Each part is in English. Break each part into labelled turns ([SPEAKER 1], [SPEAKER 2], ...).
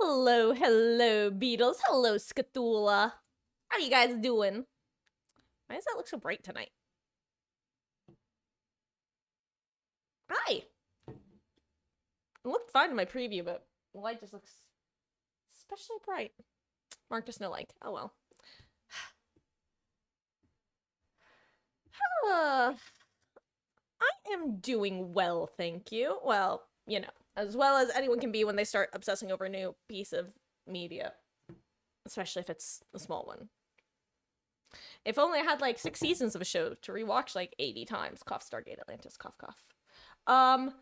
[SPEAKER 1] Hello, hello, Beatles. Hello, Scatula. How you guys doing? Why does that look so bright tonight? Hi. It looked fine in my preview, but the light just looks especially bright. Mark just no like. Oh well. Uh, I am doing well, thank you. Well, as well as anyone can be when they start obsessing over a new piece of media, especially if it's a small one. If only I had like 6 seasons of a show to rewatch like 80 times. Cough, Stargate Atlantis, cough, cough. Um,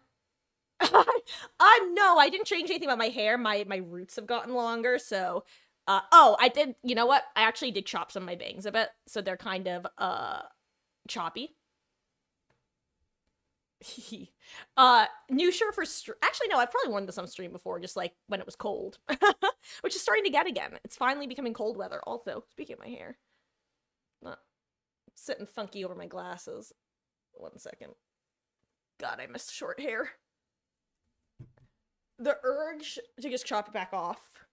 [SPEAKER 1] no, I didn't change anything about my hair. My roots have gotten longer, so oh, I did, you know what? I actually did chop some of my bangs a bit, so they're kind of choppy. New shirt for actually no, I've probably worn this on stream before, just like when it was cold. Which is starting to get again. It's finally becoming cold weather. Also, speaking of my hair. Not sitting funky over my glasses. 1 second. God, I miss short hair. The urge to just chop it back off,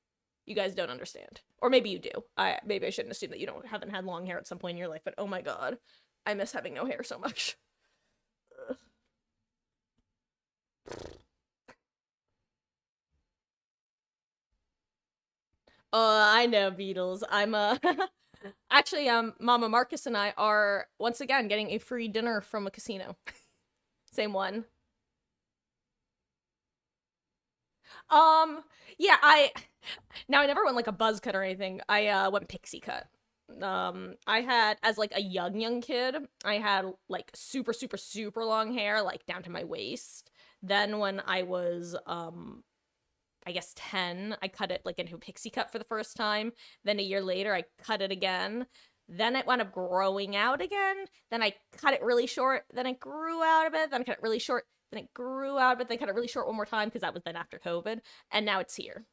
[SPEAKER 1] you guys don't understand. Or maybe you do. Maybe I shouldn't assume that you haven't had long hair at some point in your life, but oh my god, I miss having no hair so much. I know, Beatles. I'm actually Mama Marcus and I are once again getting a free dinner from a casino. Same one. Yeah, I never went like a buzz cut or anything. I went pixie cut. I had as like a young kid, I had like super long hair, like down to my waist. Then when I was I guess 10, I cut it like into a pixie cut for the first time. Then a year later I cut it again. Then it wound up growing out again. Then I cut it really short. Then it grew out a bit. Then I cut it really short. Then it grew out, but then cut it really short one more time because that was then after COVID. And now it's here.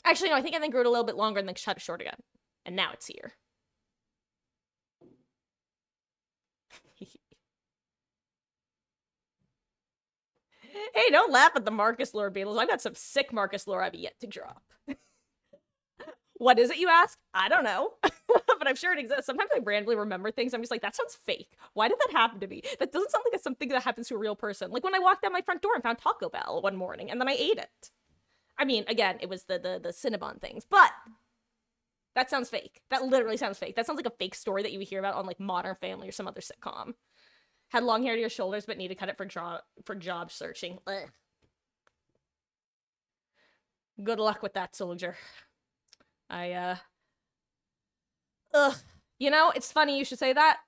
[SPEAKER 1] Actually, no, I think I then grew it a little bit longer and then cut it short again. And now it's here. Hey, don't laugh at the Marcus lore, Beatles. I've got some sick Marcus lore I've yet to drop. What is it, you ask? I don't know. But I'm sure it exists. Sometimes I randomly remember things. I'm just like, that sounds fake. Why did that happen to me? That doesn't sound like it's something that happens to a real person. Like when I walked out my front door and found Taco Bell one morning and then I ate it. I mean, again, it was the Cinnabon things, but that sounds fake. That literally sounds fake. That sounds like a fake story that you would hear about on like Modern Family or some other sitcom. Had long hair to your shoulders, but need to cut it for job searching. Ugh. Good luck with that, soldier. Ugh. You know, it's funny you should say that.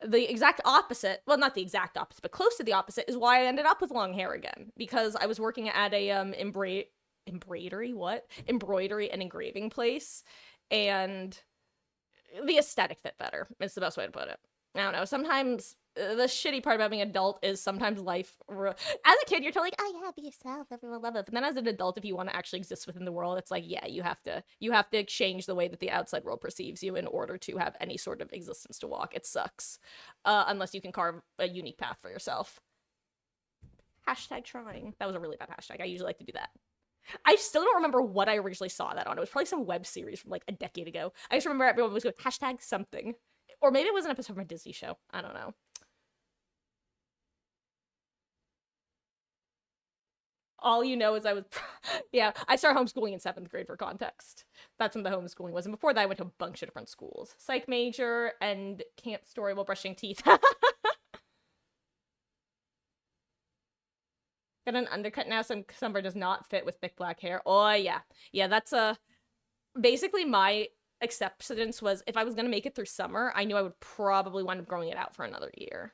[SPEAKER 1] The exact opposite, well, not the exact opposite, but close to the opposite, is why I ended up with long hair again. Because I was working at a embroidery and engraving place, and the aesthetic fit better. It's the best way to put it. I don't know. Sometimes the shitty part about being an adult is sometimes life. As a kid, you're totally like, "Oh yeah, be yourself, everyone love it." But then as an adult, if you want to actually exist within the world, it's like, yeah, you have to change the way that the outside world perceives you in order to have any sort of existence to walk. It sucks, unless you can carve a unique path for yourself. Hashtag trying. That was a really bad hashtag. I usually like to do that. I still don't remember what I originally saw that on. It was probably some web series from like a decade ago. I just remember everyone was going hashtag something. Or maybe it was an episode from a Disney show. I don't know. All you know is I was, yeah, I started homeschooling in 7th grade for context. That's when the homeschooling was. And before that, I went to a bunch of different schools. Psych major and camp story while brushing teeth. Got an undercut now. Some summer does not fit with thick black hair. Oh, yeah. Yeah, that's basically my acceptance was if I was going to make it through summer, I knew I would probably wind up growing it out for another year.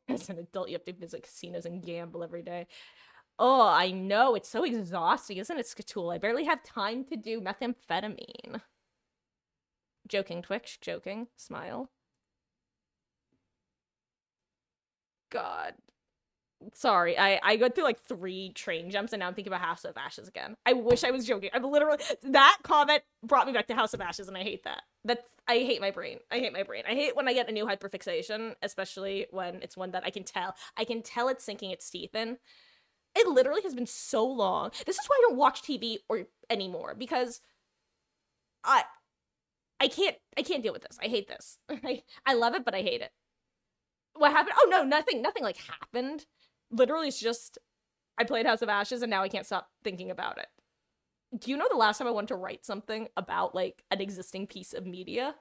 [SPEAKER 1] As an adult, you have to visit casinos and gamble every day. Oh, I know. It's so exhausting, isn't it, Skatool? I barely have time to do methamphetamine. Joking, Twitch. Joking. Smile. God. Sorry, I went through like 3 train jumps and now I'm thinking about House of Ashes again. I wish I was joking. I'm literally that comment brought me back to House of Ashes and I hate that. I hate my brain. I hate my brain. I hate when I get a new hyperfixation, especially when it's one that I can tell it's sinking its teeth in. It literally has been so long. This is why I don't watch TV or anymore, because I I can't deal with this. I hate this. I love it, but I hate it. What happened? Oh no, nothing like happened. Literally, it's just I played House of Ashes and now I can't stop thinking about it. Do you know the last time I wanted to write something about like an existing piece of media?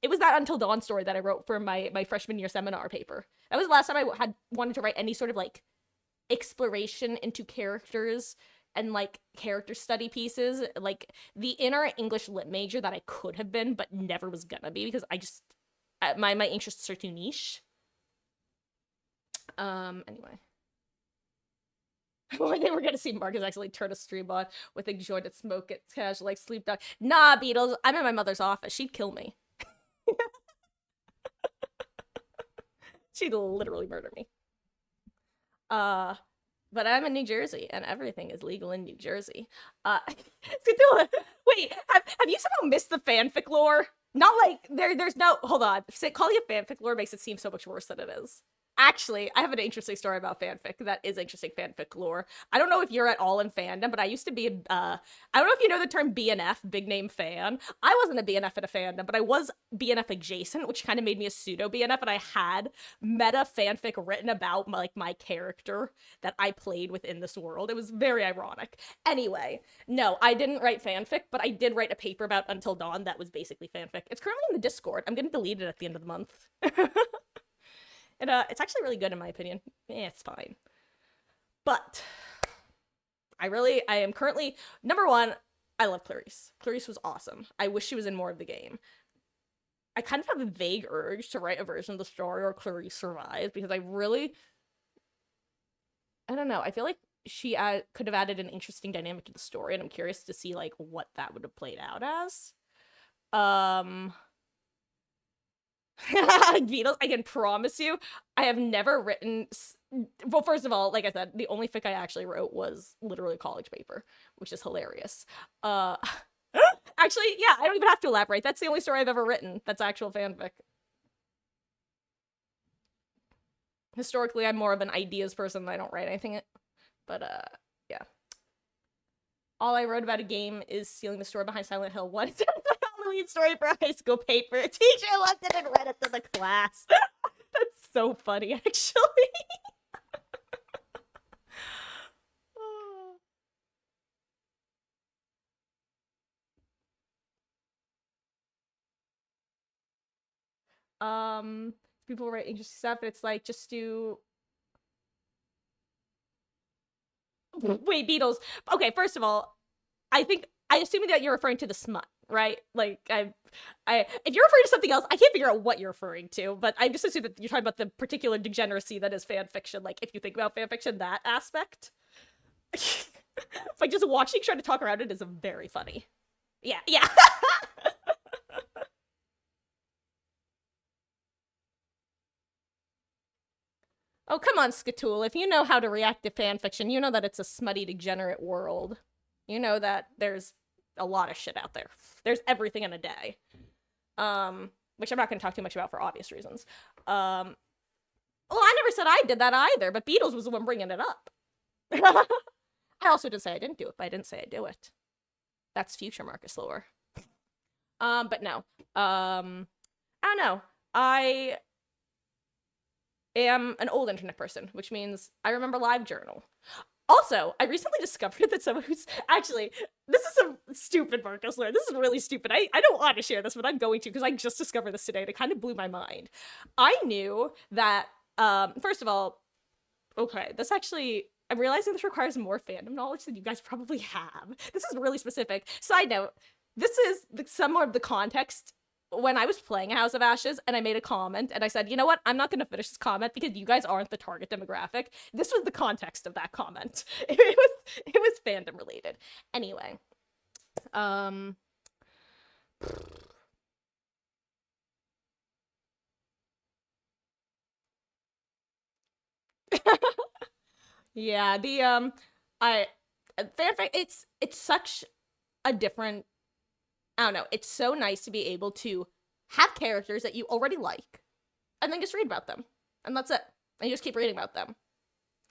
[SPEAKER 1] It was that Until Dawn story that I wrote for my freshman year seminar paper. That was the last time I had wanted to write any sort of like exploration into characters and like character study pieces, like the inner English lit major that I could have been but never was gonna be because I just my interests are too niche. Anyway. One day we're gonna see Marcus actually turn a stream on with a joint and smoke it casual like sleep dog. Nah, Beatles, I'm in my mother's office. She'd kill me. She'd literally murder me. But I'm in New Jersey, and everything is legal in New Jersey. Wait, have you somehow missed the fanfic lore? Not like there's no hold on. Calling it fanfic lore makes it seem so much worse than it is. Actually, I have an interesting story about fanfic that is interesting fanfic lore. I don't know if you're at all in fandom, but I used to be I don't know if you know the term BNF, big name fan. I wasn't a BNF in a fandom, but I was BNF adjacent, which kind of made me a pseudo BNF, and I had meta fanfic written about my character that I played within this world. It was very ironic. Anyway, no, I didn't write fanfic, but I did write a paper about Until Dawn that was basically fanfic. It's currently in the Discord. I'm gonna delete it at the end of the month. And it's actually really good in my opinion. It's fine. But I am currently, number one, I love Clarice. Clarice was awesome. I wish she was in more of the game. I kind of have a vague urge to write a version of the story where Clarice survives because I don't know. I feel like she could have added an interesting dynamic to the story, and I'm curious to see like what that would have played out as. Beatles, I can promise you, I have never written. Well, first of all, like I said, the only fic I actually wrote was literally a college paper, which is hilarious. Actually, yeah, I don't even have to elaborate. That's the only story I've ever written that's actual fanfic. Historically, I'm more of an ideas person. I don't write anything. But, yeah. All I wrote about a game is stealing the story behind Silent Hill 1. Halloween story for a high school paper. A teacher left it and read it to the class. That's so funny, actually. People write interesting stuff, and it's like, just do. Wait, Beatles. Okay, first of all, I assume that you're referring to the smut, right? Like, if you're referring to something else, I can't figure out what you're referring to, but I just assume that you're talking about the particular degeneracy that is fan fiction. Like, if you think about fan fiction, that aspect. Like, just watching trying to talk around it is very funny. Yeah. Oh, come on, Skatool. If you know how to react to fanfiction, you know that it's a smutty, degenerate world. You know that there's a lot of shit out there. There's everything in a day. Which I'm not going to talk too much about for obvious reasons. Well, I never said I did that either, but Beatles was the one bringing it up. I also did say I didn't do it, but I didn't say I do it. That's future Marcus lore. But no. I don't know. I am an old internet person, which means I remember LiveJournal. Also, I recently discovered that someone who's actually, this is some stupid Marcus lore. This is really stupid. I don't want to share this, but I'm going to because I just discovered this today and it kind of blew my mind. I knew that, first of all, okay, this actually, I'm realizing this requires more fandom knowledge than you guys probably have. This is really specific. Side note, this is some more of the context when I was playing House of Ashes and I made a comment and I said, you know what? I'm not going to finish this comment because you guys aren't the target demographic. This was the context of that comment. It was fandom related. Anyway. Yeah, the fanfic, it's such a different, I don't know, it's so nice to be able to have characters that you already like and then just read about them. And that's it. And you just keep reading about them.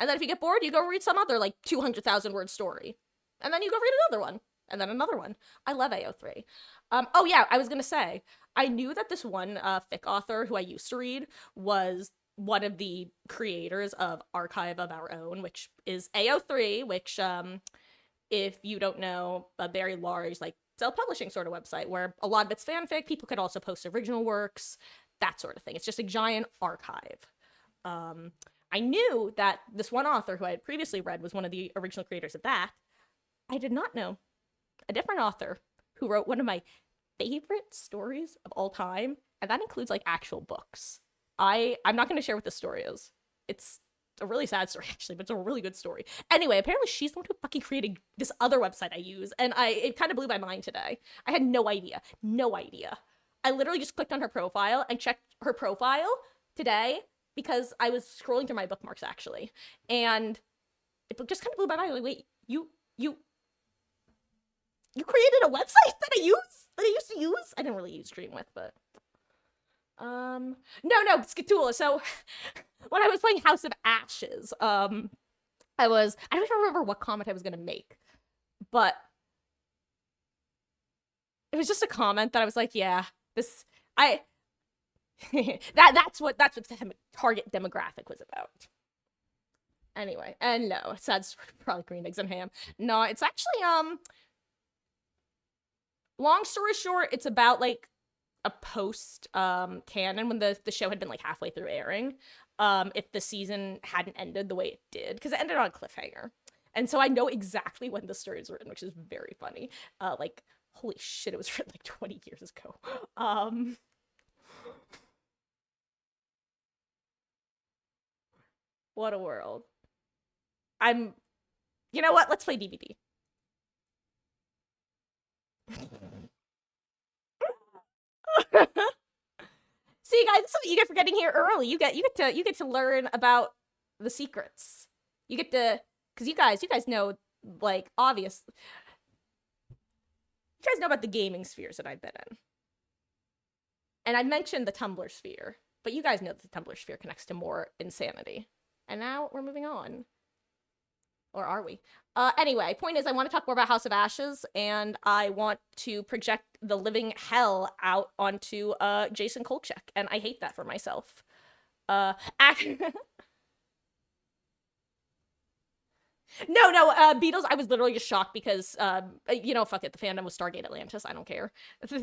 [SPEAKER 1] And then if you get bored, you go read some other like 200,000 word story. And then you go read another one. And then another one. I love AO3. Oh yeah, I was gonna say, I knew that this one fic author who I used to read was one of the creators of Archive of Our Own, which is AO3, which if you don't know, a very large like self-publishing sort of website where a lot of it's fanfic, people could also post original works, that sort of thing. It's just a giant archive. I knew that this one author who I had previously read was one of the original creators of that. I did not know a different author who wrote one of my favorite stories of all time, and that includes like actual books. I'm not going to share what the story is. It's a really sad story actually, but it's a really good story. Anyway, apparently she's the one who fucking created this other website I use, and it kind of blew my mind today. I had no idea. No idea. I literally just clicked on her profile and checked her profile today because I was scrolling through my bookmarks actually, and it just kind of blew my mind. Like, wait, you created a website that I used to use? I didn't really use Dreamwith, but no, Skatula. So when I was playing House of Ashes, I don't even remember what comment I was gonna make, but it was just a comment that I was like, yeah, that's what the target demographic was about. Anyway, and no, it's probably green eggs and ham. No, it's actually long story short, it's about like a post canon when the show had been like halfway through airing. If the season hadn't ended the way it did, because it ended on a cliffhanger. And so I know exactly when the story was written, which is very funny. Like, holy shit, it was written like 20 years ago. What a world. You know what? Let's play DBD. See, guys, this is what you get for getting here early. You get to learn about the secrets. You get to, because you guys know, like, obvious. You guys know about the gaming spheres that I've been in. And I mentioned the Tumblr sphere, but you guys know that the Tumblr sphere connects to more insanity. And now we're moving on. Or are we? Anyway, point is I want to talk more about House of Ashes, and I want to project the living hell out onto Jason Kolchak, and I hate that for myself. No, Beatles, I was literally just shocked because, fuck it, the fandom was Stargate Atlantis, I don't care. If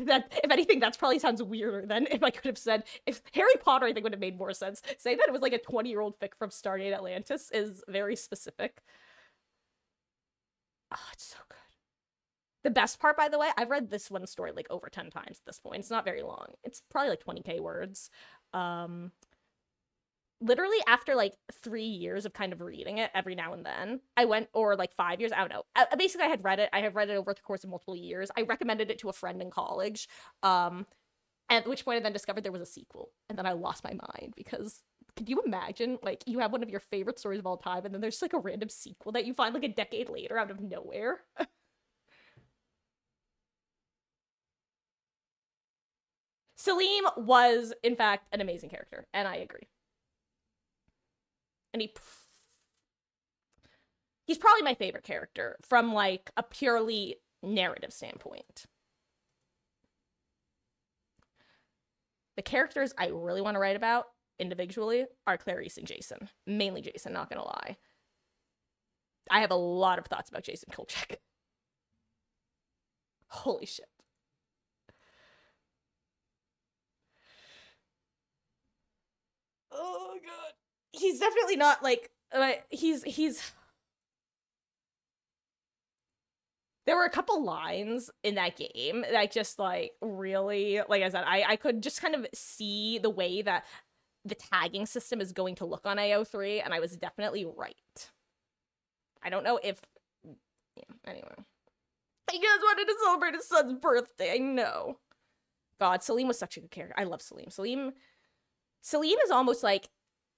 [SPEAKER 1] anything, that probably sounds weirder than if I could have said, if Harry Potter, I think would have made more sense. Saying that it was like a 20-year-old fic from Stargate Atlantis is very specific. Oh, it's so good. The best part, by the way, I've read this one story like over 10 times at this point. It's not very long. It's probably like 20k words. Literally after like 3 years of kind of reading it every now and then, I went, or like 5 years, I don't know. Basically, I had read it. I have read it over the course of multiple years. I recommended it to a friend in college, at which point I then discovered there was a sequel. And then I lost my mind because could you imagine, like, you have one of your favorite stories of all time, and then there's like a random sequel that you find like a decade later out of nowhere? Salim was, in fact, an amazing character, and I agree. And he's probably my favorite character from like a purely narrative standpoint. The characters I really want to write about individually are Clarice and Jason. Mainly Jason, not gonna lie. I have a lot of thoughts about Jason Kolchak. Holy shit. Oh god. He's definitely not like he's there were a couple lines in that game that just like really, like I said, I could just kind of see the way that the tagging system is going to look on AO3, and I was definitely right. I don't know if anyway. I just wanted to celebrate his son's birthday, I know. God, Salim was such a good character. I love Salim. Salim is almost like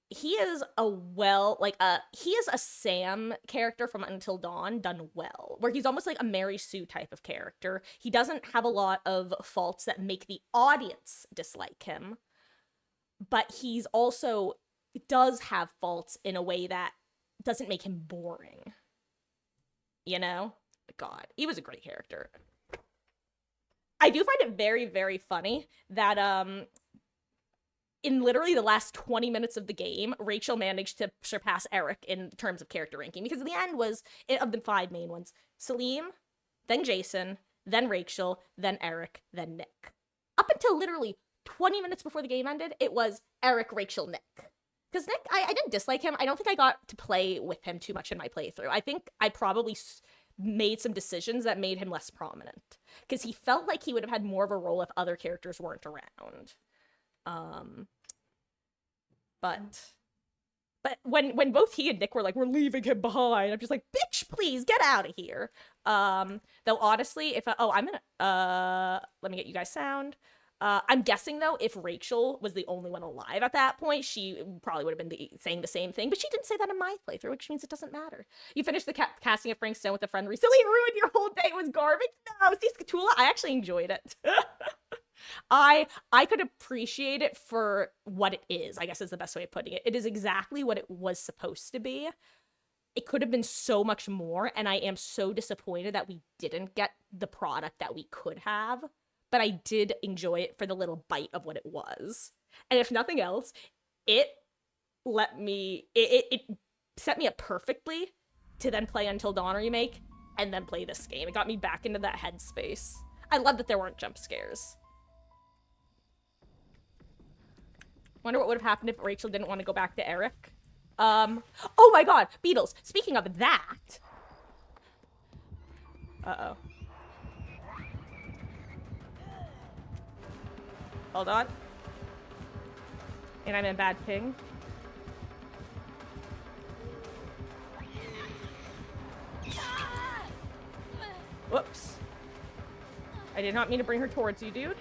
[SPEAKER 1] he is a Sam character from Until Dawn done well, where he's almost like a Mary Sue type of character. He doesn't have a lot of faults that make the audience dislike him, but he's also does have faults in a way that doesn't make him boring. You know? God, he was a great character. I do find it very, very funny that in literally the last 20 minutes of the game, Rachel managed to surpass Eric in terms of character ranking, because the end was, of the 5 main ones, Salim, then Jason, then Rachel, then Eric, then Nick. Up until literally 20 minutes before the game ended, it was Eric, Rachel, Nick. Because Nick, I didn't dislike him. I don't think I got to play with him too much in my playthrough. I think I probably made some decisions that made him less prominent. Because he felt like he would have had more of a role if other characters weren't around. But when both he and Nick were like, we're leaving him behind, I'm just like, bitch, please, get out of here. Though honestly, if I'm gonna, let me get you guys sound. I'm guessing, though, if Rachel was the only one alive at that point, she probably would have been saying the same thing, but she didn't say that in my playthrough, which means it doesn't matter. You finished the casting of Frank Stone with a friend recently, it ruined your whole day, it was garbage? No, see, Skatula, I actually enjoyed it. I could appreciate it for what it is, I guess is the best way of putting it. It is exactly what it was supposed to be. It could have been so much more, and I am so disappointed that we didn't get the product that we could have. But I did enjoy it for the little bite of what it was. And if nothing else, it set me up perfectly to then play Until Dawn Remake and then play this game. It got me back into that headspace. I love that there weren't jump scares. Wonder what would have happened if Rachel didn't want to go back to Eric. Oh my god, Beatles, speaking of that. Uh-oh. Hold on. And I'm in bad ping. Whoops. I did not mean to bring her towards you, dude.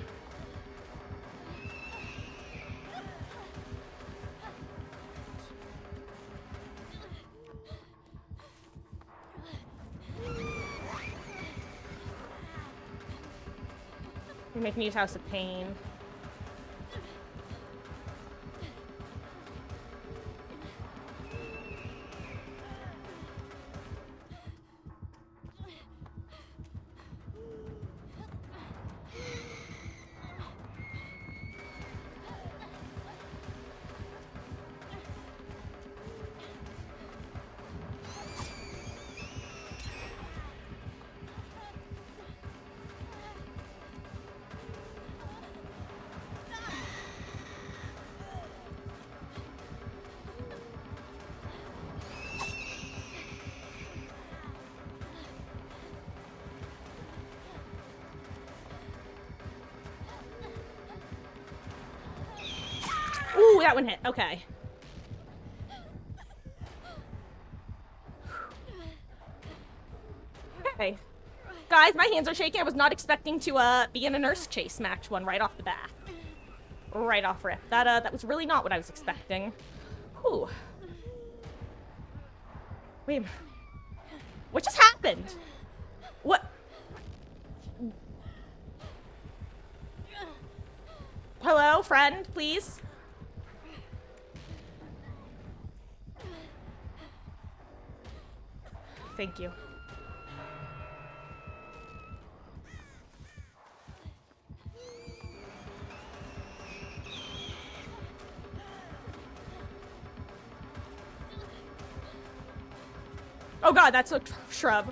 [SPEAKER 1] You're making me use House of Pain. Ooh, that one hit. Okay. Okay. Guys, my hands are shaking. I was not expecting to be in a nurse chase match one right off the bat. Right off rip. That was really not what I was expecting. Whew. Wait. What just happened? What? Hello, friend, please? Thank you. Oh god, that's a shrub.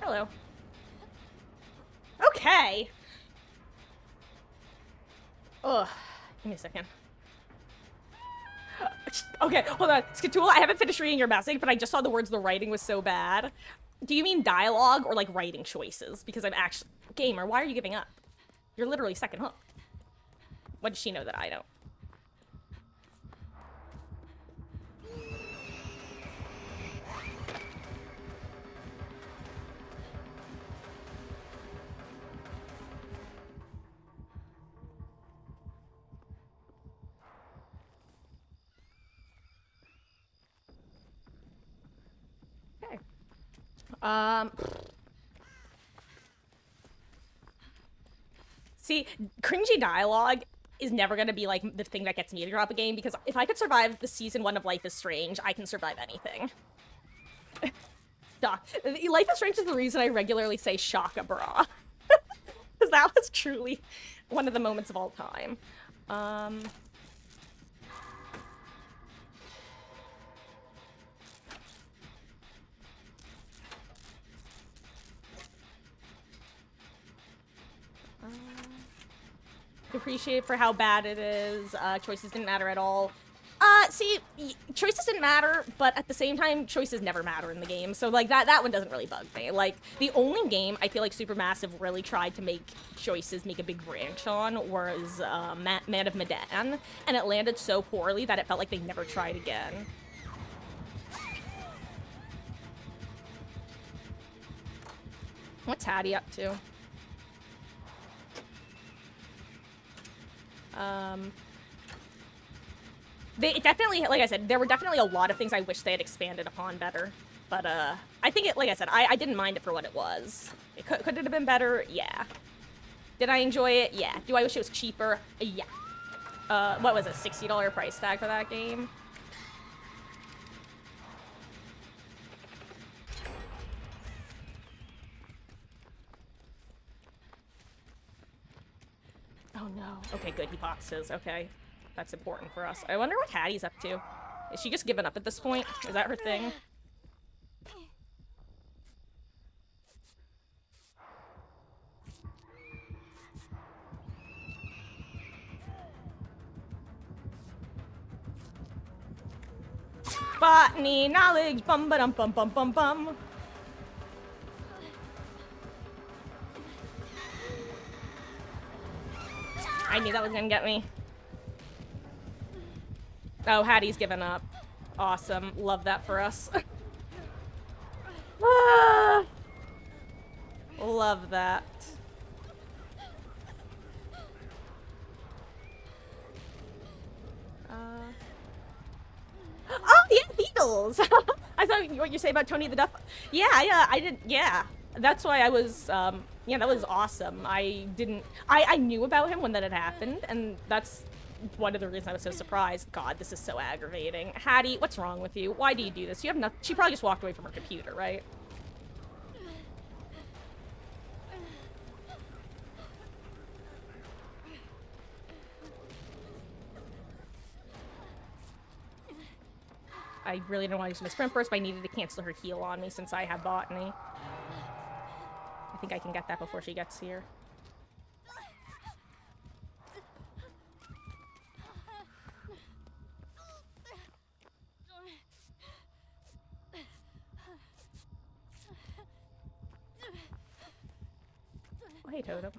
[SPEAKER 1] Hello. Okay. Ugh. Give me a second. Okay, hold on. Skatula, I haven't finished reading your message, but I just saw the words the writing was so bad. Do you mean dialogue or, like, writing choices? Because I'm actually... Gamer, why are you giving up? You're literally second hook. What does she know that I don't? Okay. See, cringy dialogue is never gonna be like the thing that gets me to drop a game, because if I could survive the season 1 of Life is Strange, I can survive anything. Life is Strange is the reason I regularly say Shaka Bra. Because that was truly one of the moments of all time. Appreciate for how bad it is. Choices didn't matter at all. See, choices didn't matter, but at the same time, choices never matter in the game. So, like, that one doesn't really bug me. Like, the only game I feel like Supermassive really tried to make choices make a big branch on was Man of Medan, and it landed so poorly that it felt like they never tried again. What's Hattie up to? They definitely, like I said, there were definitely a lot of things I wish they had expanded upon better. But, I think it, like I said, I didn't mind it for what it was. Could it have been better? Yeah. Did I enjoy it? Yeah. Do I wish it was cheaper? Yeah. What was it, $60 price tag for that game? Oh no. Okay, good, he pops his, okay. That's important for us. I wonder what Hattie's up to. Is she just giving up at this point? Is that her thing? Botany, knowledge, bum ba dum bum bum bum bum. I knew that was gonna get me. Oh, Hattie's given up. Awesome. Love that for us. Love that. Oh, yeah, Beatles! I thought what you say about Tony the Duff. Yeah, I did, yeah. That's why I was, yeah, that was awesome. I knew about him when that had happened, and that's one of the reasons I was so surprised. God, this is so aggravating. Hattie, what's wrong with you? Why do you do this? You have nothing. She probably just walked away from her computer, right? I really don't want to use my sprint burst, but I needed to cancel her heal on me since I have botany. I think I can get that before she gets here. Oh, hey, Totem.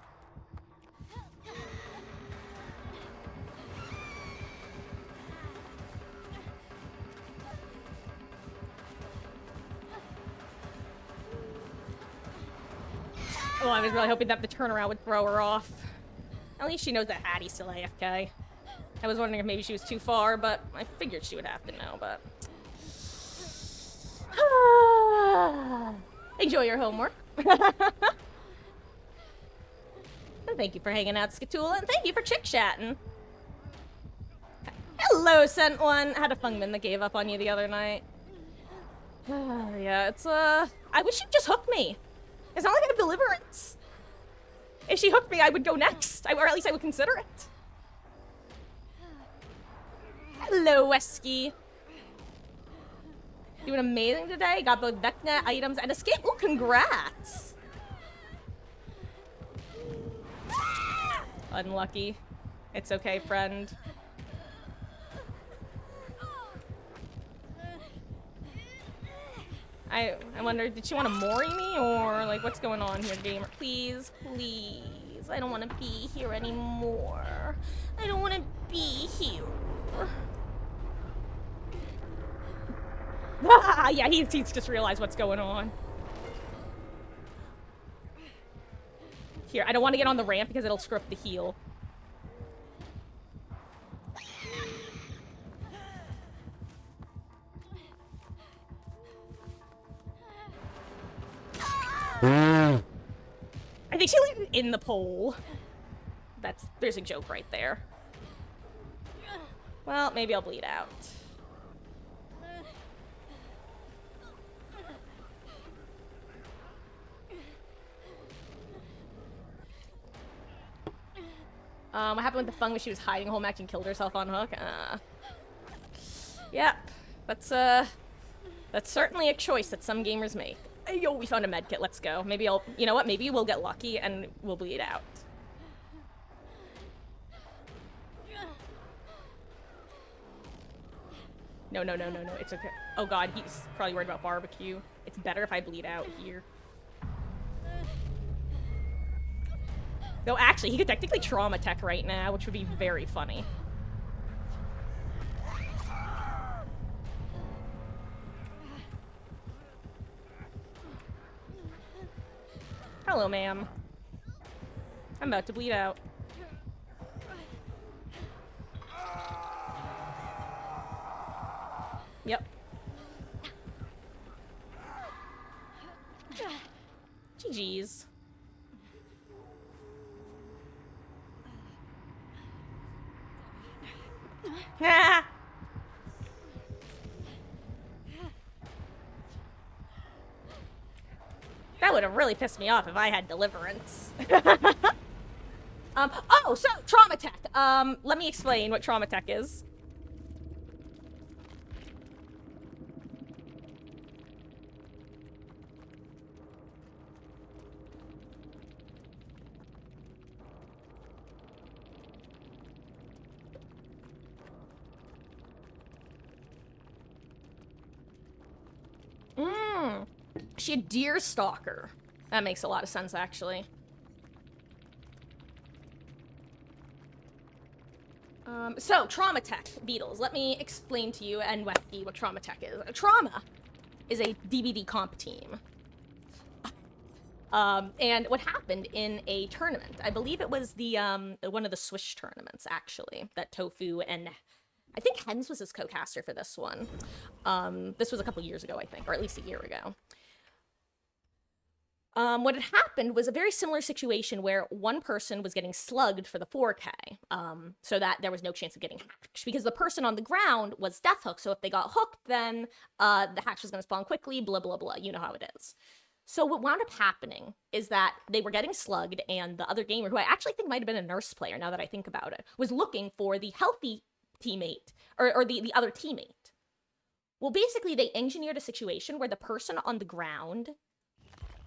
[SPEAKER 1] Oh, I was really hoping that the turnaround would throw her off. At least she knows that Hattie's still AFK. I was wondering if maybe she was too far, but I figured she would have to know, but... Enjoy your homework. And thank you for hanging out, Skatula, and thank you for chick-chatting. Hello, Sent One. Had a Fungman that gave up on you the other night. Yeah, it's, I wish she'd just hook me. It's not like I have Deliverance. If she hooked me, I would go next. Or at least I would consider it. Hello, Wesky. Doing amazing today. Got both Vecna items and escape. Oh, congrats. Unlucky. It's okay, friend. I wonder, did she want to mori me, or like what's going on here, gamer? Please, please. I don't want to be here anymore. I don't want to be here. Yeah, he's just realized what's going on. Here, I don't want to get on the ramp because it'll screw up the heal. I think she landed in the pole. There's a joke right there. Well, maybe I'll bleed out. What happened with the Fung when she was hiding a whole match and killed herself on hook? Yep. That's certainly a choice that some gamers make. Yo, we found a med kit. Let's go. Maybe you know what? Maybe we'll get lucky and we'll bleed out. No. It's okay. Oh god, he's probably worried about barbecue. It's better if I bleed out here. Though actually, he could technically trauma tech right now, which would be very funny. Hello, ma'am. I'm about to bleed out. Yep. GG's. Ah! That would have really pissed me off if I had deliverance. Oh, so trauma tech. Let me explain what trauma tech is. She a deer stalker. That makes a lot of sense, actually. So, trauma tech, Beatles. Let me explain to you and Westy what trauma tech is. Trauma is a DBD comp team. And what happened in a tournament, I believe it was the, one of the Swish tournaments, actually, that Tofu and I think Hens was his co-caster for this one. This was a couple years ago, I think, or at least a year ago. What had happened was a very similar situation where one person was getting slugged for the 4K, so that there was no chance of getting hacked, because the person on the ground was death hook, so if they got hooked, then the hatch was going to spawn quickly, blah, blah, blah, you know how it is. So what wound up happening is that they were getting slugged, and the other gamer, who I actually think might have been a nurse player, now that I think about it, was looking for the healthy teammate, or the other teammate. Well, basically, they engineered a situation where the person on the ground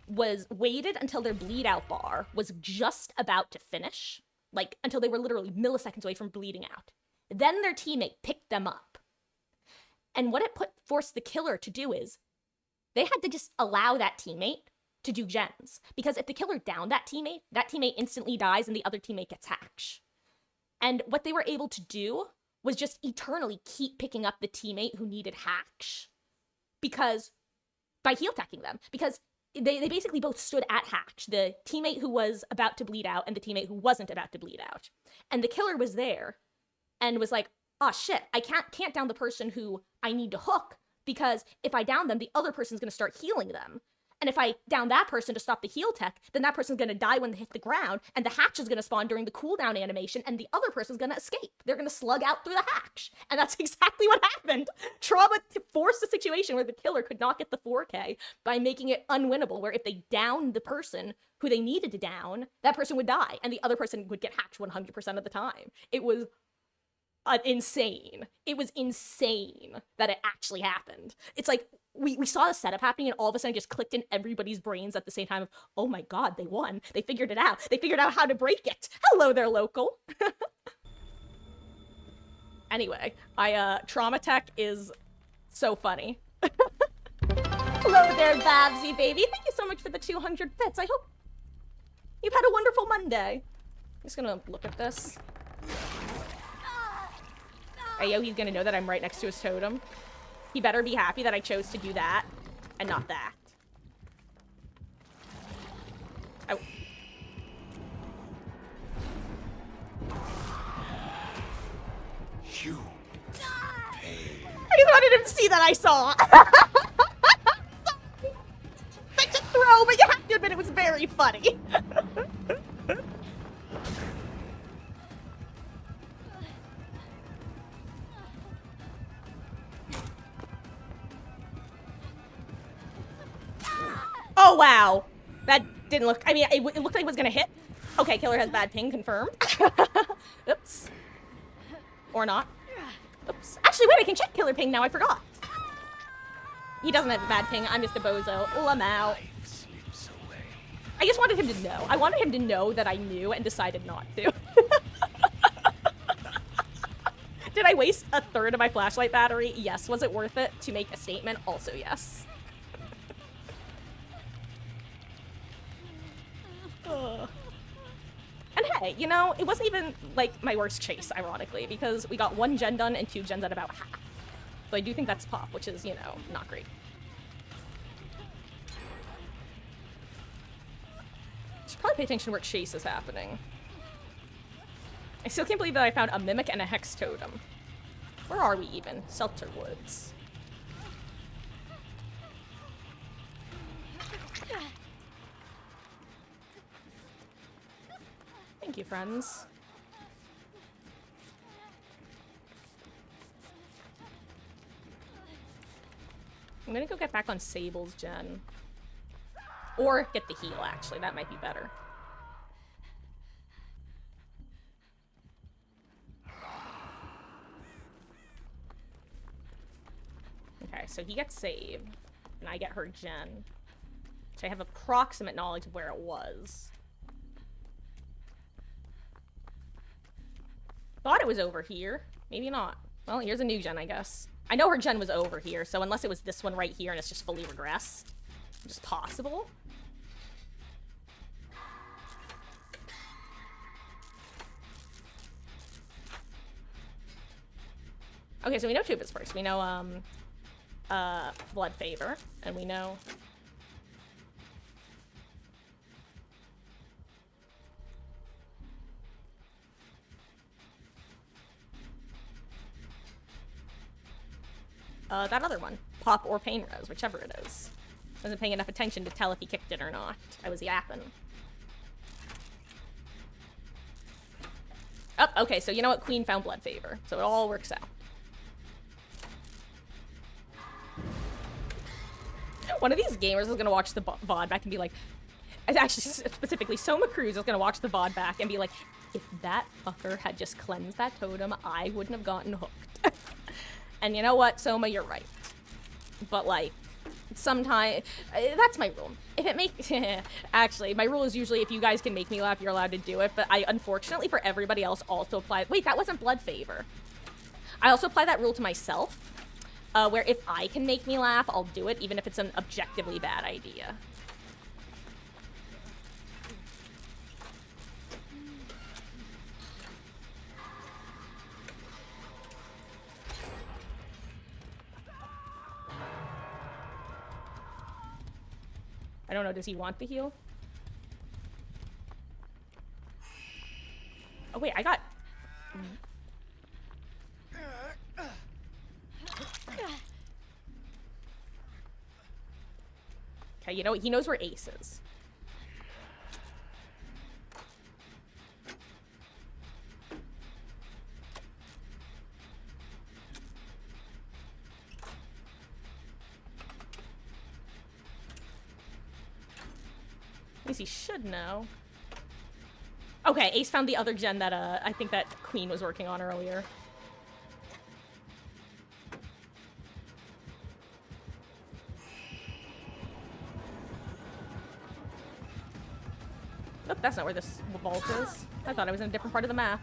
[SPEAKER 1] was waited until their bleed out bar was just about to finish, like until they were literally milliseconds away from bleeding out. Then their teammate picked them up. And what it forced the killer to do is they had to just allow that teammate to do gens, because if the killer downed that teammate instantly dies and the other teammate gets hacked. And what they were able to do was just eternally keep picking up the teammate who needed hacks, because by heel teching them, because they basically both stood at hatch, the teammate who was about to bleed out and the teammate who wasn't about to bleed out. And the killer was there and was like, oh shit, I can't down the person who I need to hook, because if I down them, the other person's going to start healing them. And if I down that person to stop the heal tech, then that person's going to die when they hit the ground, and the hatch is going to spawn during the cooldown animation, and the other person's going to escape. They're going to slug out through the hatch. And that's exactly what happened. Trauma forced a situation where the killer could not get the 4K by making it unwinnable, where if they downed the person who they needed to down, that person would die, and the other person would get hacked 100% of the time. It was insane. It was insane that it actually happened. It's like, we saw the setup happening, and all of a sudden it just clicked in everybody's brains at the same time of, oh my god, they won. They figured it out. They figured out how to break it. Hello there, local. Anyway, trauma tech is so funny. Hello there, Babsy baby. Thank you so much for the 200 bits. I hope you've had a wonderful Monday. I'm just gonna look at this. Ayo, he's gonna know that I'm right next to his totem. He better be happy that I chose to do that and not that. Oh.
[SPEAKER 2] You pay.
[SPEAKER 1] I just wanted him to see that I saw. Such a throw, but you have to admit it was very funny. Oh, wow. That didn't look... I mean, it looked like it was gonna hit. Okay, killer has bad ping, confirmed. Oops. Or not. Oops. Actually, wait, I can check killer ping now. I forgot. He doesn't have a bad ping. I'm just a bozo. Lamau. I just wanted him to know. I wanted him to know that I knew and decided not to. Did I waste a third of my flashlight battery? Yes. Was it worth it to make a statement? Also, yes. And hey, you know, it wasn't even, like, my worst chase, ironically, because we got 1 gen done and 2 gens at about half. So I do think that's pop, which is, you know, not great. Should probably pay attention where chase is happening. I still can't believe that I found a mimic and a hex totem. Where are we even? Seltzer Woods. Thank you, friends. I'm gonna go get back on Sable's gen. Or get the heal, actually. That might be better. Okay, so he gets save, and I get her gen. So I have approximate knowledge of where it was. Thought it was over here. Maybe not. Well, here's a new gen, I guess. I know her gen was over here, so unless it was this one right here and it's just fully regressed, which is possible. Okay, so we know Tubis first. We know, Blood Favor, and we know... that other one. Pop or Pain Rose, whichever it is. Wasn't paying enough attention to tell if he kicked it or not. I was yapping. Oh, okay, so you know what? Queen found Blood Favor, so it all works out. One of these gamers is gonna watch the VOD back and be like, actually, specifically, Soma Cruz is gonna watch the VOD back and be like, if that fucker had just cleansed that totem, I wouldn't have gotten hooked. And you know what, Soma, you're right. But, like, sometimes... that's my rule. If it makes... actually, my rule is usually if you guys can make me laugh, you're allowed to do it. But I, unfortunately, for everybody else, also apply... Wait, that wasn't Blood Favor. I also apply that rule to myself, where if I can make me laugh, I'll do it, even if it's an objectively bad idea. I don't know, does he want the heal? Oh wait, I got... Okay, you know what? He knows where Ace is. At least he should know. Okay, Ace found the other gen that, I think that Queen was working on earlier. Oh, that's not where this vault is. I thought I was in a different part of the map.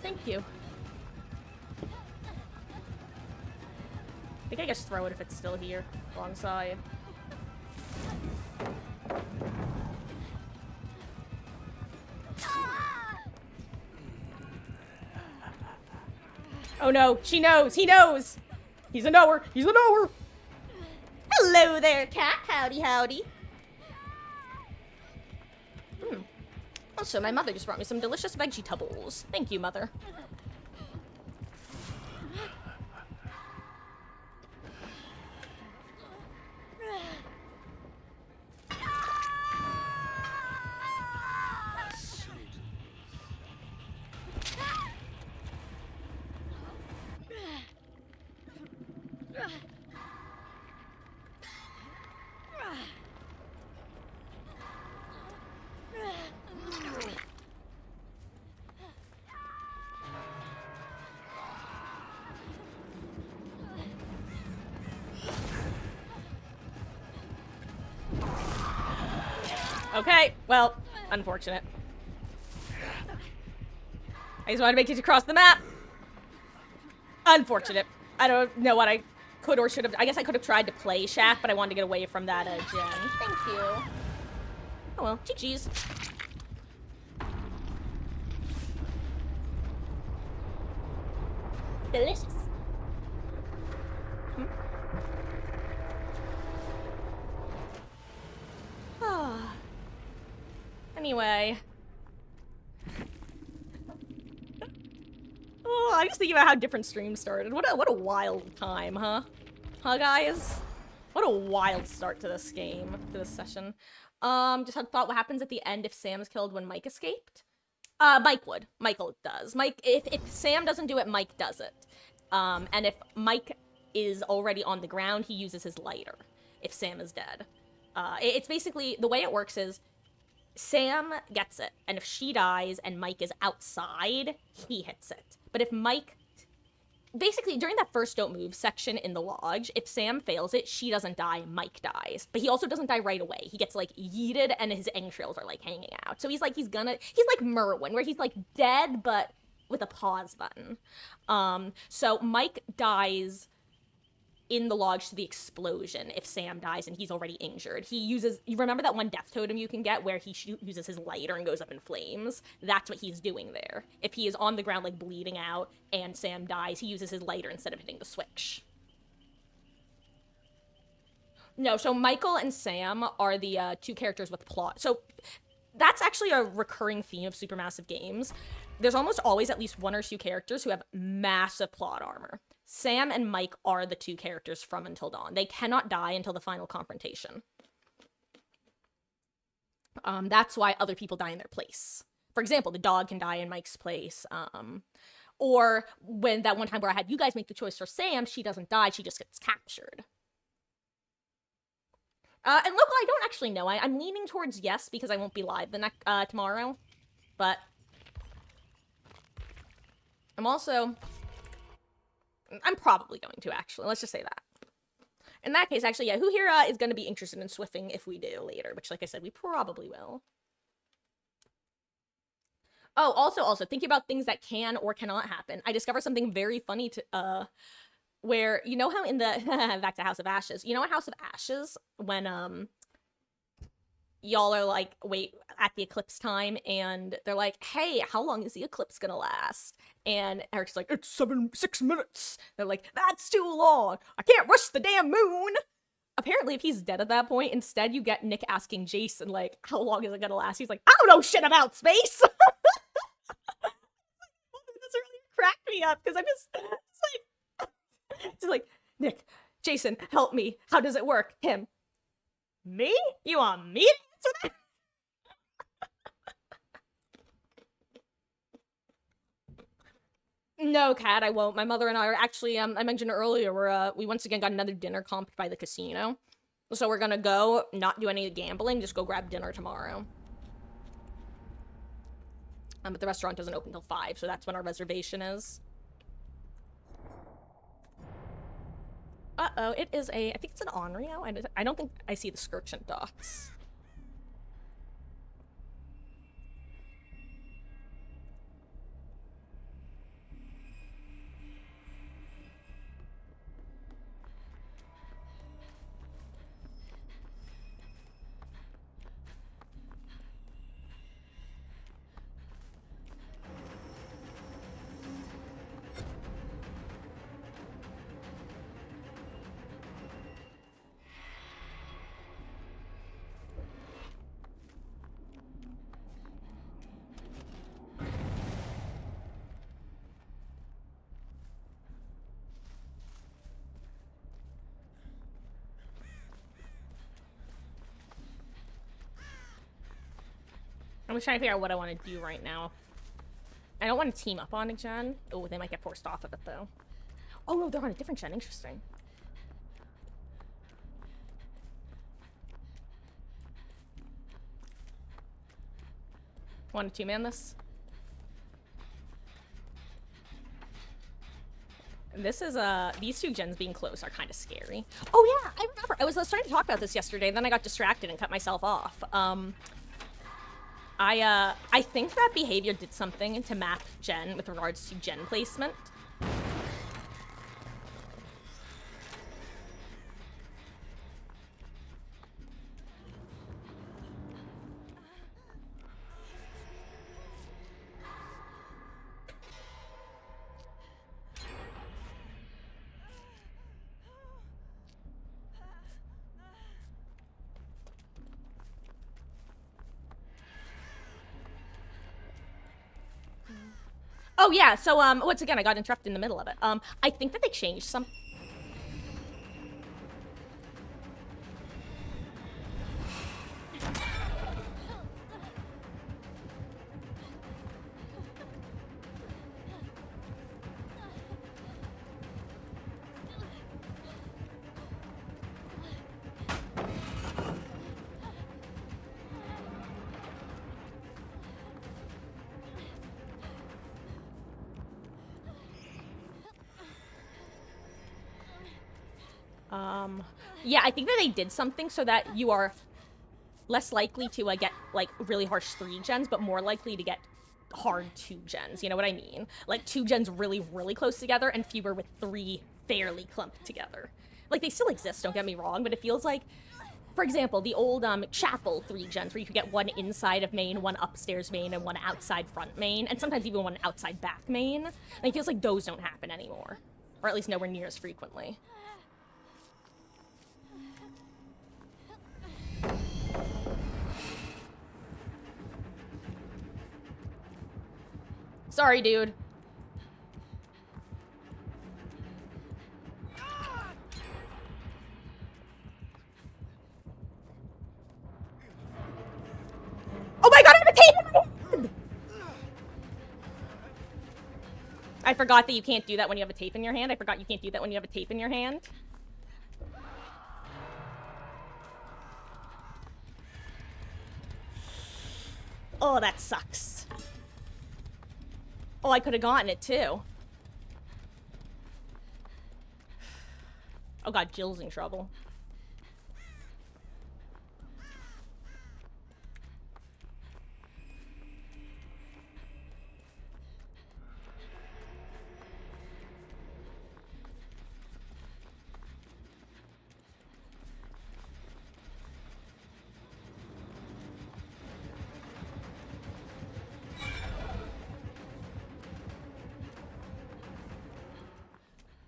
[SPEAKER 1] Thank you. I think I just throw it if it's still here. Wrong side. Oh no, she knows! He knows! He's a knower! He's a knower! Hello there, cat! Howdy, howdy. Also, my mother just brought me some delicious vegetables. Thank you, mother. Okay, well, unfortunate. I just wanted to make it across the map. Unfortunate. I don't know what I could or should have. I guess I could have tried to play Shack, but I wanted to get away from that gen. Thank you. Oh well, GG's. Delicious. Anyway. Oh, I'm just thinking about how different streams started. What a wild time, huh? Huh, guys? What a wild start to this game, to this session. Just had thought, what happens at the end if Sam's killed when Mike escaped? Mike would. Michael does. Mike, if Sam doesn't do it, Mike does it. And if Mike is already on the ground, he uses his lighter. If Sam is dead. It's basically, the way it works is, Sam gets it, and if she dies and Mike is outside, he hits it. But if Mike... Basically, during that first don't move section in the lodge, if Sam fails it, she doesn't die, Mike dies. But he also doesn't die right away. He gets, like, yeeted, and his entrails are, like, hanging out. So he's like Merwin, where he's, like, dead, but with a pause button. So Mike dies in the lodge to the explosion if Sam dies and he's already injured. He uses... You remember that one death totem you can get where he uses his lighter and goes up in flames? That's what he's doing there. If he is on the ground, like, bleeding out and Sam dies, he uses his lighter instead of hitting the switch. No, so Michael and Sam are the two characters with plot. So that's actually a recurring theme of Supermassive games. There's almost always at least one or two characters who have massive plot armor. Sam and Mike are the two characters from Until Dawn. They cannot die until the final confrontation. That's why other people die in their place. For example, the dog can die in Mike's place. Or when that one time where I had you guys make the choice for Sam, she doesn't die, she just gets captured. And local, I don't actually know. I'm leaning towards yes because I won't be live the tomorrow. But I'm probably going to, actually. Let's just say that. In that case, actually, yeah, who here is going to be interested in Swifting if we do later? Which, like I said, we probably will. Oh, also, thinking about things that can or cannot happen. I discovered something very funny to, where, you know how in the, back to House of Ashes, you know at House of Ashes, when, y'all are like, wait, at the eclipse time, and they're like, hey, how long is the eclipse gonna last? And Eric's like, it's 6 minutes. They're like, that's too long. I can't rush the damn moon. Apparently, if he's dead at that point, instead you get Nick asking Jason, like, how long is it gonna last? He's like, I don't know shit about space. This really cracked me up, because I'm just like, Nick, Jason, help me. How does it work? Him. Me? You want me to answer that? No, Kat, I won't. My mother and I are actually, I mentioned earlier, we once again got another dinner comped by the casino. So we're gonna go, not do any gambling, just go grab dinner tomorrow. But the restaurant doesn't open till 5, so that's when our reservation is. Uh-oh, it is I think it's an Onryo. I don't think I see the Skirchin dots. I'm just trying to figure out what I want to do right now. I don't want to team up on a gen. Oh, they might get forced off of it, though. Oh, no, they're on a different gen. Interesting. Want to two-man this? This is, these two gens being close are kind of scary. Oh, yeah, I remember. I was starting to talk about this yesterday, and then I got distracted and cut myself off. I think that behavior did something to map gen with regards to gen placement. Oh, yeah, so, once again, I got interrupted in the middle of it. I think that they changed some... Yeah, I think that they did something so that you are less likely to get, like, really harsh 3 gens, but more likely to get hard 2 gens, you know what I mean? Like, 2 gens really, really close together, and fewer with 3 fairly clumped together. Like, they still exist, don't get me wrong, but it feels like, for example, the old, chapel 3 gens, where you could get one inside of main, one upstairs main, and one outside front main, and sometimes even one outside back main. And it feels like those don't happen anymore. Or at least nowhere near as frequently. Sorry, dude. Oh my god, I have a tape in my hand! I forgot that you can't do that when you have a tape in your hand. I forgot you can't do that when you have a tape in your hand. Oh, that sucks. Oh, I could have gotten it, too. Oh god, Jill's in trouble.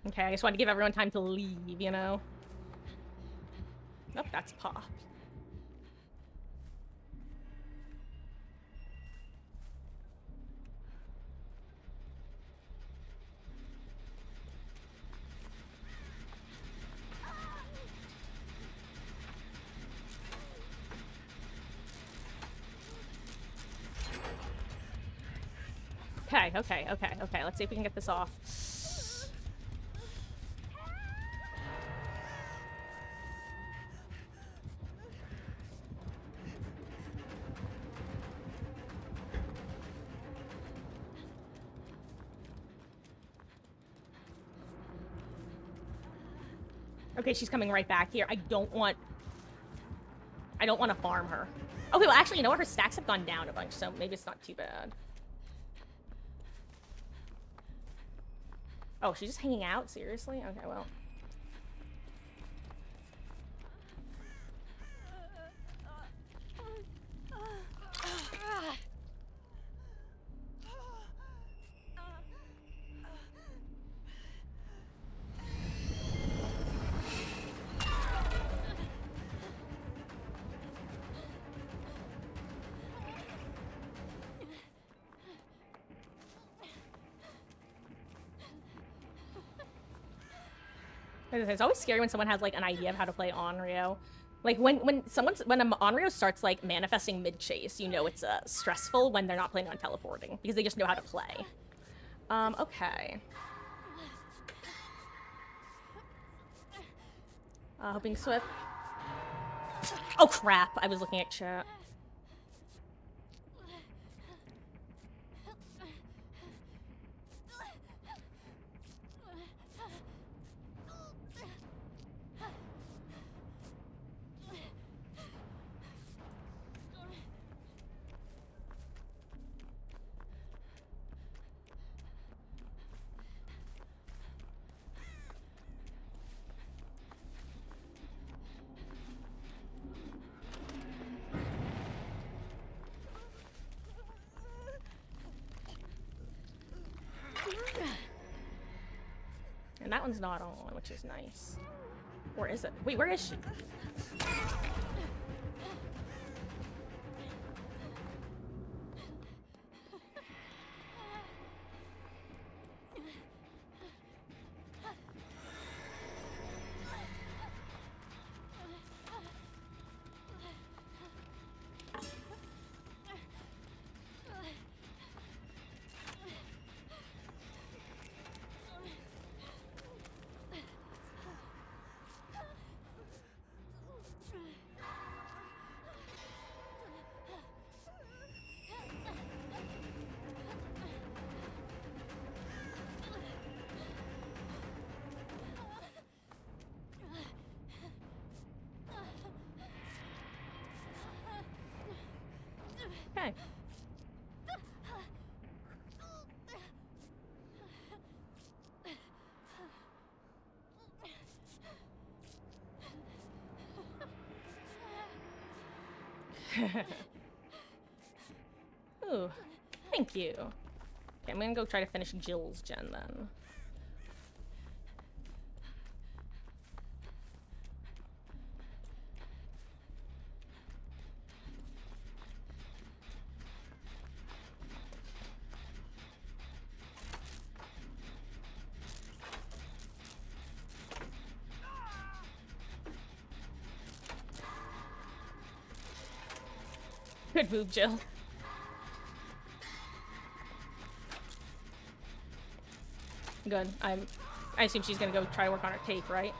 [SPEAKER 1] Okay, I just wanted to give everyone time to leave, you know? Nope, that's popped. Okay. Let's see if we can get this off. Okay, she's coming right back here. I don't want to farm her. Okay, well, actually, you know what? Her stacks have gone down a bunch, so maybe it's not too bad. Oh, she's just hanging out? Seriously? Okay, well. It's always scary when someone has, like, an idea of how to play Onryo Like, when an Onryo starts, like, manifesting mid-chase, you know it's stressful when they're not planning on teleporting, because they just know how to play. Okay. Hoping Swift. Oh, crap! I was looking at chat. And that one's not on, which is nice. Or is it? Wait, where is she? Okay. Ooh, thank you. Okay, I'm gonna go try to finish Jill's gen then. Good move, Jill. Good. I assume she's gonna go try to work on her tape, right?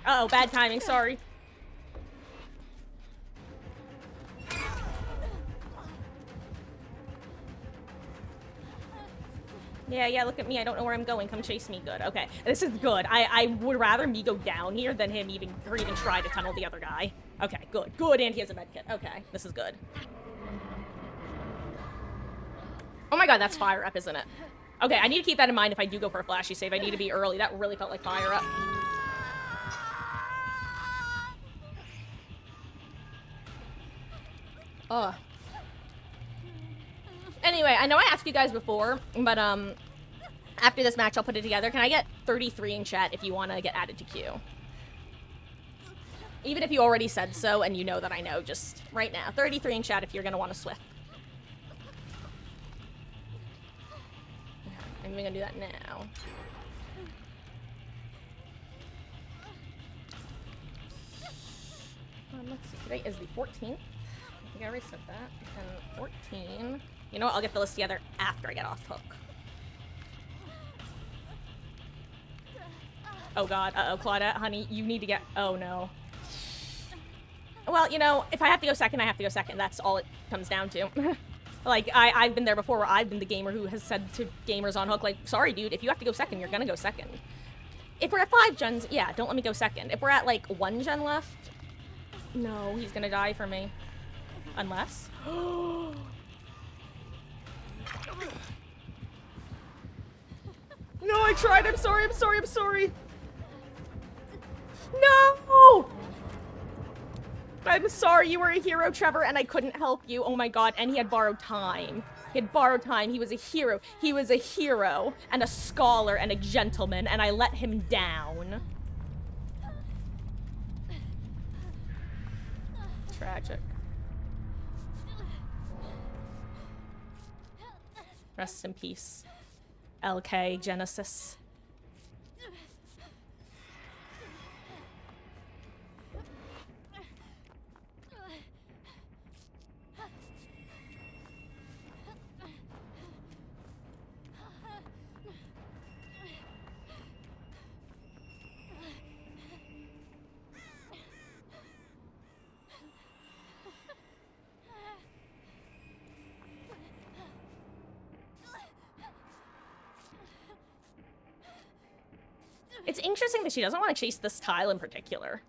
[SPEAKER 1] Uh oh, bad timing, sorry. Yeah, look at me. I don't know where I'm going. Come chase me. Good. Okay. This is good. I would rather me go down here than him even try to tunnel the other guy. Okay, good. Good, and he has a medkit. Okay, this is good. Oh my god, that's fire up, isn't it? Okay, I need to keep that in mind if I do go for a flashy save. I need to be early. That really felt like fire up. Ugh. Anyway, I know I asked you guys before, but after this match I'll put it together. Can I get 33 in chat if you want to get added to queue? Even if you already said so and you know that I know, just right now. 33 in chat if you're going to want to Swift. I'm even going to do that now. Let's see. Today is the 14th. I think I already said that. And 14. You know what? I'll get the list together after I get off hook. Oh god. Uh-oh, Claudette, honey, you need to get... Oh, no. Well, you know, if I have to go second, I have to go second. That's all it comes down to. Like, I've been there before where I've been the gamer who has said to gamers on hook, like, sorry, dude, if you have to go second, you're gonna go second. If we're at 5 gens, yeah, don't let me go second. If we're at, like, 1 gen left... No, he's gonna die for me. Unless... No, I tried. I'm sorry. I'm sorry. I'm sorry. No! I'm sorry. You were a hero, Trevor, and I couldn't help you. Oh my god. And he had borrowed time. He had borrowed time. He was a hero. He was a hero and a scholar and a gentleman, and I let him down. tragic. Rest in peace, LK Genesis. It's interesting that she doesn't want to chase this tile in particular.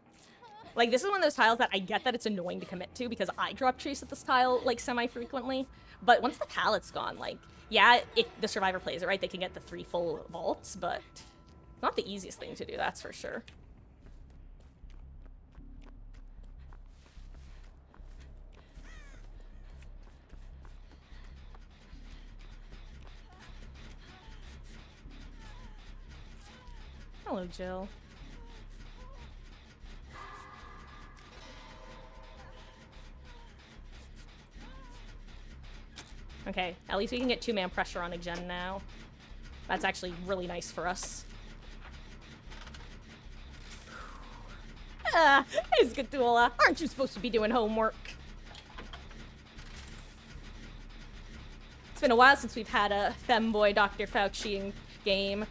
[SPEAKER 1] Like, this is one of those tiles that I get that it's annoying to commit to because I drop chase at this tile, like, semi-frequently. But once the pallet's gone, like, yeah, if the survivor plays it right, they can get the 3 full vaults, but not the easiest thing to do, that's for sure. Hello, Jill. Okay, at least we can get 2-man pressure on a gen now. That's actually really nice for us. Hey, Skatula, aren't you supposed to be doing homework? It's been a while since we've had a femboy Dr. Fauci game.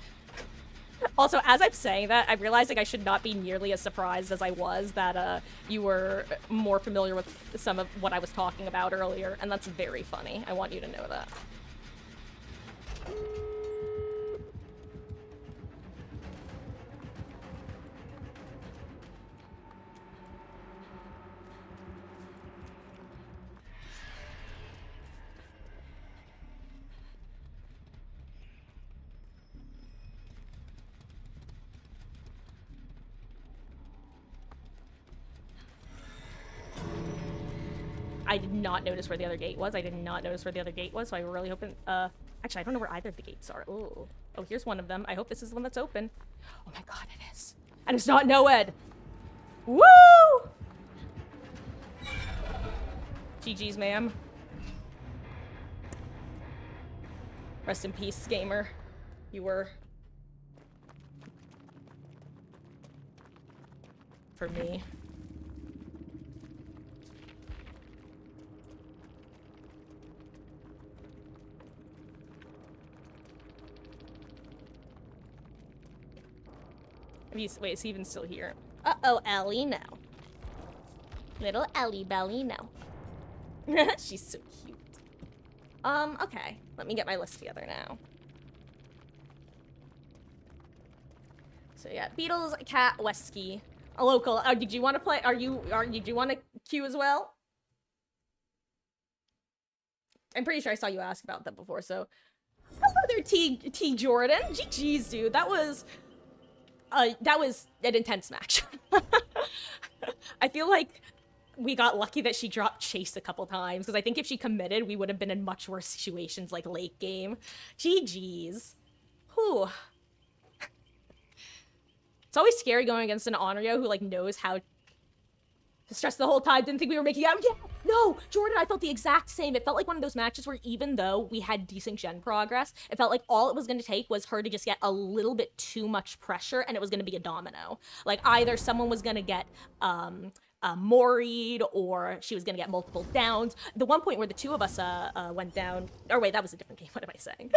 [SPEAKER 1] Also, as I'm saying that, I'm realizing I should not be nearly as surprised as I was that you were more familiar with some of what I was talking about earlier, and that's very funny. I want you to know that. I did not notice where the other gate was. So I really hoping, actually, I don't know where either of the gates are. Oh, here's one of them. I hope this is the one that's open. Oh my god, it is. And it's not Noed. Woo! GG's, ma'am. Rest in peace, gamer. You were... for me. Wait, is he even still here? Uh-oh, Ellie now. Little Ellie Belly now. She's so cute. Okay. Let me get my list together now. So yeah, Beatles, Cat, Wesky. A local. Oh, did you want to play? Did you want to queue as well? I'm pretty sure I saw you ask about that before, so. Hello there, T Jordan. GG's, dude. That was an intense match. I feel like we got lucky that she dropped chase a couple times, because I think if she committed, we would have been in much worse situations, like late game. GG's. Whew. It's always scary going against an Onryo who, like, knows how to stress the whole time, didn't think we were making out. Yeah, no, Jordan, I felt the exact same. It felt like one of those matches where even though we had decent gen progress, it felt like all it was going to take was her to just get a little bit too much pressure, and it was going to be a domino. Like, either someone was going to get, moried, or she was going to get multiple downs. The one point where the two of us, went down, or wait, that was a different game, what am I saying?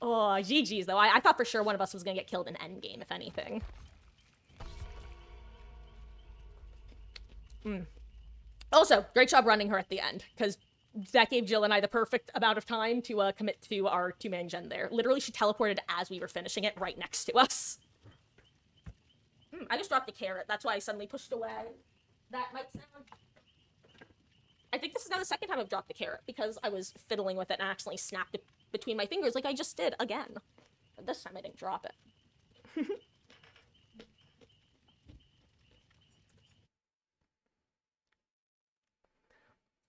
[SPEAKER 1] Oh, GG's, though. I thought for sure one of us was going to get killed in endgame, if anything. Also, great job running her at the end, because that gave Jill and I the perfect amount of time to commit to our 2-man gen there. Literally, she teleported as we were finishing it right next to us. I just dropped a carrot. That's why I suddenly pushed away. That might sound... I think this is now the second time I've dropped a carrot, because I was fiddling with it and accidentally snapped it between my fingers like I just did again. But this time I didn't drop it.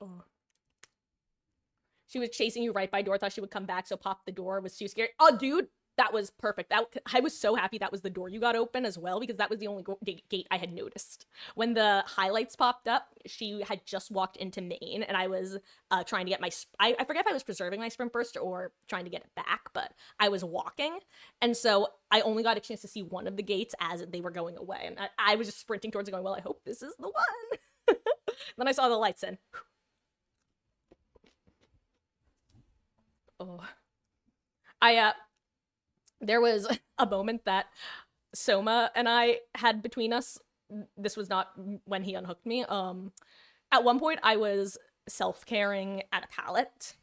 [SPEAKER 1] Oh. She was chasing you right by door, thought she would come back, so popped the door, was too scared. Oh, dude, That was perfect. I was so happy that was the door you got open as well, because that was the only gate I had noticed. When the highlights popped up, she had just walked into main, and I was trying to get my I forget if I was preserving my sprint burst or trying to get it back, but I was walking, and so I only got a chance to see one of the gates as they were going away, and I was just sprinting towards it going, well, I hope this is the one. Then I saw the lights in. Oh. There was a moment that Soma and I had between us. This was not when he unhooked me. At one point I was self-carrying at a pallet,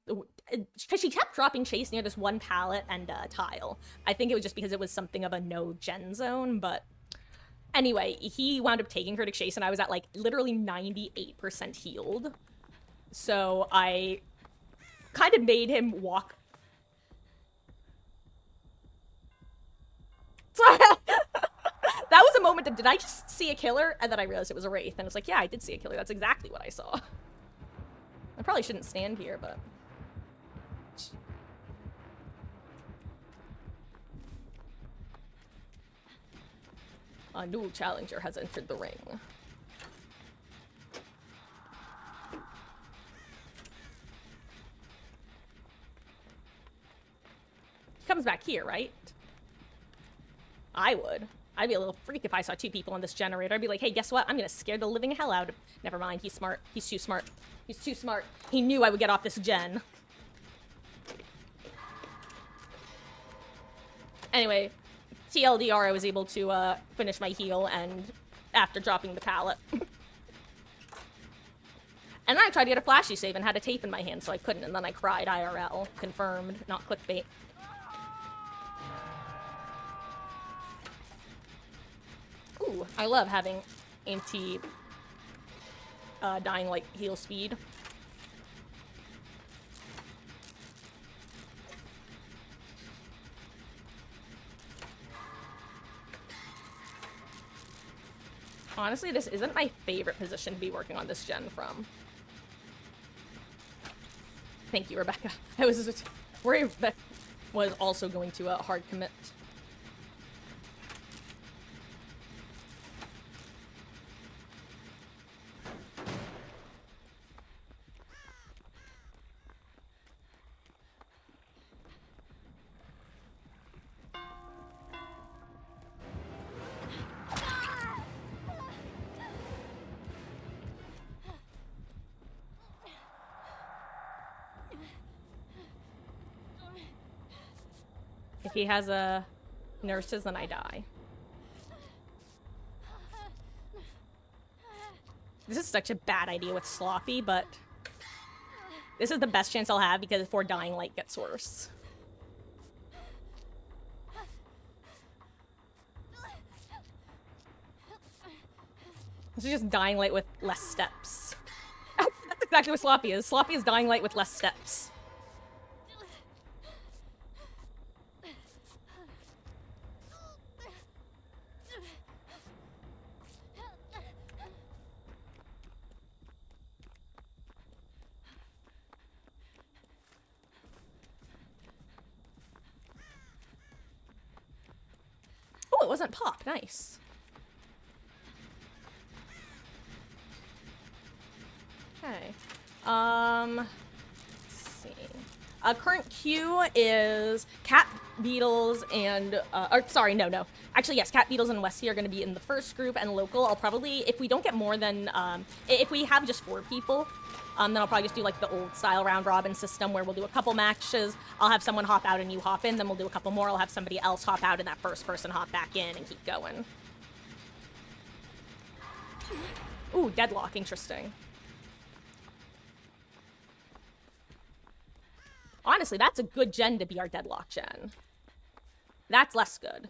[SPEAKER 1] because she kept dropping chase near this one pallet and tile. I think it was just because it was something of a no gen zone, but anyway, he wound up taking her to chase, and I was at like literally 98% healed. So I kind of made him walk. Sorry. That was a moment of, did I just see a killer? And then I realized it was a wraith, and it's like, yeah, I did see a killer. That's exactly what I saw. I probably shouldn't stand here, but... A new challenger has entered the ring. He comes back here, right? I would. I'd be a little freak if I saw two people on this generator. I'd be like, hey, guess what? I'm gonna scare the living hell out of... Never mind, he's smart. He's too smart. He's too smart. He knew I would get off this gen. Anyway, TLDR, I was able to finish my heal, and after dropping the pallet. And then I tried to get a flashy save and had a tape in my hand, so I couldn't, and then I cried IRL. Confirmed, not clickbait. Ooh, I love having anti dying light heal speed. Honestly, this isn't my favorite position to be working on this gen from. Thank you, Rebecca. I was just worried that was also going to hard commit. If he has a nurses, then I die. This is such a bad idea with Sloppy, but this is the best chance I'll have because before Dying Light gets worse. This is just Dying Light with less steps. That's exactly what Sloppy is. Sloppy is Dying Light with less steps. Oh, it wasn't pop. Nice. Okay. Let's see. Current queue is Cat Beetles and or sorry, no. Actually, yes, Cat Beetles and Westy are going to be in the first group, and local. I'll probably, if we don't get more than if we have just 4 people, then I'll probably just do like the old style round robin system where we'll do a couple matches. I'll have someone hop out and you hop in. Then we'll do a couple more. I'll have somebody else hop out and that first person hop back in and keep going. Ooh, deadlock. Interesting. Honestly, that's a good gen to be our deadlock gen. That's less good.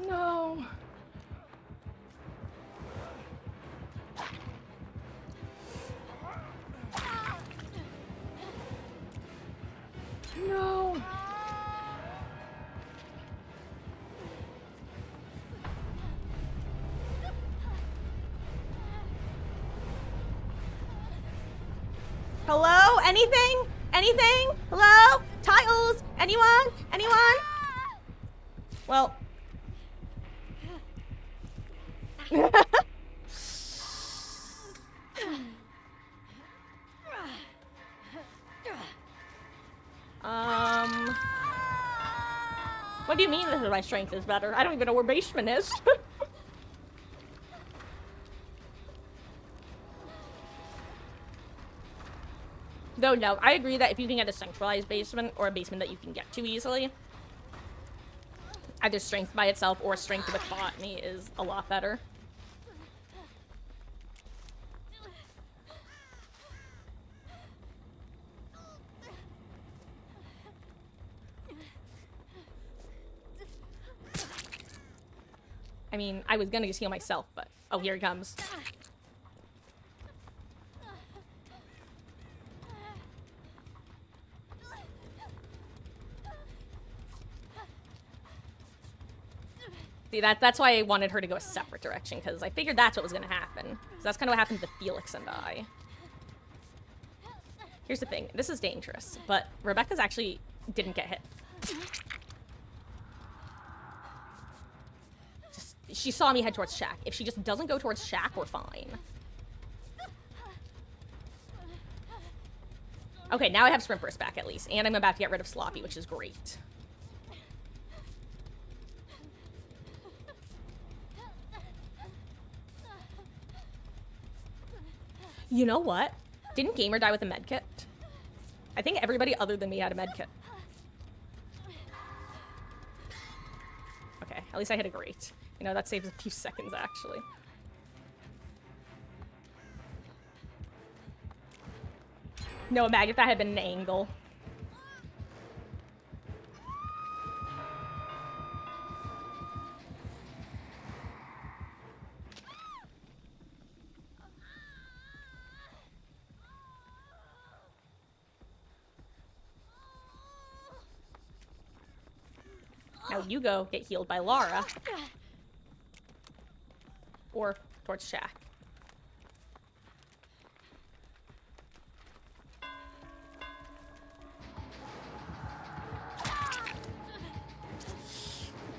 [SPEAKER 1] No. No. Hello? Anything? Anything? Hello? Titles? Anyone? Anyone? Well. What do you mean that my strength is better? I don't even know where basement is. Though, no, I agree that if you can get a centralized basement or a basement that you can get to easily, either strength by itself or strength with botany is a lot better. I mean, I was gonna just heal myself, but... Oh, here he comes. See, that's why I wanted her to go a separate direction, because I figured that's what was gonna happen. So that's kind of what happened to Felix and I. Here's the thing. This is dangerous, but Rebecca's actually didn't get hit. She saw me head towards Shaq. If she just doesn't go towards Shaq, we're fine. Okay, now I have Sprint Burst back at least, and I'm about to get rid of Sloppy, which is great. You know what? Didn't Gamer die with a medkit? I think everybody other than me had a medkit. Okay, at least I hit a great. You know, that saves a few seconds, actually. No, imagine if that had been an angle. Now you go get healed by Lara. Or towards Shaq.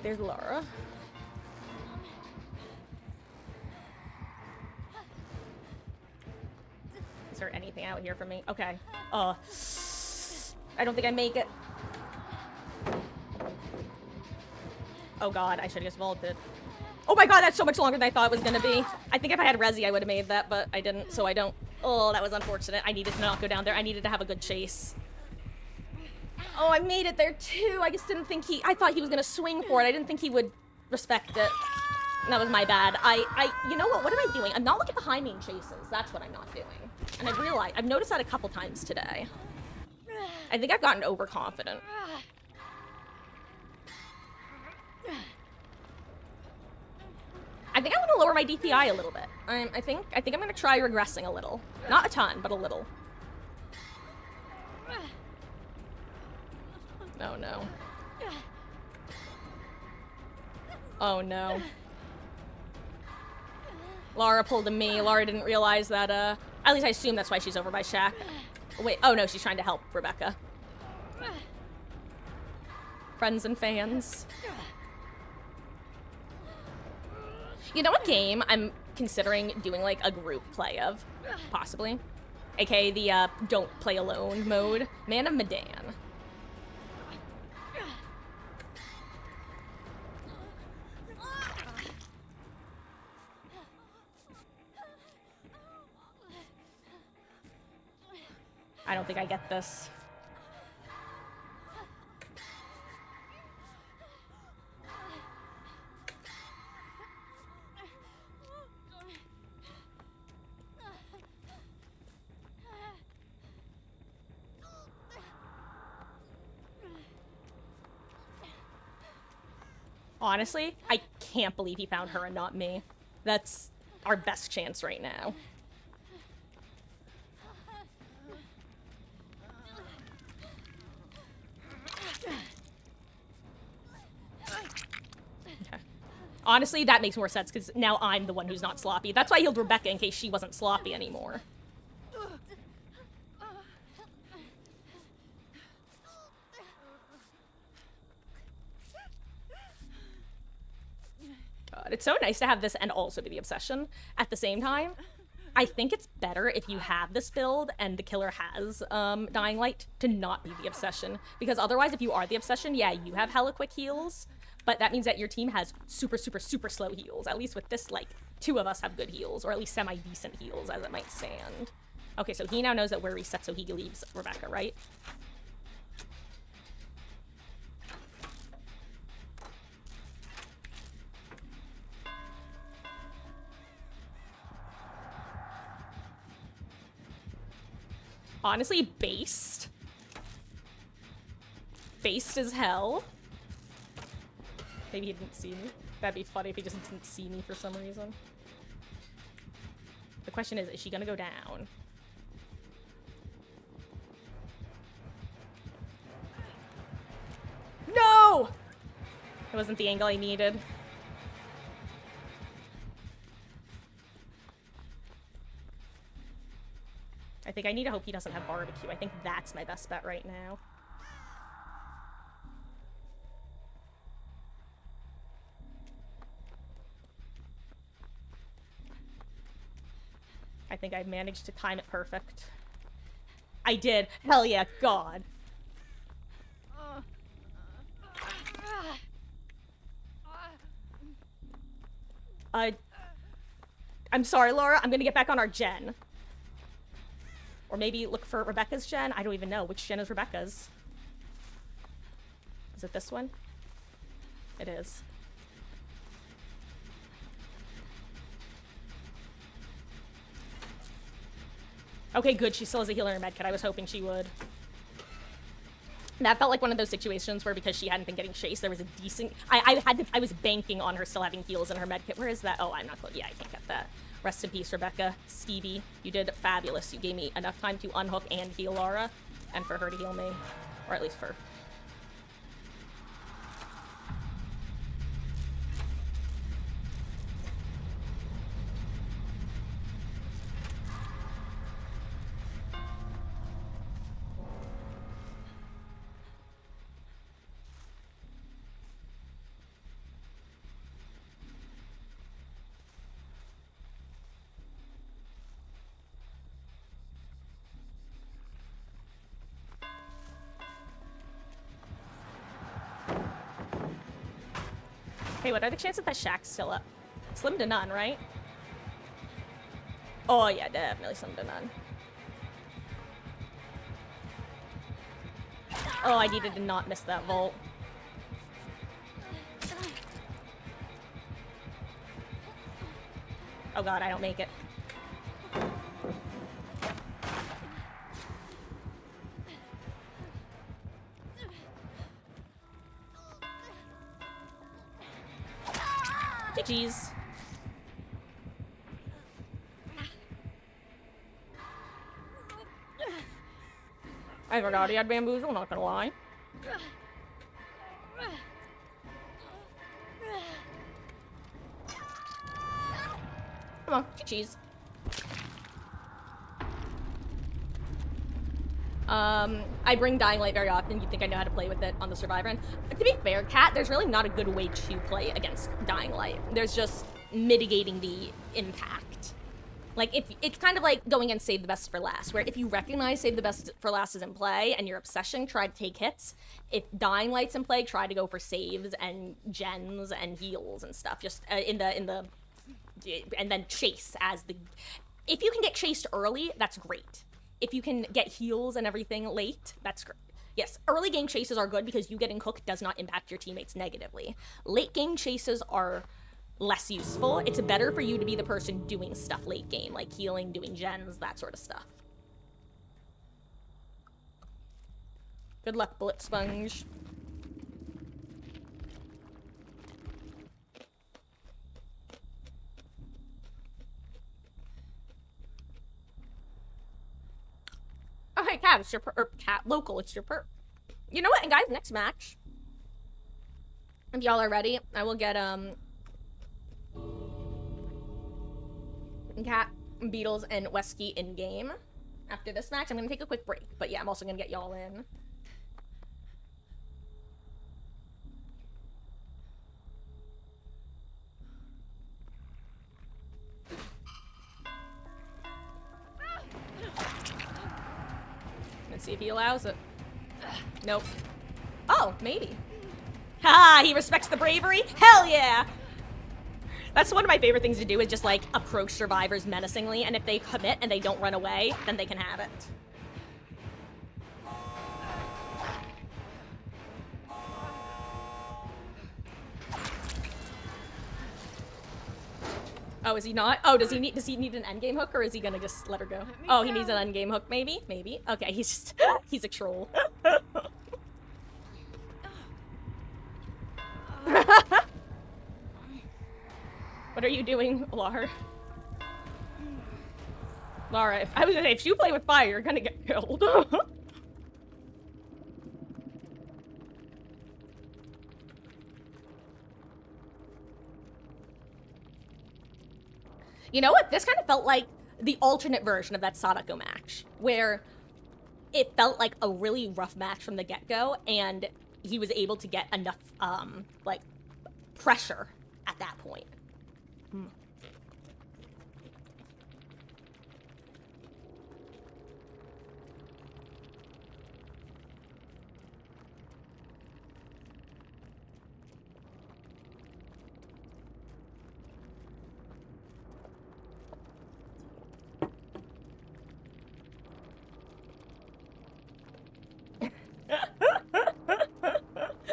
[SPEAKER 1] There's Lara. Is there anything out here for me? Okay. I don't think I make it. Oh god, I should have just vaulted. Oh my god, that's so much longer than I thought it was gonna be. I think if I had Resi, I would have made that, but I didn't, so I don't. Oh, that was unfortunate. I needed to not go down there. I needed to have a good chase. Oh, I made it there too. I just didn't think I thought he was gonna swing for it. I didn't think he would respect it. That was my bad. You know what am I doing? I'm not looking behind me in chases. That's what I'm not doing. And I've noticed that a couple times today. I think I've gotten overconfident. I think I want to lower my DPI a little bit. I think I'm gonna try regressing a little. Not a ton, but a little. Oh no. Oh no. Lara pulled a me. Lara didn't realize that, at least I assume that's why she's over by Shaq. Wait, oh no, she's trying to help Rebecca. friends and fans. You know what game I'm considering doing like a group play of? Possibly. AKA the don't play alone mode. Man of Medan. I don't think I get this. Honestly, I can't believe he found her and not me. That's our best chance right now. Okay. Honestly, that makes more sense because now I'm the one who's not sloppy. That's why I healed Rebecca in case she wasn't sloppy anymore. God, it's so nice to have this and also be the obsession at the same time. I think it's better if you have this build and the killer has Dying Light to not be the obsession. Because otherwise, if you are the obsession, yeah, you have hella quick heals, but that means that your team has super, super, super slow heals. At least with this, like, 2 of us have good heals, or at least semi-decent heals, as it might stand. Okay, so he now knows that we're reset, so he leaves Rebecca, right? Honestly, based. Based as hell. Maybe he didn't see me. That'd be funny if he just didn't see me for some reason. The question is she gonna go down? No! It wasn't the angle I needed. I think I need to hope he doesn't have barbecue. I think that's my best bet right now. I think I managed to time it perfect. I did. Hell yeah, God. I'm sorry, Laura. I'm gonna get back on our gen. Or maybe look for Rebecca's gen? I don't even know. Which gen is Rebecca's? Is it this one? It is. Okay, good. She still has a healer in her medkit. I was hoping she would. That felt like one of those situations where because she hadn't been getting chased, there was a decent... I was banking on her still having heals in her medkit. Where is that? Oh, I'm not close. Yeah, I can't get that. Rest in peace, Rebecca. Stevie, you did fabulous. You gave me enough time to unhook and heal Laura, and for her to heal me. Or at least for... Hey, what are the chances that Shaq's still up? Slim to none, right? Oh, yeah, definitely slim to none. Oh, I needed to not miss that vault. Oh god, I don't make it. GG's. I forgot he had bamboozle, not gonna lie. Come on, GG's. I bring Dying Light very often. You'd think I know how to play with it on the Survivor end. To be fair, Cat, there's really not a good way to play against Dying Light. There's just mitigating the impact. Like, if it's kind of like going and save the best for last, where if you recognize save the best for last is in play and your obsession, try to take hits. If Dying Light's in play, try to go for saves and gens and heals and stuff. Just in the and then chase as the. If you can get chased early, that's great. If you can get heals and everything late, that's great. Yes, early game chases are good because you getting cooked does not impact your teammates negatively. Late game chases are less useful. It's better for you to be the person doing stuff late game, like healing, doing gens, that sort of stuff. Good luck, Bullet Sponge. Oh, hey, Cat, it's your Cat local, it's your perk. You know what? And guys, next match, if y'all are ready, I will get Cat, Beatles, and Wesky in game. After this match, I'm gonna take a quick break, but yeah, I'm also gonna get y'all in. Let's see if he allows it. Nope. Oh, maybe. Ha! He respects the bravery? Hell yeah! That's one of my favorite things to do is just like approach survivors menacingly, and if they commit and they don't run away, then they can have it. Oh, is he not? Oh, does he need an endgame hook, or is he gonna just let her go? Oh, he needs an endgame hook, maybe? Maybe. Okay, he's just he's a troll. What are you doing, Lar? Lara, I was gonna say, if you play with fire, you're gonna get killed. You know what? This kind of felt like the alternate version of that Sadako match, where it felt like a really rough match from the get-go, and he was able to get enough, like, pressure at that point.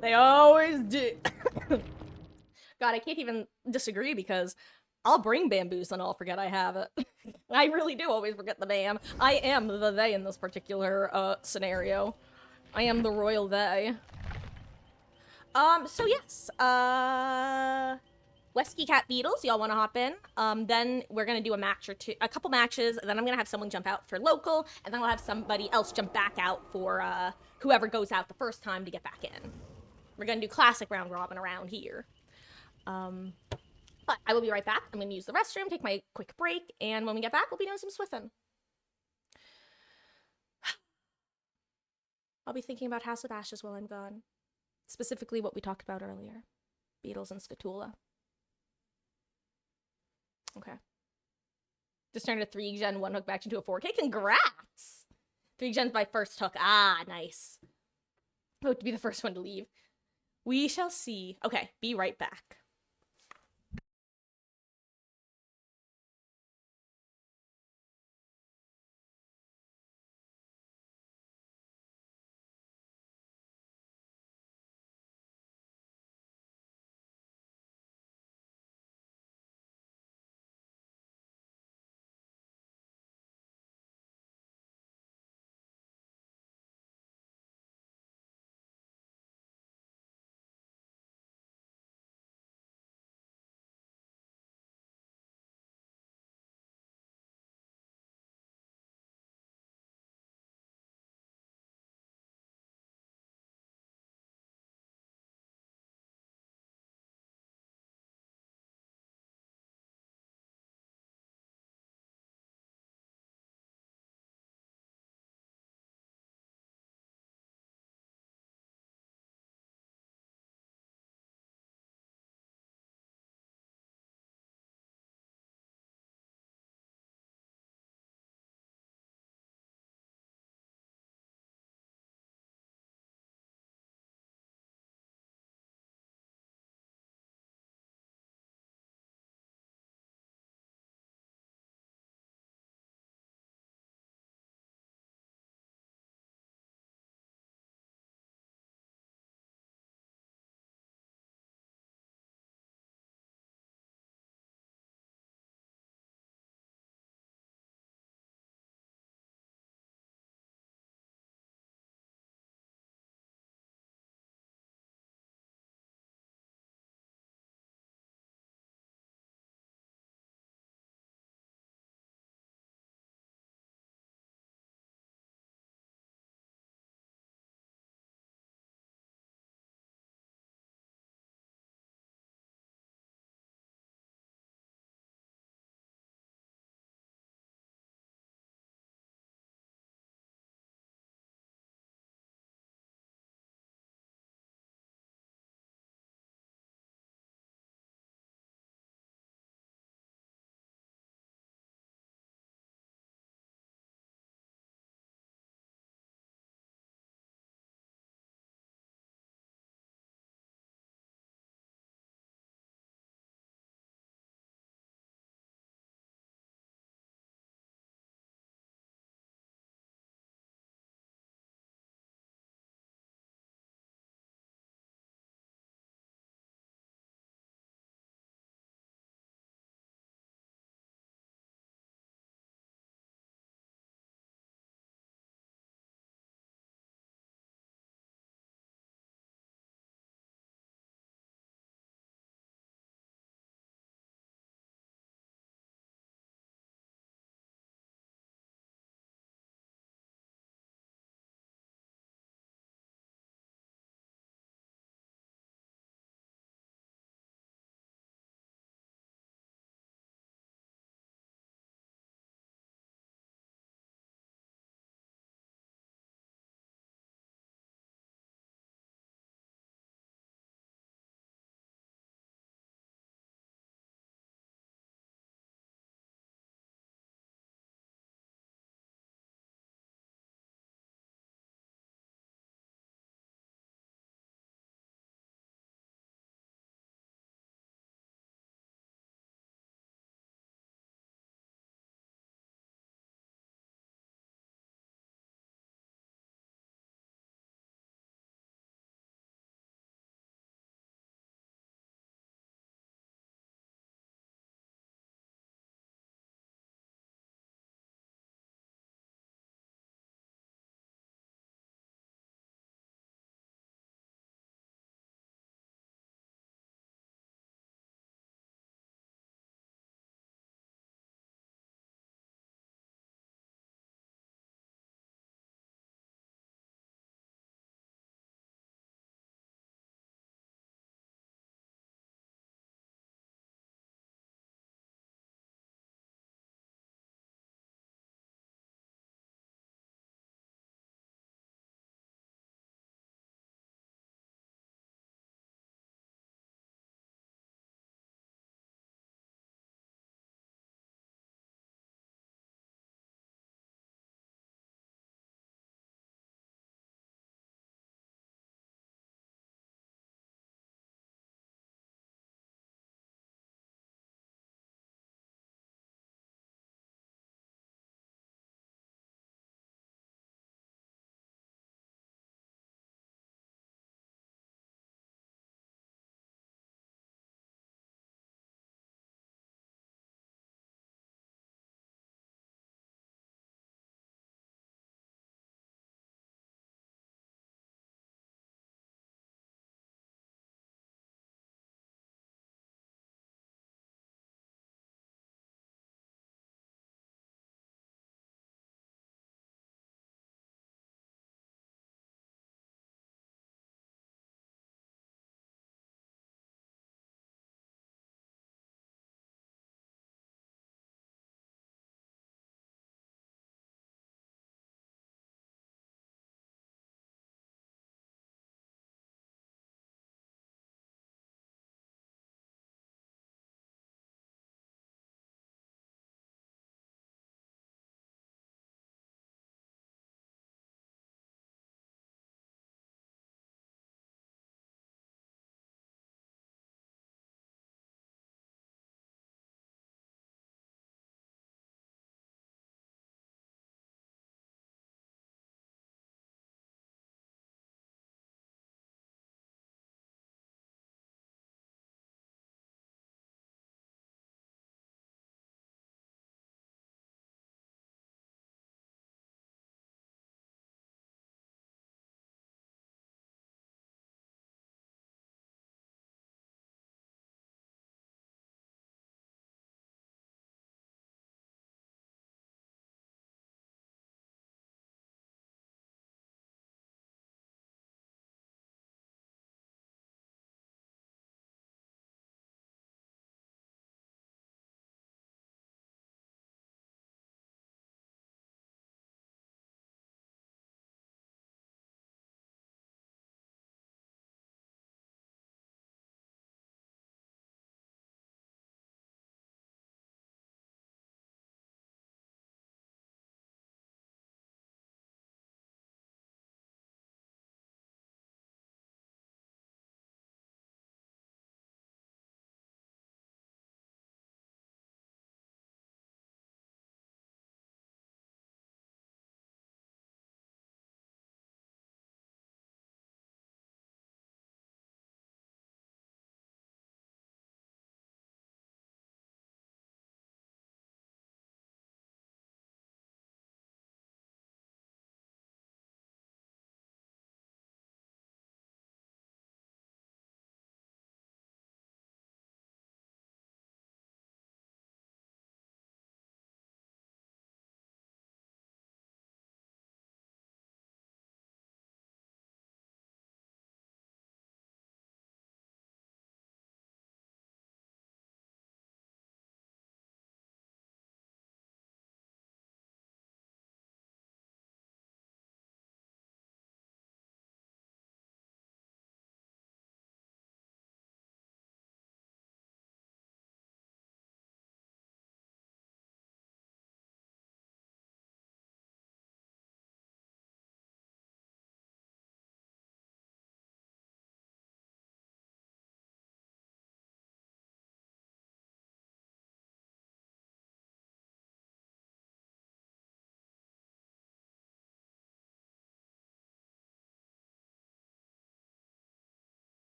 [SPEAKER 1] They always do. God, I can't even disagree because I'll bring bamboos and I'll forget I have it. I really do always forget the damn. I am the they in this particular scenario. I am the royal they. So yes, Wesky Cat Beatles, y'all want to hop in? Then we're gonna do a match or two, a couple matches, and then I'm gonna have someone jump out for local, and then I'll have somebody else jump back out for whoever goes out the first time to get back in. We're gonna do classic round robin around here. But I will be right back. I'm gonna use the restroom, take my quick break, and when we get back, we'll be doing some Swiffin. I'll be thinking about House of Ashes while I'm gone. Specifically what we talked about earlier. Beatles and Skatula. Okay. Just turned a 3-gen 1 hook back into a 4K. Congrats! 3 gens by first hook. Ah, nice. Hope to be the first one to leave. We shall see. Okay, be right back.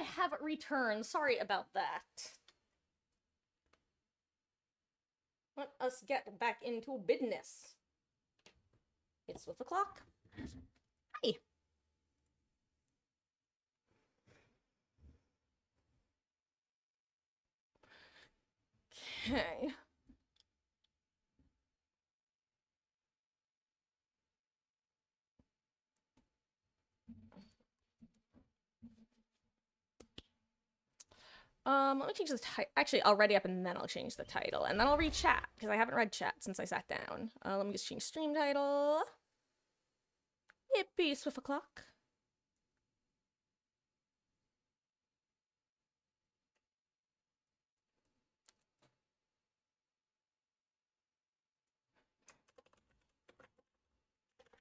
[SPEAKER 1] have returned. Sorry about that. Let us get back into business. It's with the clock. Hi. Okay. Let me change the title. Actually, I'll ready up and then I'll change the title. And then I'll read chat, because I haven't read chat since I sat down. Let me just change stream title. Yippee, Swift o'clock.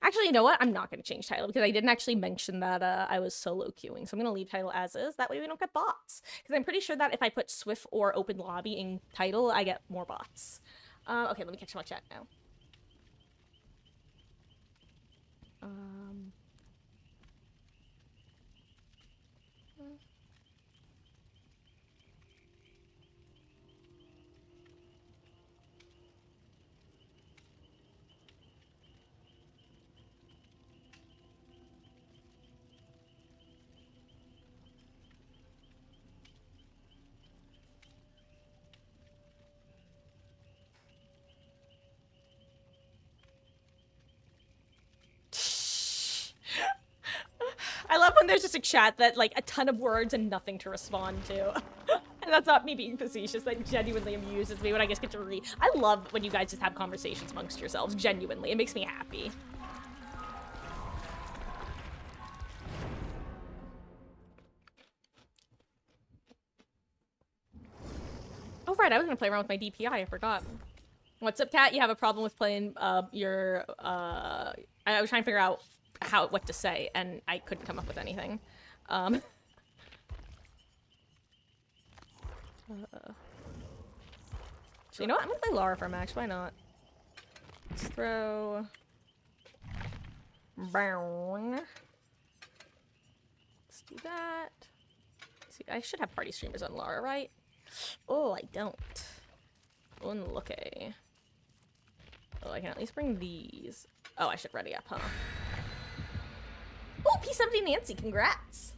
[SPEAKER 1] Actually, you know what? I'm not going to change title because I didn't actually mention that I was solo queuing. So I'm going to leave title as is. That way we don't get bots. Because I'm pretty sure that if I put Swift or Open Lobby in title, I get more bots. Okay, let me catch my chat now. I love when there's just a chat that, like, a ton of words and nothing to respond to. And that's not me being facetious. That genuinely amuses me when I just get to read. I love when you guys just have conversations amongst yourselves. Genuinely. It makes me happy. Oh, right. I was going to play around with my DPI. I forgot. What's up, Kat? You have a problem with playing your... I was trying to figure out what to say, and I couldn't come up with anything. So you know what? I'm gonna play Lara for a match. Why not? Let's throw... Brown. Let's do that. See, I should have party streamers on Lara, right? Oh, I don't. Unlucky. Oh, I can at least bring these. Oh, I should ready up, huh? Oh, P70 Nancy, congrats!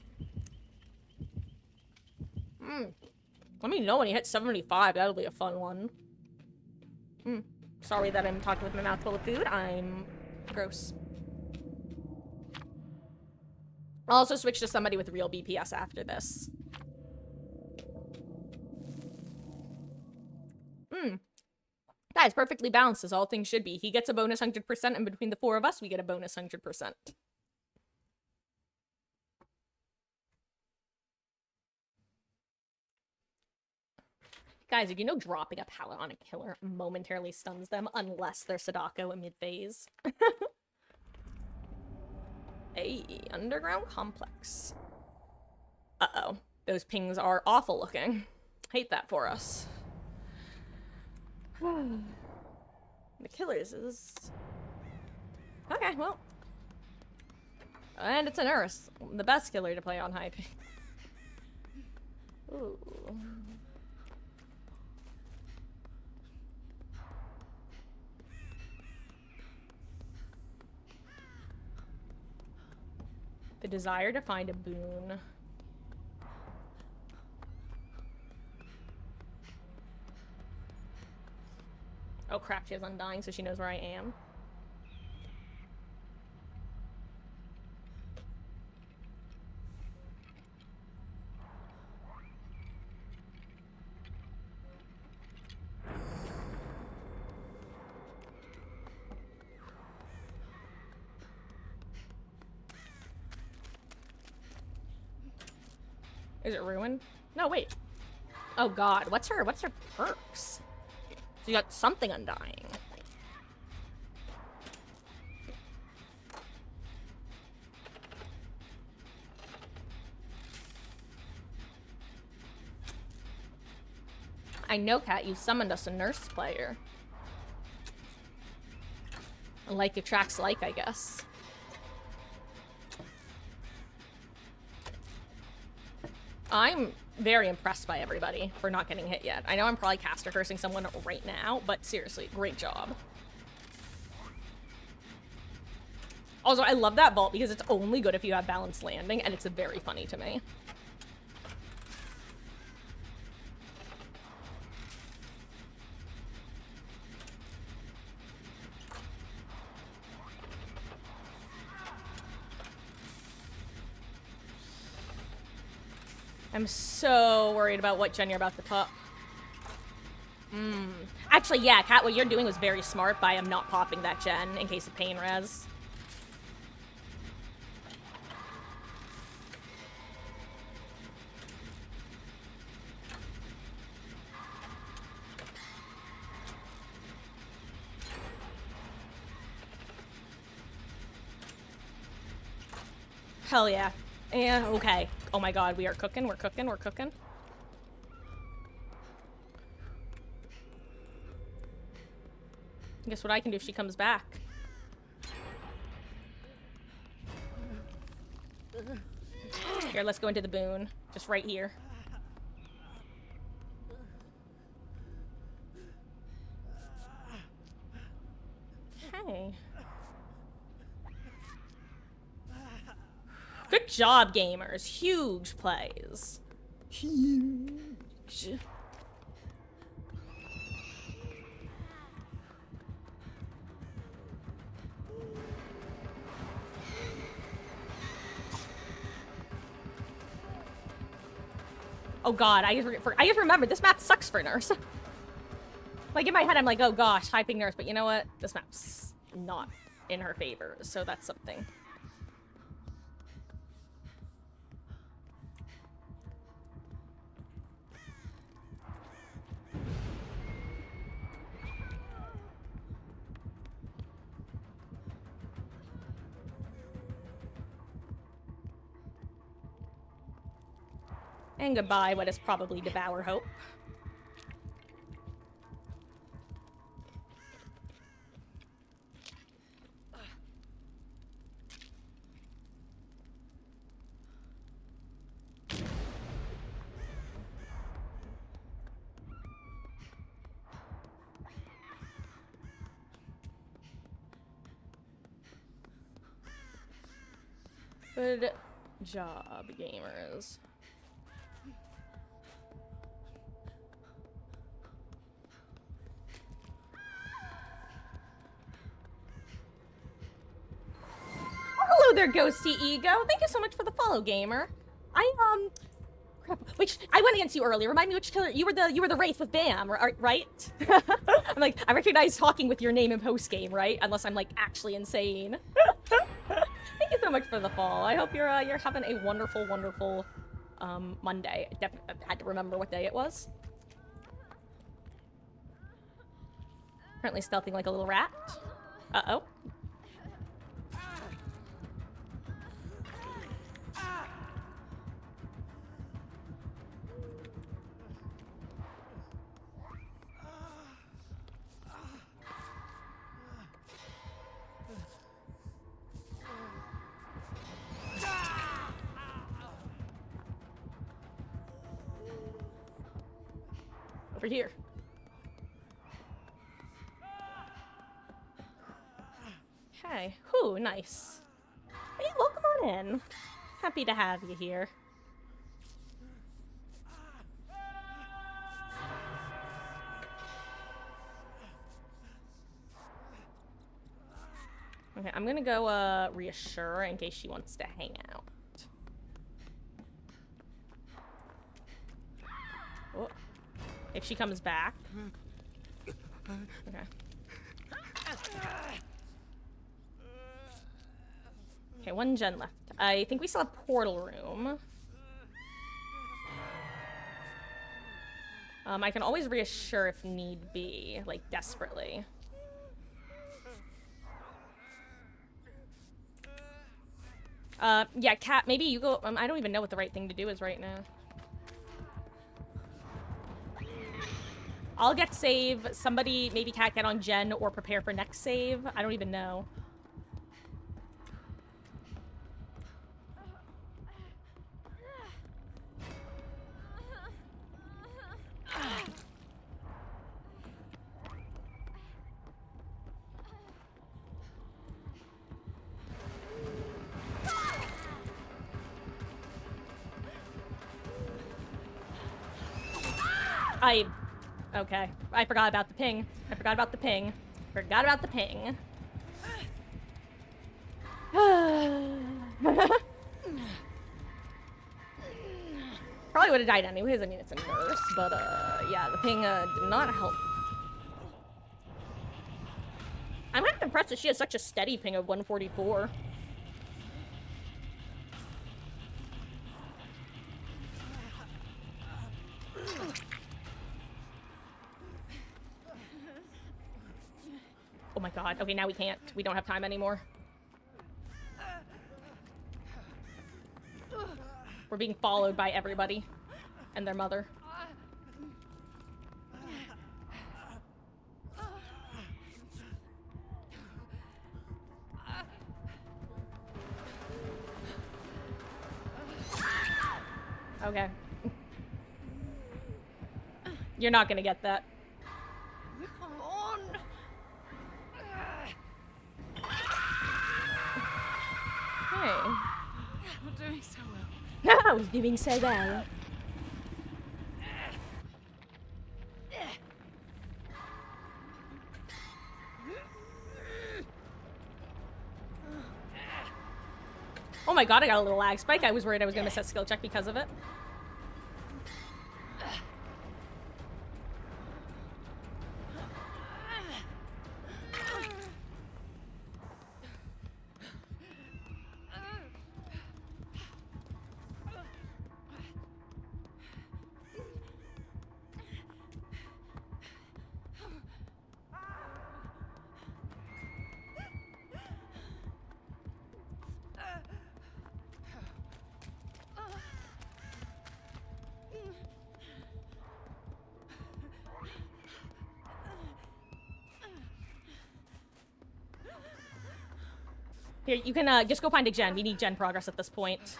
[SPEAKER 1] Let me know when you hit 75, that'll be a fun one. Sorry that I'm talking with my mouth full of food, I'm gross. I'll also switch to somebody with real BPS after this. Guys, perfectly balanced as all things should be. He gets a bonus 100%, and between the four of us, we get a bonus 100%. Guys, did you know dropping a pallet on a killer momentarily stuns them unless they're Sadako in mid-phase? Hey, underground complex. Uh-oh. Those pings are awful looking. Hate that for us. The killers is... Okay, well. And it's an Earth. The best killer to play on high ping. Ooh. The desire to find a boon. Oh crap, she has Undying, so she knows where I am. Is it ruined? No, wait. Oh god, what's her perks? So you got something Undying. I know, Kat, you summoned us a nurse player. Like attracts like, I guess. I'm very impressed by everybody for not getting hit yet. I know I'm probably caster cursing someone right now, but seriously, great job. Also, I love that vault because it's only good if you have balanced landing, and it's very funny to me. I'm so worried about what gen you're about to pop. Actually, yeah, Kat, what you're doing was very smart by not popping that gen in case of pain res. Hell yeah. Yeah, okay. Oh my god, we are cooking, we're cooking, we're cooking. Guess what I can do if she comes back? Here, let's go into the boon. Just right here. Hey. Good job, gamers. Huge plays. Huge. Oh god, I just remembered this map sucks for nurse. Like in my head, I'm like, oh gosh, hyping nurse, but you know what? This map's not in her favor, so that's something. And goodbye, what is probably Devour Hope. Good job, gamers. Hello there, Ghosty Ego. Thank you so much for the follow, gamer. Crap. Which I went against you earlier. Remind me which killer you were the Wraith with Bam, right? I'm like, I recognize talking with your name in post game, right? Unless I'm like actually insane. Thank you so much for the fall. I hope you're having a wonderful, wonderful Monday. I had to remember what day it was. Currently stealthing like a little rat. Uh-oh. Over here. Hey, whew, nice. Hey, welcome on in. Happy to have you here. Okay, I'm gonna go reassure in case she wants to hang out. Oh. If she comes back. Okay. Okay, one gen left. I think we still have portal room. I can always reassure if need be, like desperately. Yeah, Kat, maybe you go. I don't even know what the right thing to do is right now. I'll get save. Somebody, maybe Kat, get on gen or prepare for next save. I don't even know. Okay. I forgot about the ping. I forgot about the ping. Forgot about the ping. Probably would have died anyways. I mean, it's a nurse, but, yeah, the ping, did not help. I'm kind of impressed that she has such a steady ping of 144. Oh my god. Okay, now we can't. We don't have time anymore. We're being followed by everybody and their mother. Okay. You're not gonna get that.
[SPEAKER 2] Come on.
[SPEAKER 1] Hey.
[SPEAKER 2] We're doing so well.
[SPEAKER 1] I was doing so well. Oh my god, I got a little lag spike. I was worried I was gonna miss that skill check because of it. Here, you can just go find a gen. We need gen progress at this point.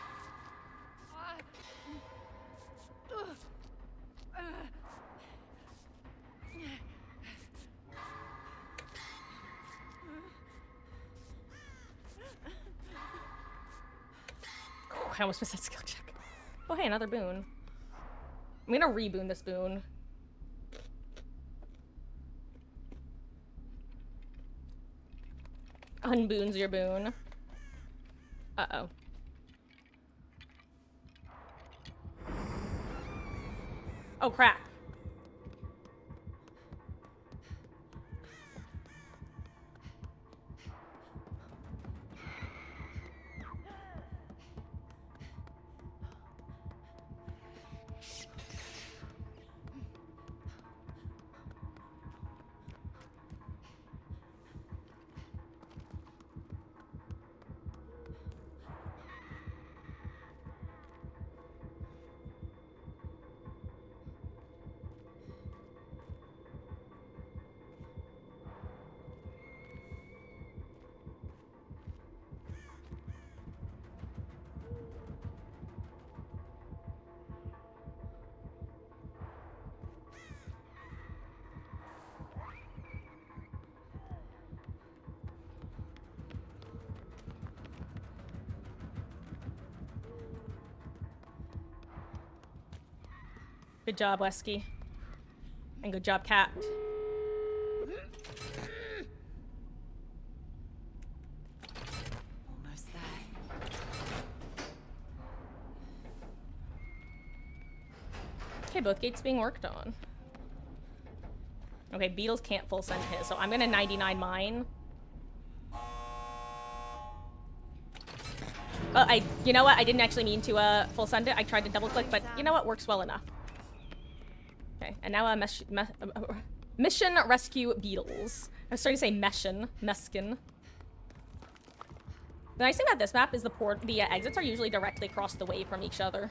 [SPEAKER 1] I almost missed that skill check. Oh, hey, another boon. I'm gonna reboon this boon. Unboons your boon. Uh-oh. Oh, crap. Good job, Wesky. And good job, Cat.
[SPEAKER 2] Almost there.
[SPEAKER 1] Okay, both gates being worked on. Okay, Beetles can't full send his, so I'm gonna 99 mine. Well, you know what? I didn't actually mean to full send it. I tried to double click, but you know what? Works well enough. Okay, and now mission rescue Beetles. I was starting to say Meskin. The nice thing about this map is the exits are usually directly across the way from each other.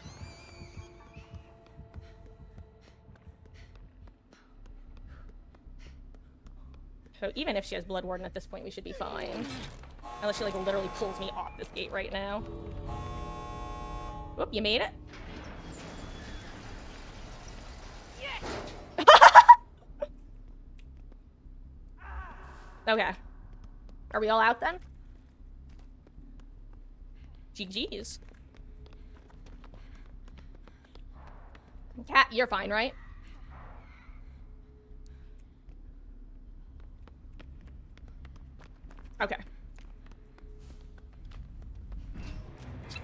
[SPEAKER 1] So even if she has Blood Warden at this point, we should be fine. Unless she, like, literally pulls me off this gate right now. Whoop, you made it. Okay. Are we all out then? GG's. Cat, you're fine, right? Okay.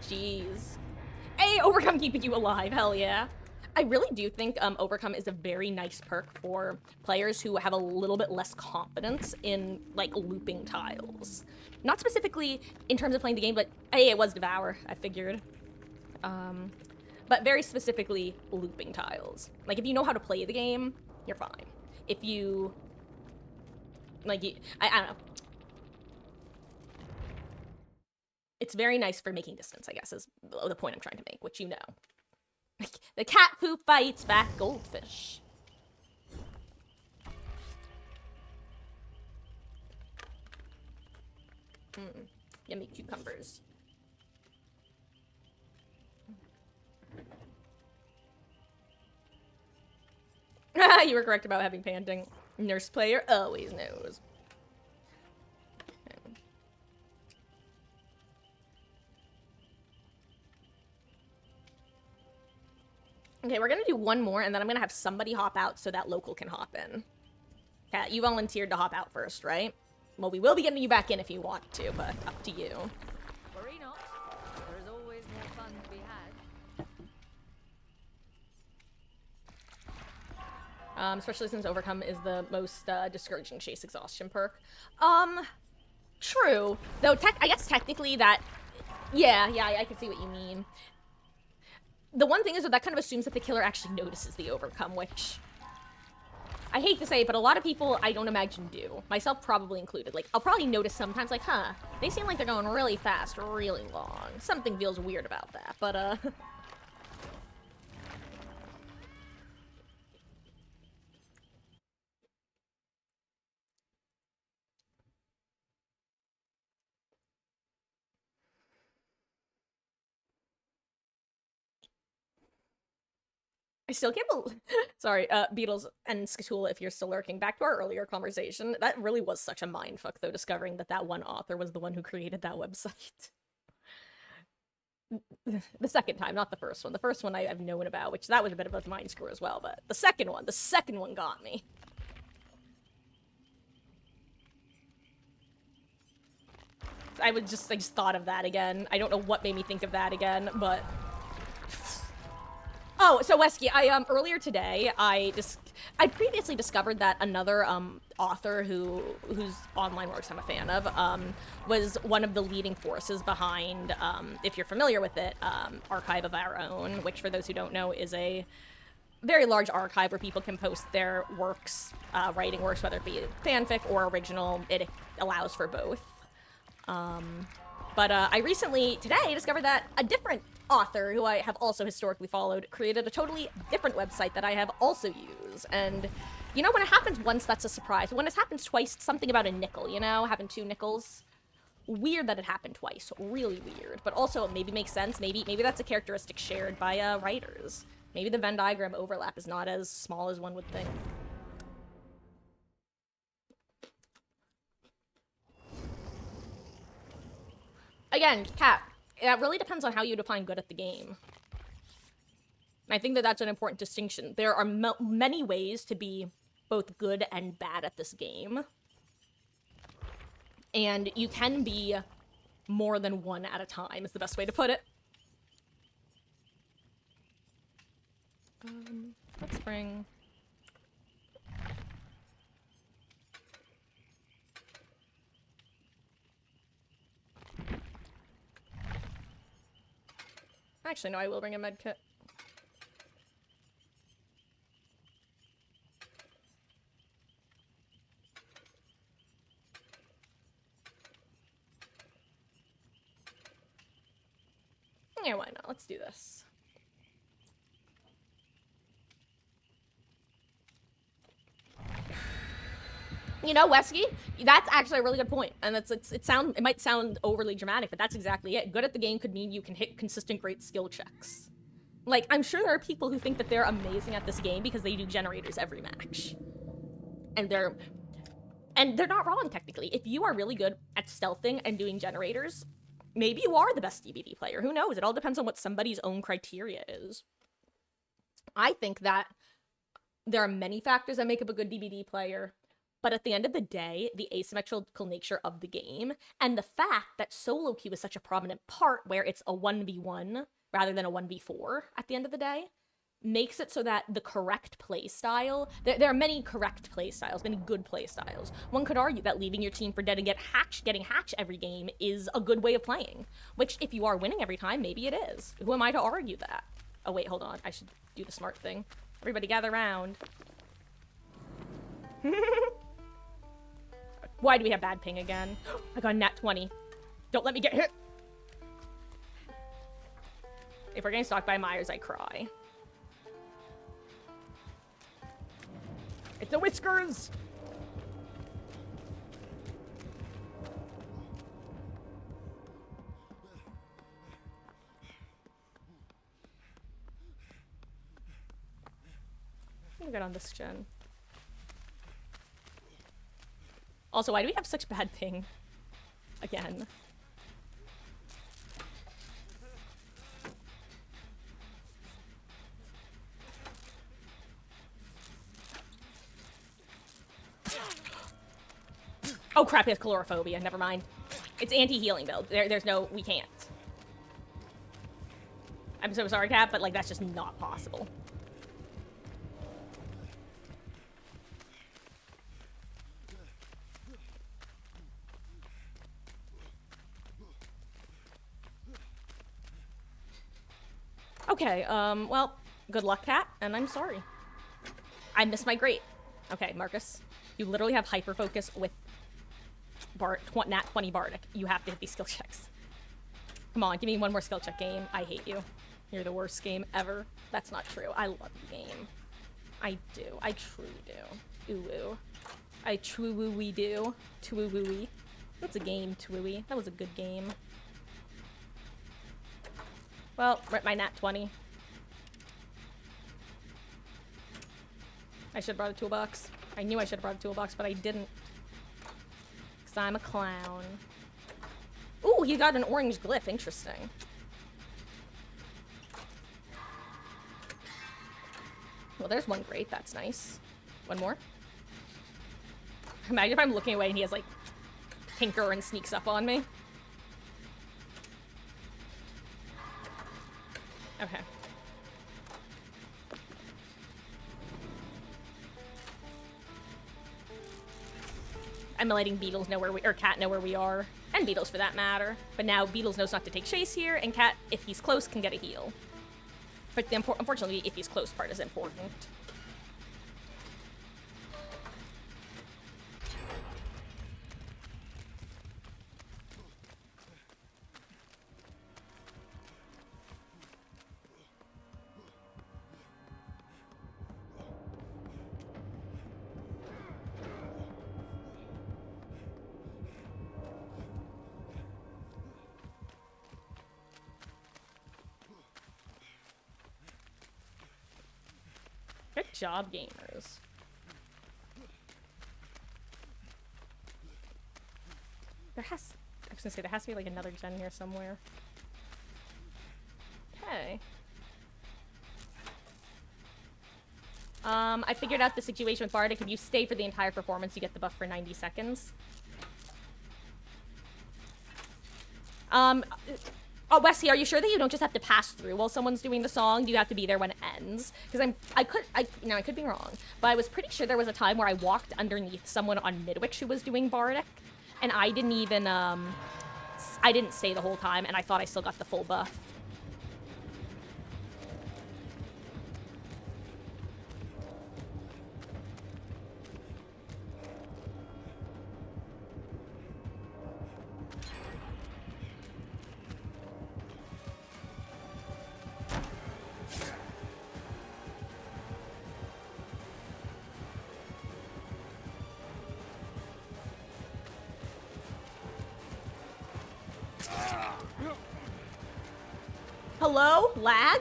[SPEAKER 1] Jeez. Hey, Overcome keeping you alive. Hell yeah. I really do think Overcome is a very nice perk for players who have a little bit less confidence in, like, looping tiles. Not specifically in terms of playing the game, but hey, it was Devour, I figured. But very specifically looping tiles. Like, if you know how to play the game, you're fine. If you, like, I don't know. It's very nice for making distance, I guess, is the point I'm trying to make, which you know. The cat who fights back goldfish. Yummy cucumbers. You were correct about having panting. Nurse player always knows. Okay, we're gonna do one more, and then I'm gonna have somebody hop out so that local can hop in. Kat, you volunteered to hop out first, right? Well, we will be getting you back in if you want to, but up to you.
[SPEAKER 2] Worry not. There is always more fun to be had.
[SPEAKER 1] Especially since Overcome is the most discouraging chase exhaustion perk. True. Though, I guess technically that... Yeah, I can see what you mean. The one thing is that kind of assumes that the killer actually notices the Overcome, which... I hate to say it, but a lot of people I don't imagine do. Myself probably included. Like, I'll probably notice sometimes, like, huh, they seem like they're going really fast, really long. Something feels weird about that, but, I still can't believe... Sorry, Beatles and Skatool, if you're still lurking. Back to our earlier conversation, that really was such a mindfuck, though, discovering that that one author was the one who created that website. The second time, not the first one. The first one I've known about, which that was a bit of a mind screw as well, but the second one got me. I just thought of that again. I don't know what made me think of that again, but... Oh, so Wesky, earlier today, I previously discovered that another, author whose online works I'm a fan of, was one of the leading forces behind, if you're familiar with it, Archive of Our Own, which for those who don't know is a very large archive where people can post their works, writing works, whether it be fanfic or original. It allows for both. But I recently, today, discovered that a different author, who I have also historically followed, created a totally different website that I have also used. And, you know, when it happens once, that's a surprise. But when it happens twice, it's something about a nickel, you know? Having 2 nickels. Weird that it happened twice. Really weird. But also, maybe makes sense. Maybe that's a characteristic shared by, writers. Maybe the Venn diagram overlap is not as small as one would think. Again, Kat, that really depends on how you define good at the game. I think that that's an important distinction. There are many ways to be both good and bad at this game. And you can be more than one at a time, is the best way to put it. Let's bring... Actually, no, I will bring a med kit. Yeah, why not? Let's do this. You know, Wesky, that's actually a really good point. And it might sound overly dramatic, but that's exactly it. Good at the game could mean you can hit consistent great skill checks. Like, I'm sure there are people who think that they're amazing at this game because they do generators every match. And they're not wrong, technically. If you are really good at stealthing and doing generators, maybe you are the best DBD player. Who knows? It all depends on what somebody's own criteria is. I think that there are many factors that make up a good DBD player. But at the end of the day, the asymmetrical nature of the game and the fact that solo queue is such a prominent part where it's a 1v1 rather than a 1v4 at the end of the day makes it so that the correct play style, there are many correct play styles, many good play styles. One could argue that leaving your team for dead and getting hatched every game is a good way of playing, which if you are winning every time, maybe it is. Who am I to argue that? Oh wait, hold on, I should do the smart thing. Everybody gather around. Why do we have bad ping again? I got a nat 20. Don't let me get hit. If we're getting stalked by Myers, I cry. It's the whiskers! I'm gonna get on this gen. Also, why do we have such bad ping? Again. Oh crap, he has calorophobia. Never mind. It's anti-healing build. There's no... we can't. I'm so sorry, Cap, but like that's just not possible. Okay, well, good luck, Cat, and I'm sorry. I missed my grate. Okay, Marcus, you literally have hyper focus with nat 20 Bardic. You have to hit these skill checks. Come on, give me one more skill check game. I hate you. You're the worst game ever. That's not true. I love the game. I do. I truly do. Ooh woo. I true-woo-wee do. Twoo-woo-wee. That's a game, twoo-wee. That was a good game. Well, rip my nat 20. I should have brought a toolbox. I knew I should have brought a toolbox, but I didn't. Because I'm a clown. Ooh, he got an orange glyph. Interesting. Well, there's one grate. That's nice. One more. Imagine if I'm looking away and he has, like, Tinker and sneaks up on me. Okay. I'm letting Beetles know where we, or Cat know where we are. And Beetles for that matter. But now Beetles knows not to take chase here, and Cat, if he's close, can get a heal. But the unfortunately, if he's close part is important. Good job, gamers. I was gonna say, there has to be like another gen here somewhere. Okay. I figured out the situation with Bardic. If you stay for the entire performance, you get the buff for 90 seconds. Oh, Wesley, are you sure that you don't just have to pass through while someone's doing the song? Do you have to be there when it ends? Because I could be wrong, but I was pretty sure there was a time where I walked underneath someone on Midwich who was doing Bardic, and I didn't even, I didn't stay the whole time, and I thought I still got the full buff. Hello? Lag?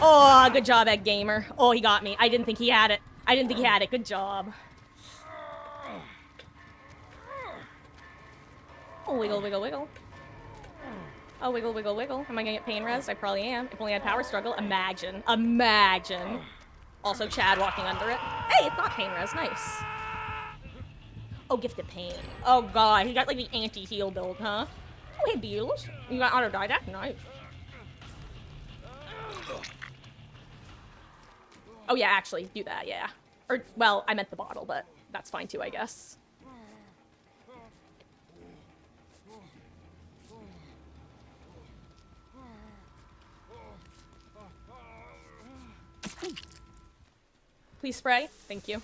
[SPEAKER 1] Oh, good job, Egg Gamer. Oh, he got me. I didn't think he had it. I didn't think he had it. Good job. Oh, wiggle, wiggle, wiggle. Oh, wiggle, wiggle, wiggle. Am I gonna get pain res? I probably am. If only I had power struggle. Imagine. Imagine. Also, Chad walking under it. Hey, it's not pain res. Nice. Oh, gifted pain. Oh, God. He got, like, the anti-heal build, huh? Oh, hey, Beals. You got auto-didact? Nice. Oh, yeah, actually. Do that, yeah. Or, well, I meant the bottle, but that's fine, too, I guess. Please spray. Thank you.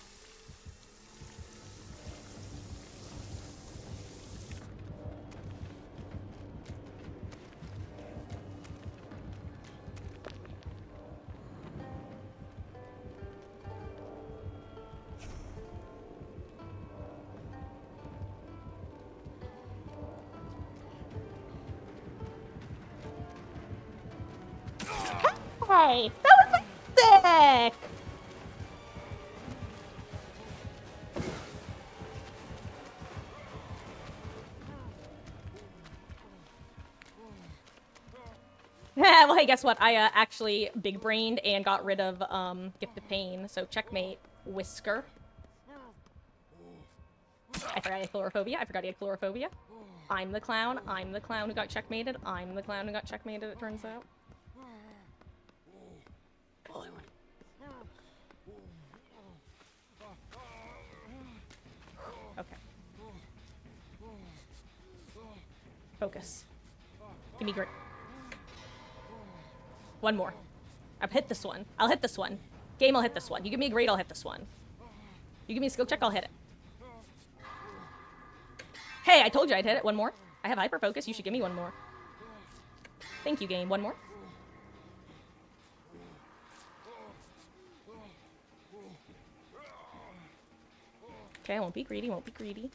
[SPEAKER 1] Hey, that was sick! Well, hey, guess what? I actually big-brained and got rid of Gift of Pain, so checkmate, Whisker. I forgot he had Chlorophobia. I forgot he had Chlorophobia. I'm the clown. I'm the clown who got checkmated. I'm the clown who got checkmated, it turns out. Okay. Focus. Give me grit. One more. I've hit this one. I'll hit this one. Game, I'll hit this one. You give me a grade, I'll hit this one. You give me a skill check, I'll hit it. Hey, I told you I'd hit it. One more. I have hyper focus. You should give me one more. Thank you, game. One more. Okay, I won't be greedy. Won't be greedy.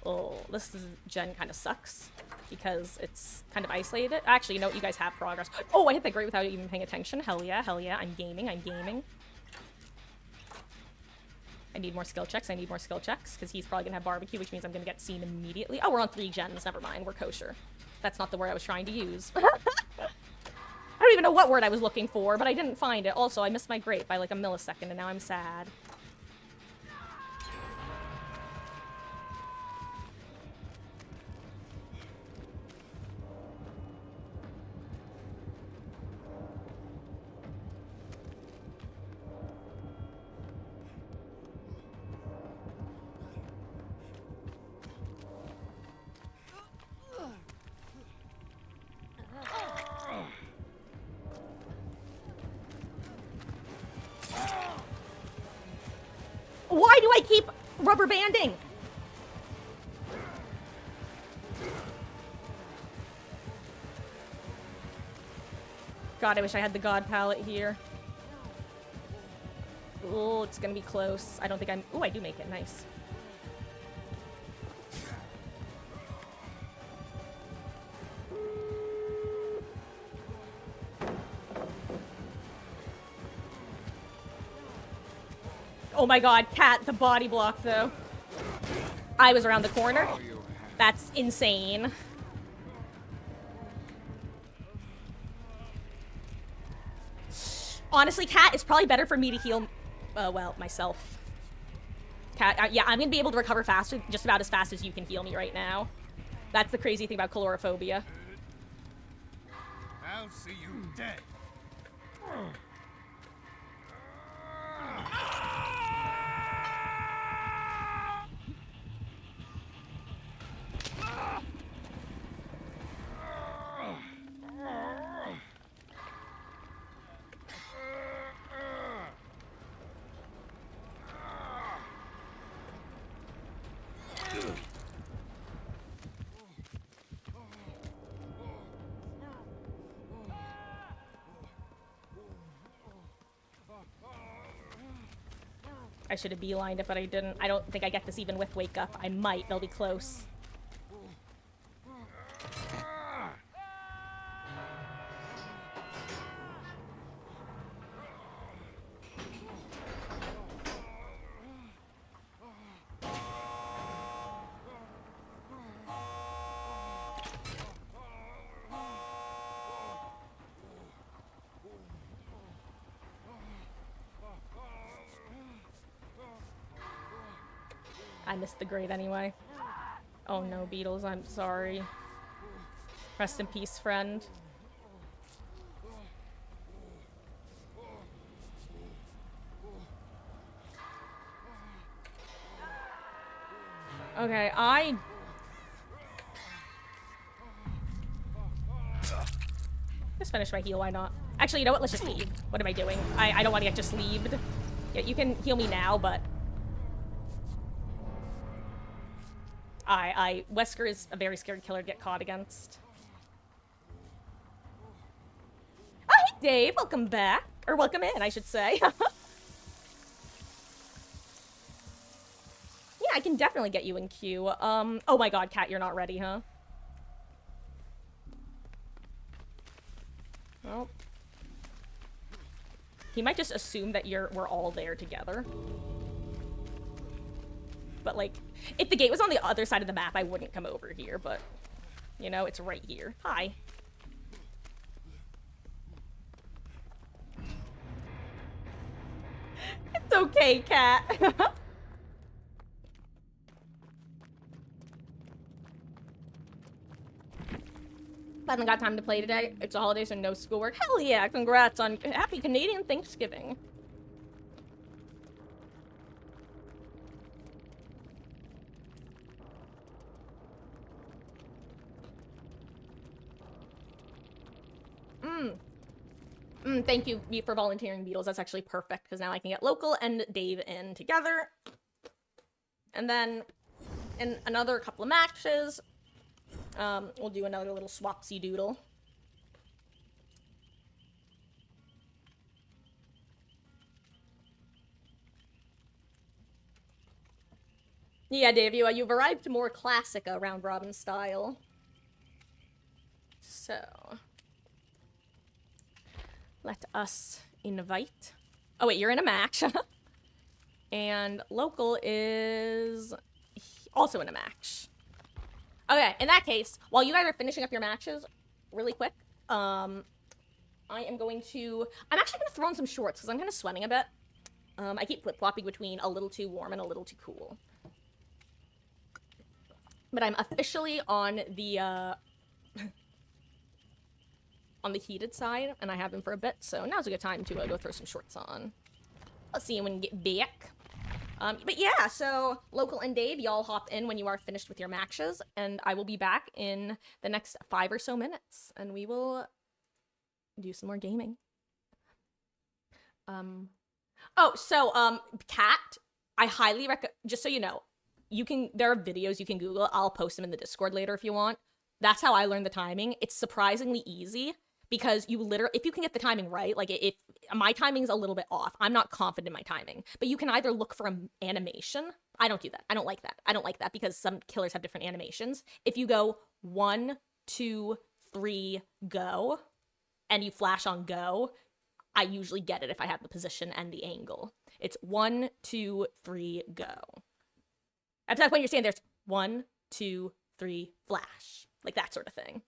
[SPEAKER 1] Oh, this gen kind of sucks because it's kind of isolated. Actually, you know what? You guys have progress. Oh, I hit that grade without even paying attention. Hell yeah, hell yeah. I'm gaming. I'm gaming. I need more skill checks. I need more skill checks because he's probably going to have barbecue, which means I'm going to get seen immediately. Oh, we're on 3 gens. Never mind. We're kosher. That's not the word I was trying to use. I don't even know what word I was looking for, but I didn't find it. Also, I missed my grape by like a millisecond, and now I'm sad. Why do I keep rubber banding? God, I wish I had the God palette here. Oh, it's gonna be close. I don't think I'm... Oh, I do make it. Nice. Oh my god, Cat, the body block, though. I was around the corner. That's insane. Honestly, Cat, it's probably better for me to heal, well, myself. Cat, yeah, I'm gonna be able to recover faster, just about as fast as you can heal me right now. That's the crazy thing about chlorophobia.
[SPEAKER 3] I'll see you dead.
[SPEAKER 1] I should have beelined it, but I didn't. I don't think I get this even with Wake Up. I might. They'll be close. I missed the grade anyway. Oh no, Beatles, I'm sorry. Rest in peace, friend. Okay, just finish my heal, why not? Actually, you know what? Let's just leave. What am I doing? I don't want to get just leaved. Yeah, you can heal me now, but... Wesker is a very scared killer to get caught against. Oh, hey, Dave! Welcome back. Or welcome in, I should say. Yeah, I can definitely get you in queue. Oh my god, Kat, you're not ready, huh? Well... He might just assume that we're all there together. But, like, if the gate was on the other side of the map, I wouldn't come over here, but, you know, it's right here. Hi. It's okay, Cat. Finally got time to play today. It's the holidays and no schoolwork. Hell yeah, congrats on happy Canadian Thanksgiving. Thank you for volunteering, Beatles. That's actually perfect, because now I can get Local and Dave in together. And then, in another couple of matches, we'll do another little swapsy doodle. Yeah, Dave, you've arrived to more classic round robin style. So, let us invite. Oh wait, you're in a match. And Local is also in a match. Okay, in that case, while you guys are finishing up your matches, really quick, I am going to... I'm actually going to throw on some shorts, because I'm kind of sweating a bit. I keep flip-flopping between a little too warm and a little too cool. But I'm officially on the, on the heated side, and I have been for a bit, so now's a good time to go throw some shorts on. Let's see when we get back. But yeah, so Local and Dave, y'all hop in when you are finished with your matches, and I will be back in the next 5 or so minutes, and we will do some more gaming. Kat, I highly recommend, just so you know, there are videos you can Google. I'll post them in the Discord later if you want. That's how I learned the timing. It's surprisingly easy, because you literally, if you can get the timing right, like if my timing's a little bit off, I'm not confident in my timing, but you can either look for an animation. I don't do that. I don't like that. I don't like that because some killers have different animations. If you go 1, 2, 3, go, and you flash on go, I usually get it if I have the position and the angle. It's 1, 2, 3, go. At that point, you're saying there's 1, 2, 3, flash. Like that sort of thing.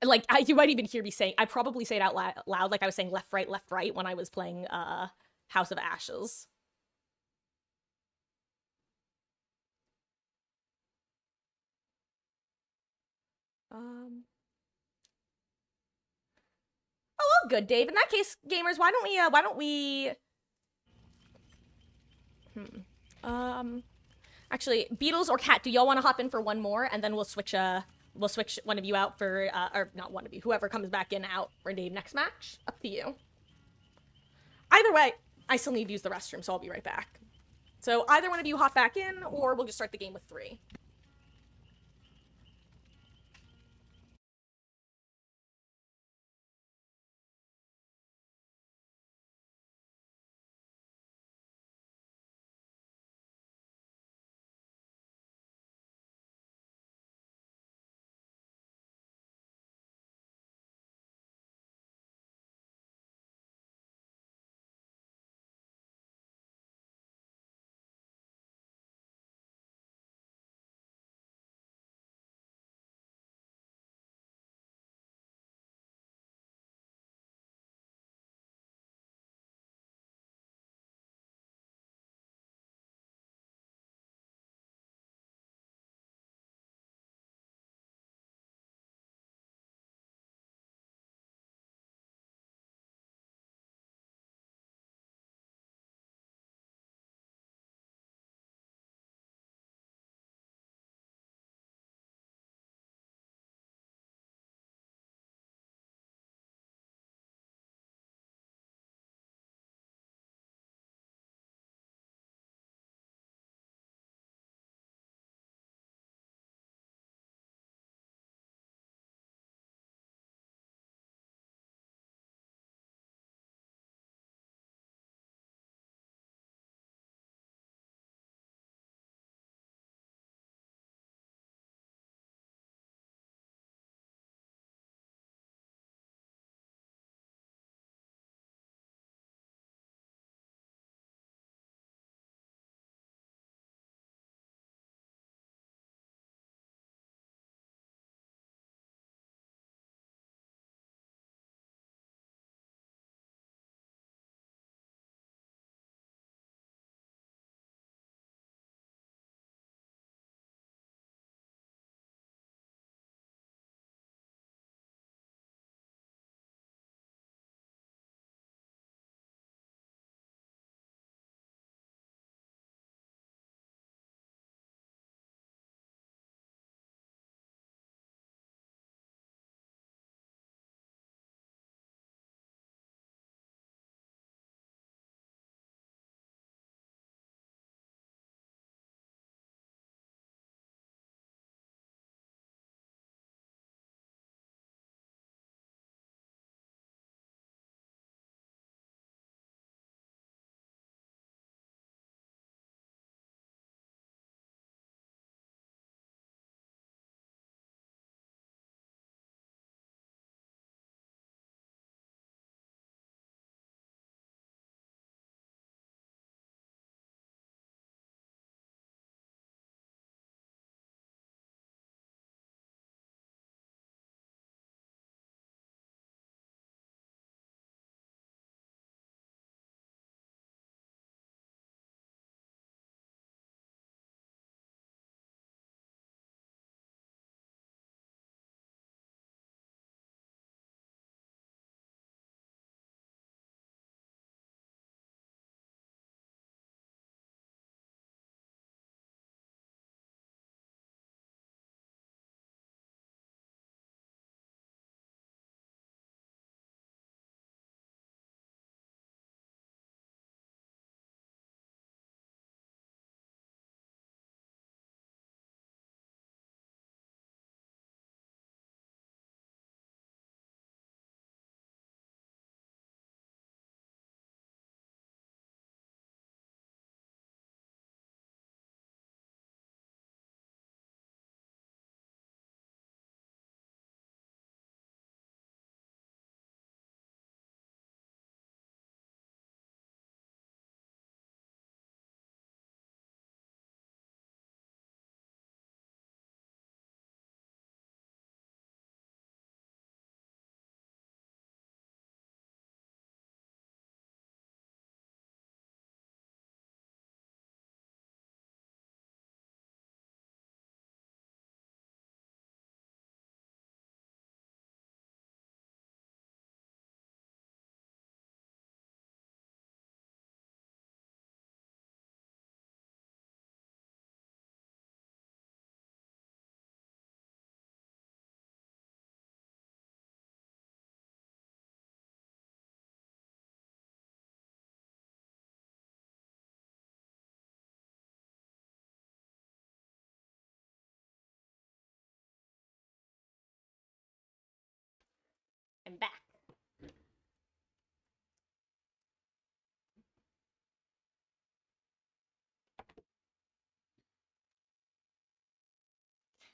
[SPEAKER 1] And like, you might even hear me saying, I probably say it out loud, like I was saying left, right, when I was playing House of Ashes. Oh, well, good, Dave. In that case, gamers, why don't we... Actually, Beatles or Cat, do y'all want to hop in for one more, and then we'll switch one of you out for, or not one of you, whoever comes back in out for Dave next match. Up to you. Either way, I still need to use the restroom, so I'll be right back. So either one of you hop back in, or we'll just start the game with 3.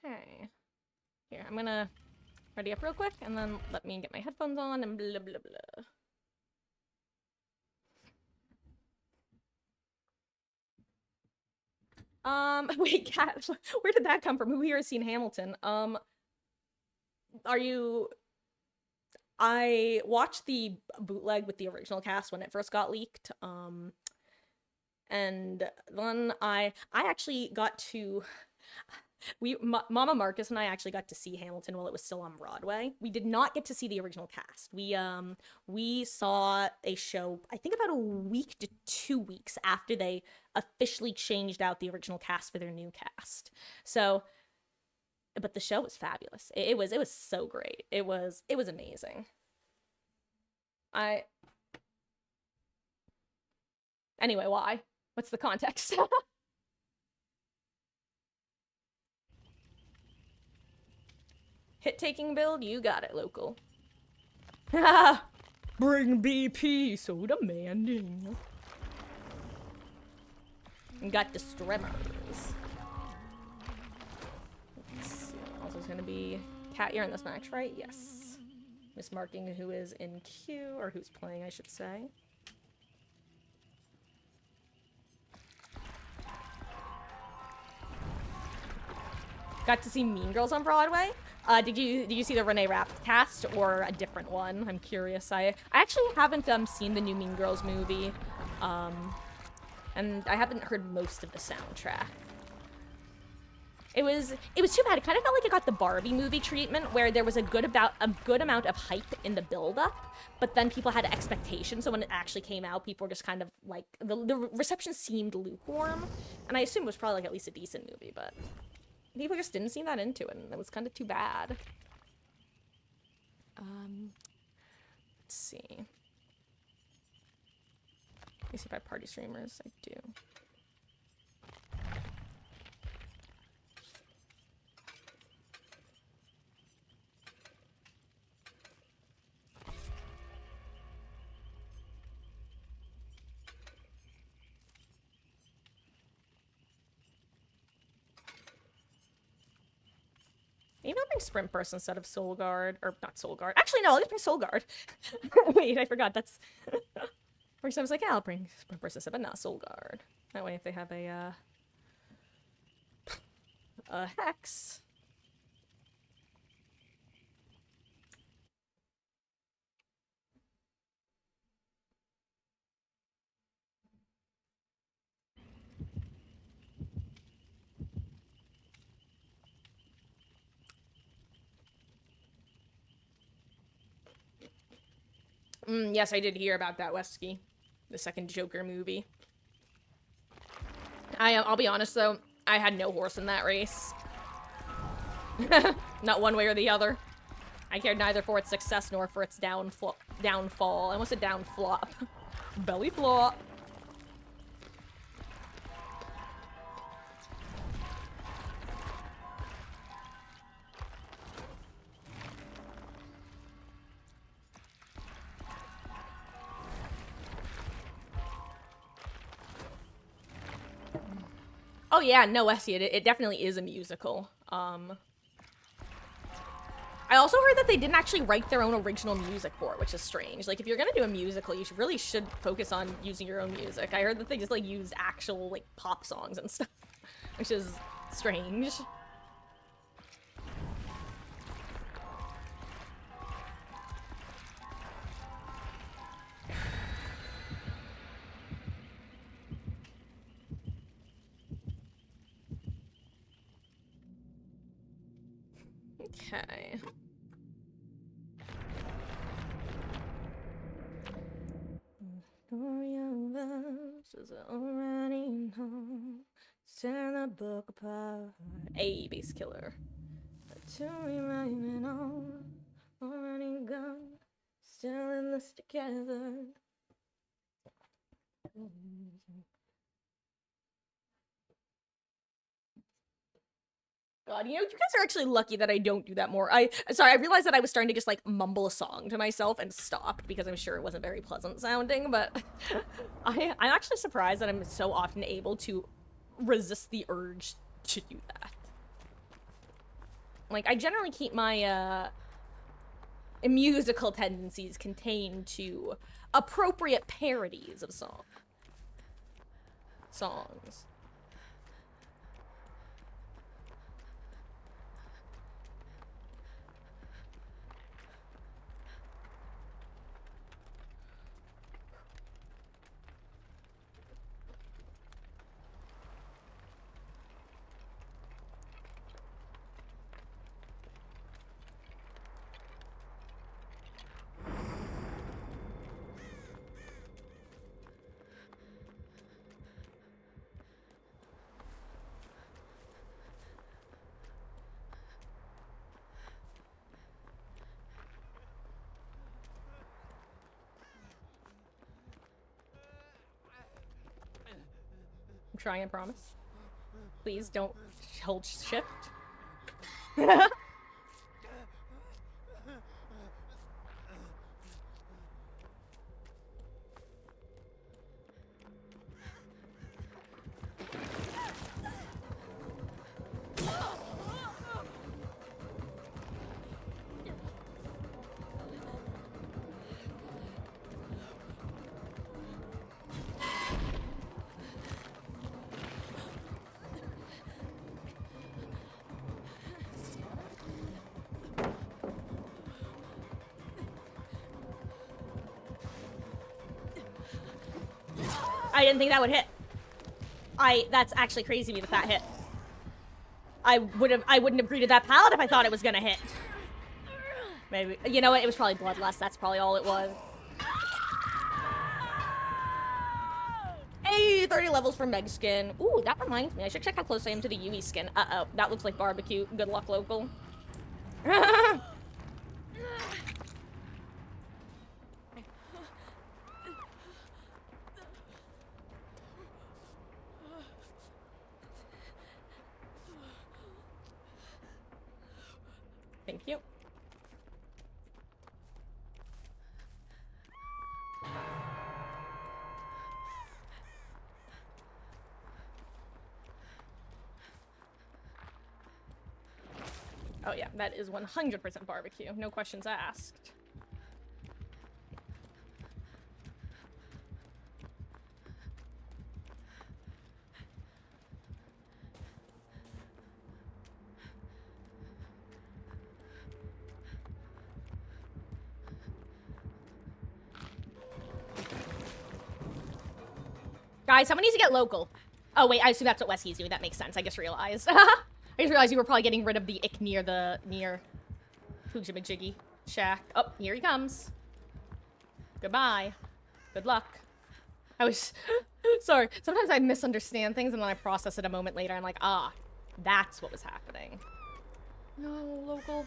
[SPEAKER 1] Okay. Here, I'm gonna ready up real quick, and then let me get my headphones on, and blah blah blah. Wait, Kat, where did that come from? Who here has seen Hamilton? Are you... I watched the bootleg with the original cast when it first got leaked, and then I actually got to... Mama Marcus and I actually got to see Hamilton while it was still on Broadway. We did not get to see the original cast. We saw a show, I think about a week to 2 weeks after they officially changed out the original cast for their new cast. So, but the show was fabulous. It was so great. It was amazing. Anyway, why? What's the context? Hit-taking build? You got it, local. Bring BP, so demanding. Got the streamers. Let's see. Also, it's gonna be Cat. You're in this match, right? Yes. Mismarking who is in queue, or who's playing, I should say. Got to see Mean Girls on Broadway. Did you see the Renee Rapp cast or a different one? I'm curious. I actually haven't seen the new Mean Girls movie, and I haven't heard most of the soundtrack. It was too bad. It kind of felt like it got the Barbie movie treatment, where there was a good amount of hype in the build-up, but then people had expectations. So when it actually came out, people were just kind of like the reception seemed lukewarm, and I assume it was probably like at least a decent movie, but people just didn't seem that into it, and it was kind of too bad. Let's see. Let me see if I have party streamers. I do. Maybe I'll bring Sprint Burst instead of Soul Guard. Or not Soul Guard. Actually, no, I'll just bring Soul Guard. Wait, I forgot. That's... First I was like, yeah, I'll bring Sprint Burst instead, but not Soul Guard. That way if they have a Hex... Yes, I did hear about that, Wesky. The second Joker movie. I'll be honest, though. I had no horse in that race. Not one way or the other. I cared neither for its success nor for its downfall. I almost said down flop. Belly flop. Oh yeah, no, Essie, it definitely is a musical. I also heard that they didn't actually write their own original music for it, which is strange. Like, if you're gonna do a musical, you really should focus on using your own music. I heard that they just, like, used actual, like, pop songs and stuff, which is strange. Okay. Story of us is already known. Send the book apart. A base killer. To remind on. Already gone. Still in this together. God, you know, you guys are actually lucky that I don't do that more. Sorry, I realized that I was starting to just, like, mumble a song to myself and stopped because I'm sure it wasn't very pleasant sounding, but I'm actually surprised that I'm so often able to resist the urge to do that. Like, I generally keep my, musical tendencies contained to appropriate parodies of songs. I'm trying, I promise. Please don't hold shift. I didn't think that would hit. That's actually crazy to me that hit. I wouldn't have greeted that pallet if I thought it was gonna hit. Maybe, you know what, it was probably bloodlust, that's probably all it was. Hey, 30 levels for Meg skin. Ooh, that reminds me, I should check how close I am to the Yui skin. Uh-oh, that looks like barbecue. Good luck, local. Thank you. Oh yeah, that is 100% barbecue. No questions asked. Guys, someone needs to get local. Oh wait, I assume that's what Wesky's doing. That makes sense. I just realized. I just realized you were probably getting rid of the ick near Hoojamajiggy shack. Oh, here he comes. Goodbye. Good luck. I was sorry. Sometimes I misunderstand things and then I process it a moment later. I'm like, ah, that's what was happening. No, local.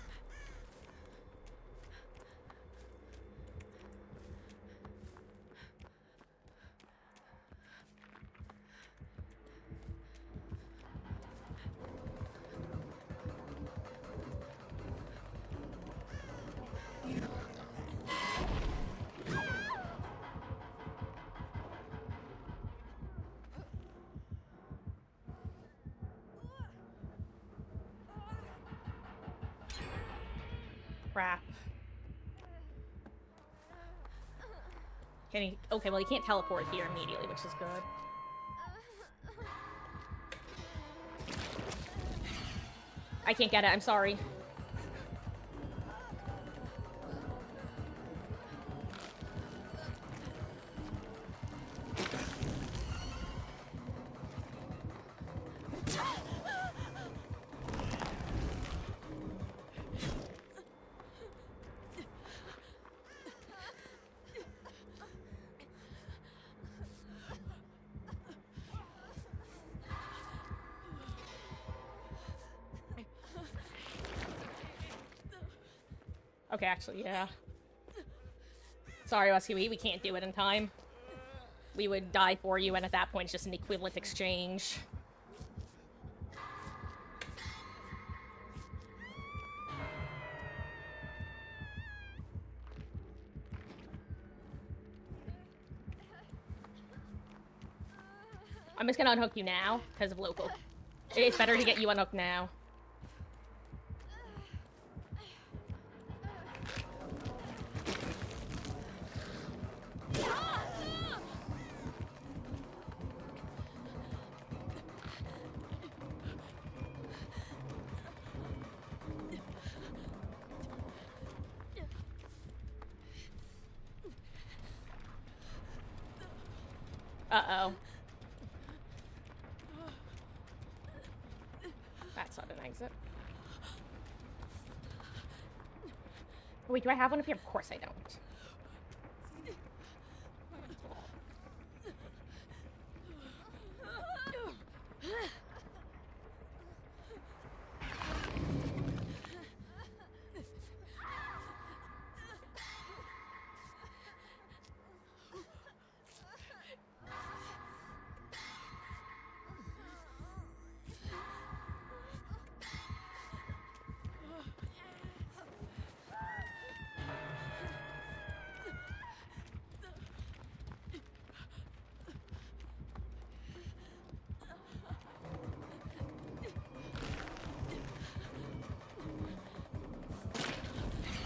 [SPEAKER 1] Crap. Can he? Okay, well, he can't teleport here immediately, which is good. I can't get it. I'm sorry. Okay, actually, yeah. Sorry, Wesky, we can't do it in time. We would die for you, and at that point, it's just an equivalent exchange. I'm just gonna unhook you now, because of local. It's better to get you unhooked now. Uh-oh. That's not an exit. Wait, do I have one up here? Of course I don't.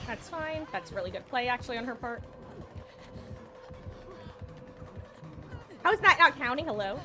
[SPEAKER 1] That's fine. That's really good play, actually, on her part. How is that not counting? Hello?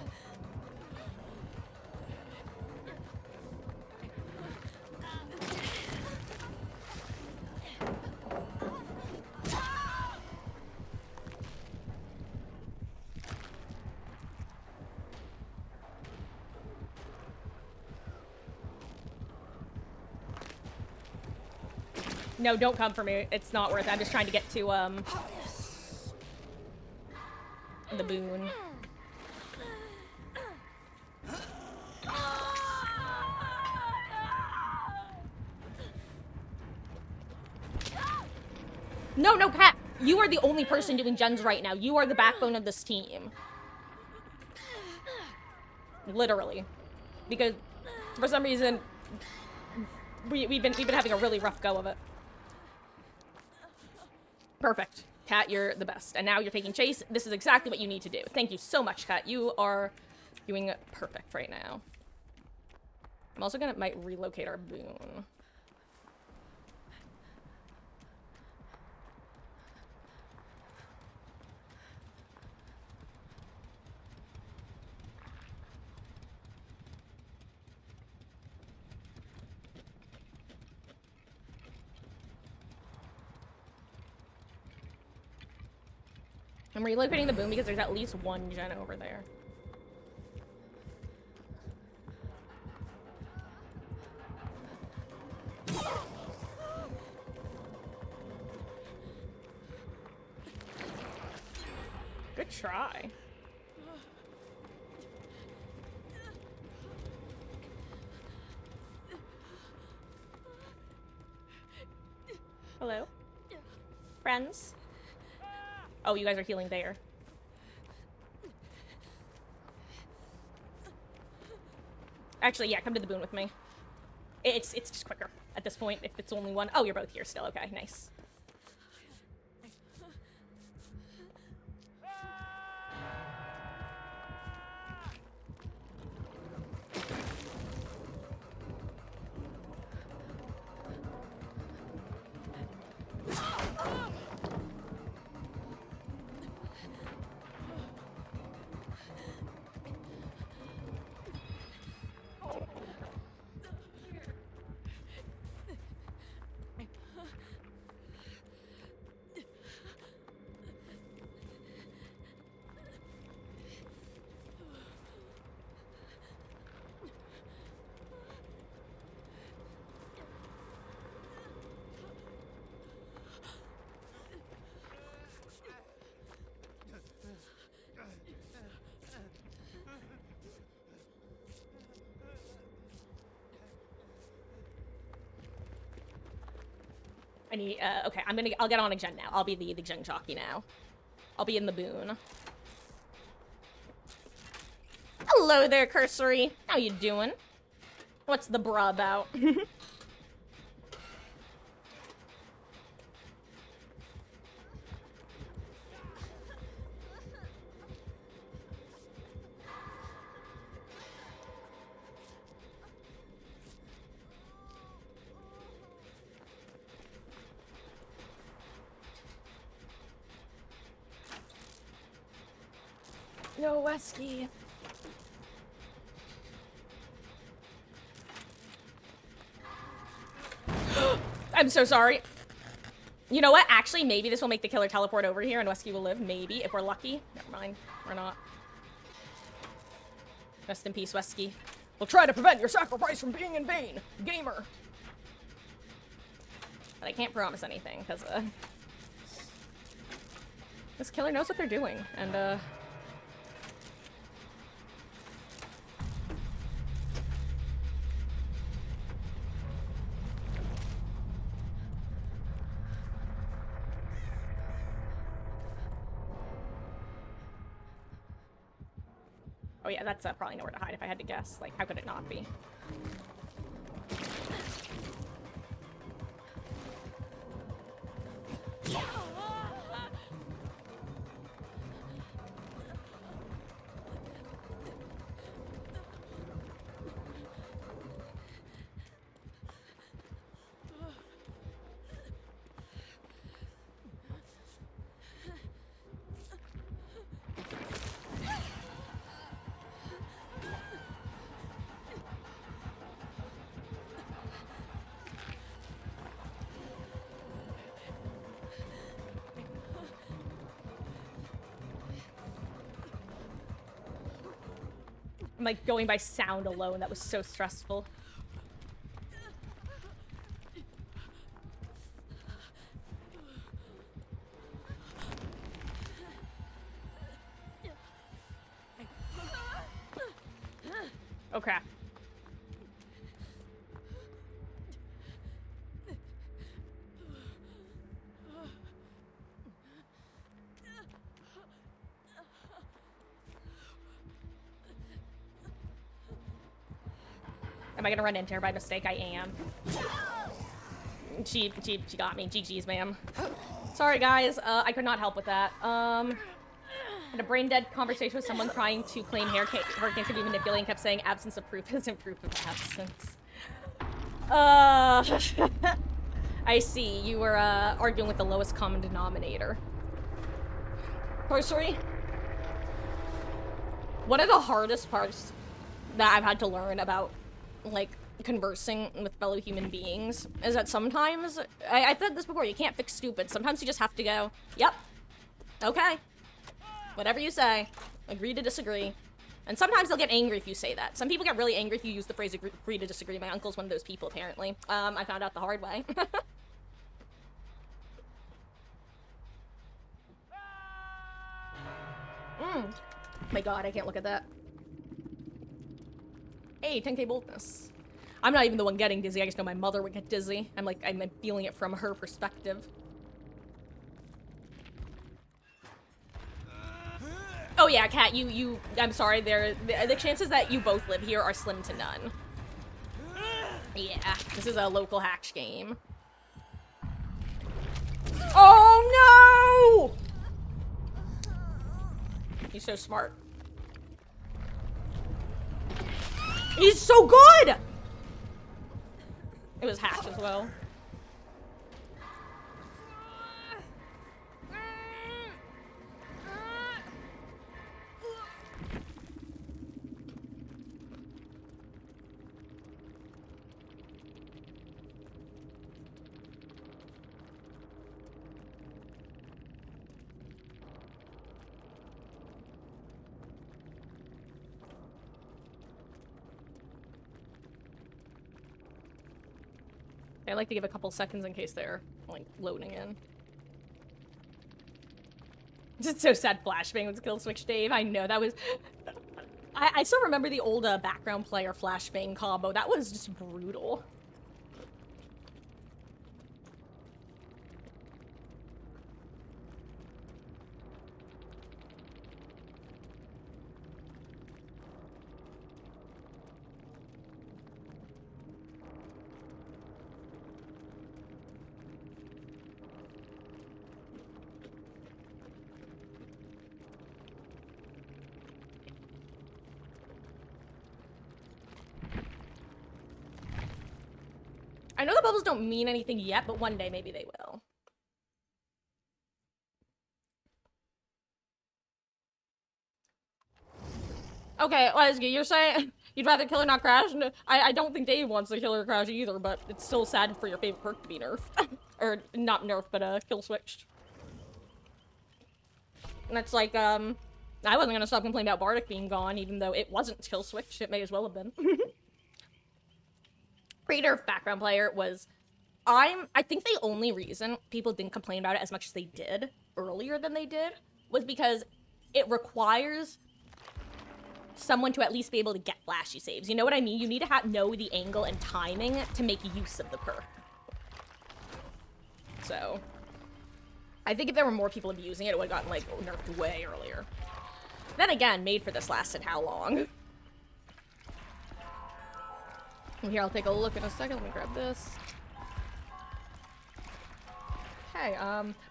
[SPEAKER 1] No, don't come for me. It's not worth it. I'm just trying to get to, the boon. No, no, Cat. You are the only person doing gens right now. You are the backbone of this team. Literally. Because, for some reason, we've been having a really rough go of it. Perfect. Kat, you're the best. And now you're taking chase. This is exactly what you need to do. Thank you so much, Kat. You are doing perfect right now. I'm also gonna might relocate our boon. I'm relocating the boom because there's at least one gen over there. Good try. Hello? Friends? Oh, you guys are healing there. Actually, yeah, come to the boon with me. It's just quicker at this point if it's only one. Oh, you're both here still. Okay, nice. I need, okay, I'll get on a gen now. I'll be the gen jockey now. I'll be in the boon. Hello there, Cursory. How you doing? What's the bra about? No, Wesky. I'm so sorry. You know what? Actually, maybe this will make the killer teleport over here and Wesky will live. Maybe, if we're lucky. Never mind. We're not. Rest in peace, Wesky. We'll try to prevent your sacrifice from being in vain, gamer. But I can't promise anything, because, this killer knows what they're doing, and, oh yeah, that's probably nowhere to hide if I had to guess. Like, how could it not be? I'm like going by sound alone. That was so stressful. Oh crap. Am I gonna run into her by mistake? I am. She got me. GG's, ma'am. Sorry, guys. I could not help with that. Had a brain-dead conversation with someone trying to claim hurricane could be manipulated and kept saying absence of proof isn't proof of absence. I see. You were, arguing with the lowest common denominator. Sorcery? One of the hardest parts that I've had to learn about, like, conversing with fellow human beings is that sometimes, I said this before, you can't fix stupid. Sometimes you just have to go, yep, okay, whatever you say, agree to disagree. And sometimes they'll get angry if you say that. Some people get really angry if you use the phrase agree to disagree. My uncle's one of those people, apparently. I found out the hard way. My god, I can't look at that. Hey, 10k boldness. I'm not even the one getting dizzy. I just know my mother would get dizzy. I'm feeling it from her perspective. Oh yeah, Kat, I'm sorry, the chances that you both live here are slim to none. Yeah, this is a local hatch game. Oh no! He's so smart. He's so good! It was hatch as well. I like to give a couple seconds in case they're, like, loading in. It's so sad flashbang with kill switch Dave. I know, that was... I still remember the old background player flashbang combo. That was just brutal. I know the bubbles don't mean anything yet, but one day maybe they will. Okay, Leslie, you're saying you'd rather kill or not crash? No, I don't think Dave wants the killer crash either, but it's still sad for your favorite perk to be nerfed. Or, not nerfed, but kill switched. And that's like, I wasn't gonna stop complaining about Bardic being gone, even though it wasn't kill switch. It may as well have been. Creator background player was I think the only reason people didn't complain about it as much as they did earlier than they did was because it requires someone to at least be able to get flashy saves. You know what I mean? You need to know the angle and timing to make use of the perk. So, I think if there were more people abusing it, it would have gotten, like, nerfed way earlier. Then again, Made for This lasted how long? Here, I'll take a look in a second. Let me grab this. Okay,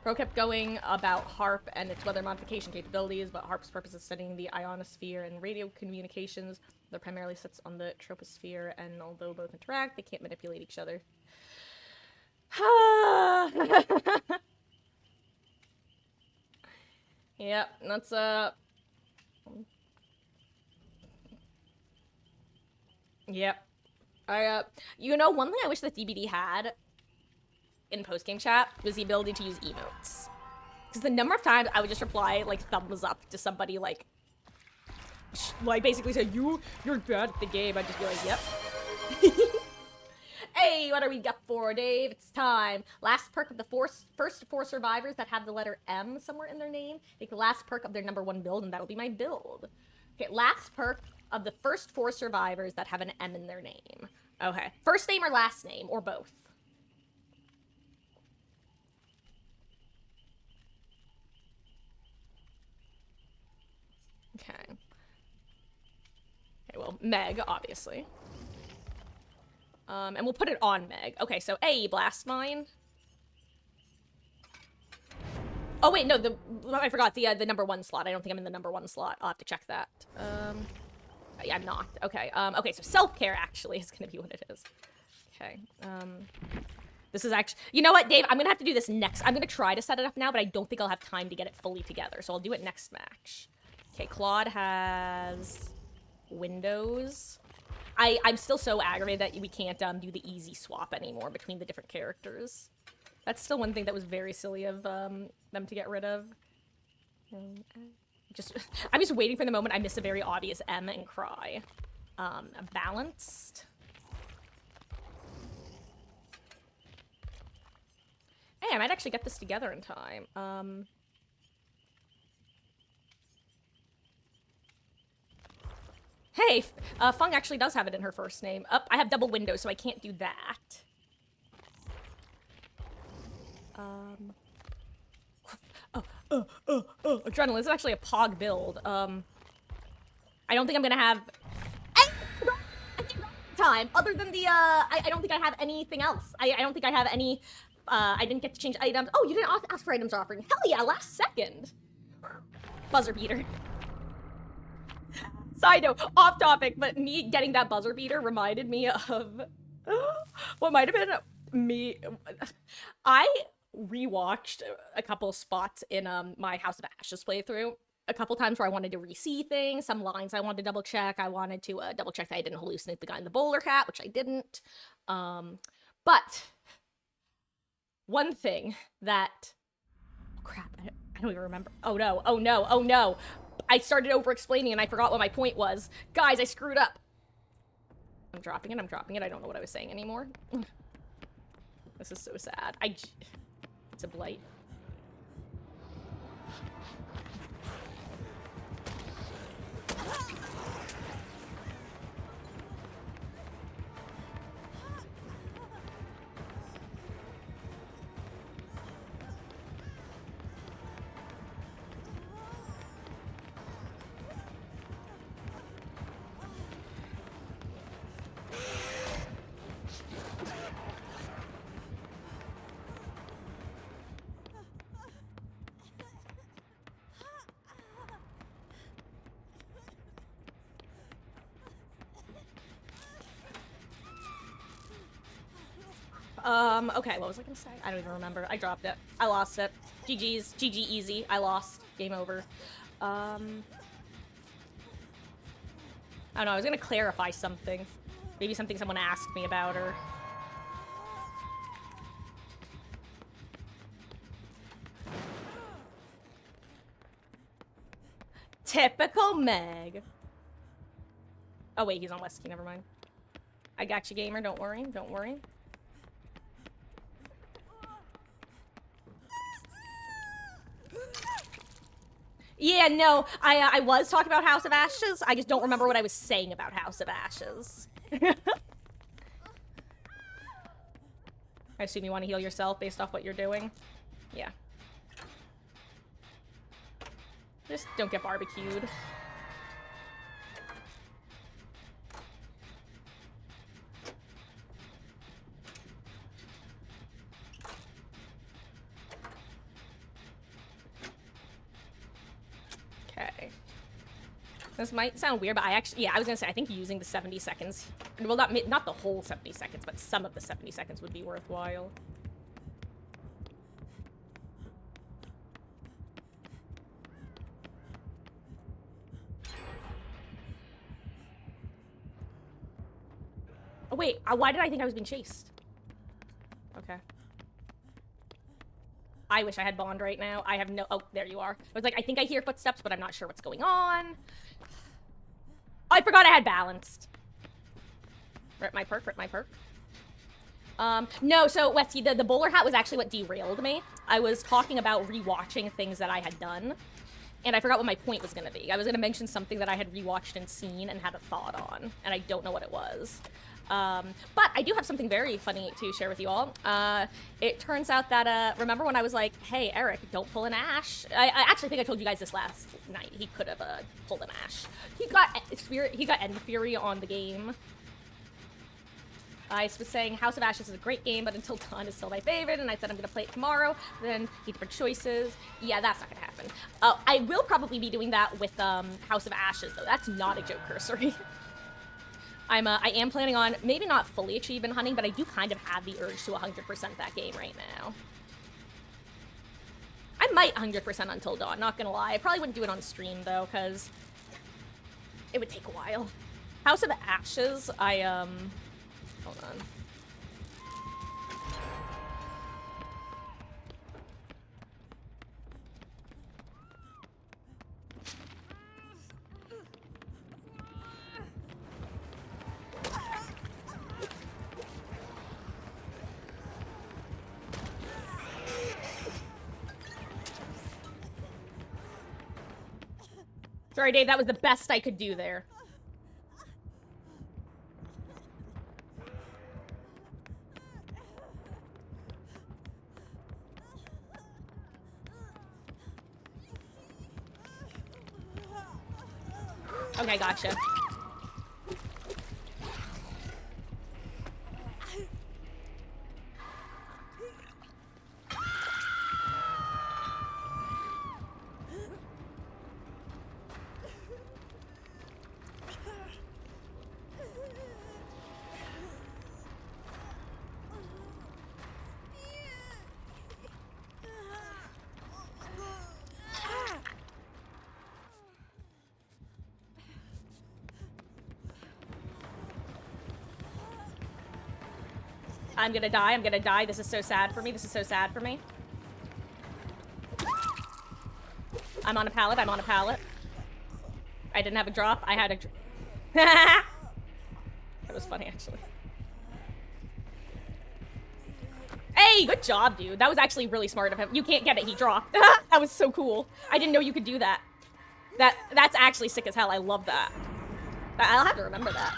[SPEAKER 1] Pro kept going about HARP and its weather modification capabilities, but HARP's purpose is studying the ionosphere and radio communications. They're primarily sits on the troposphere, and although both interact, they can't manipulate each other. Yep, that's, Yep. You know, one thing I wish that DBD had in post-game chat was the ability to use emotes. Because the number of times I would just reply, like, thumbs up to somebody, like basically say, you're bad at the game. I'd just be like, yep. Hey, what are we up for, Dave? It's time. Last perk of the first 4 survivors that have the letter M somewhere in their name. Take the last perk of their #1 build, and that'll be my build. Okay, last perk of the first 4 survivors that have an M in their name. Okay. First name or last name, or both? Okay. Okay, well, Meg, obviously. And we'll put it on Meg. Okay, so A, Blast Mine. Oh, wait, no, I forgot the #1 slot. I don't think I'm in the #1 slot. I'll have to check that. Yeah, I'm not. Okay, okay, so self-care actually is gonna be what it is. Okay, this is actually, you know what, Dave, I'm gonna have to do this next. I'm gonna try to set it up now, but I don't think I'll have time to get it fully together, so I'll do it next match. Okay, Claude has Windows. I'm still so aggravated that we can't do the easy swap anymore between the different characters. That's still one thing that was very silly of them to get rid of. I'm just waiting for the moment I miss a very obvious M and cry. Balanced. Hey, I might actually get this together in time. Hey, Fung actually does have it in her first name. I have double windows, so I can't do that. Adrenaline. This is actually a Pog build. I don't think I'm gonna have time other than the, I don't think I have anything else. I don't think I have any, I didn't get to change items. Oh, you didn't ask for items offering. Hell yeah, last second. Buzzer beater. Side note, off topic, but me getting that buzzer beater reminded me of what might have been me. I rewatched a couple spots in my House of Ashes playthrough. A couple times where I wanted to re-see things, some lines I wanted to double check. I wanted to double check that I didn't hallucinate the guy in the bowler hat, which I didn't. But one thing that, oh crap, I don't even remember. Oh no, oh no, oh no. I started over-explaining and I forgot what my point was. Guys, I screwed up. I'm dropping it, I don't know what I was saying anymore. This is so sad. It's a blight. Okay, what was I gonna say? I don't even remember. I dropped it. I lost it. GG's. GG easy. I lost. Game over. I don't know, I was gonna clarify something. Maybe something someone asked me about, or... Typical Meg. Oh wait, he's on West Key, never mind. I got you, gamer, don't worry, don't worry. Yeah, no, I was talking about House of Ashes. I just don't remember what I was saying about House of Ashes. I assume you want to heal yourself based off what you're doing. Yeah. Just don't get barbecued. Okay. This might sound weird, but I actually, yeah, I was gonna say, I think using the 70 seconds, well, not the whole 70 seconds, but some of the 70 seconds would be worthwhile. Oh, wait, why did I think I was being chased? Okay. I wish I had Bond right now. I have no, oh, there you are. I was like, I think I hear footsteps, but I'm not sure what's going on. Oh, I forgot I had balanced. Rip my perk, rip my perk. No, so Westy, the bowler hat was actually what derailed me. I was talking about rewatching things that I had done, and I forgot what my point was gonna be. I was gonna mention something that I had rewatched and seen and had a thought on, and I don't know what it was. But I do have something very funny to share with you all. It turns out that, remember when I was like, hey, Eric, don't pull an Ash? I actually think I told you guys this last night. He could have, pulled an Ash. He got End Fury on the game. I was saying House of Ashes is a great game, but Until Dawn is still my favorite, and I said I'm gonna play it tomorrow. Then he different choices. Yeah, that's not gonna happen. I will probably be doing that with, House of Ashes, though. That's not a joke cursory. I am planning on, maybe not fully achievement hunting, but I do kind of have the urge to 100% that game right now. I might 100% Until Dawn, not gonna lie. I probably wouldn't do it on stream, though, because it would take a while. House of Ashes, hold on. Sorry, Dave, that was the best I could do there. Okay, gotcha. I'm gonna die, I'm gonna die. This is so sad for me, this is so sad for me. I'm on a pallet, I'm on a pallet. I didn't have a drop, I had a that was funny, actually. Hey, good job, dude. That was actually really smart of him. You can't get it, he dropped. That was so cool. I didn't know you could do that. That's actually sick as hell, I love that. I'll have to remember that.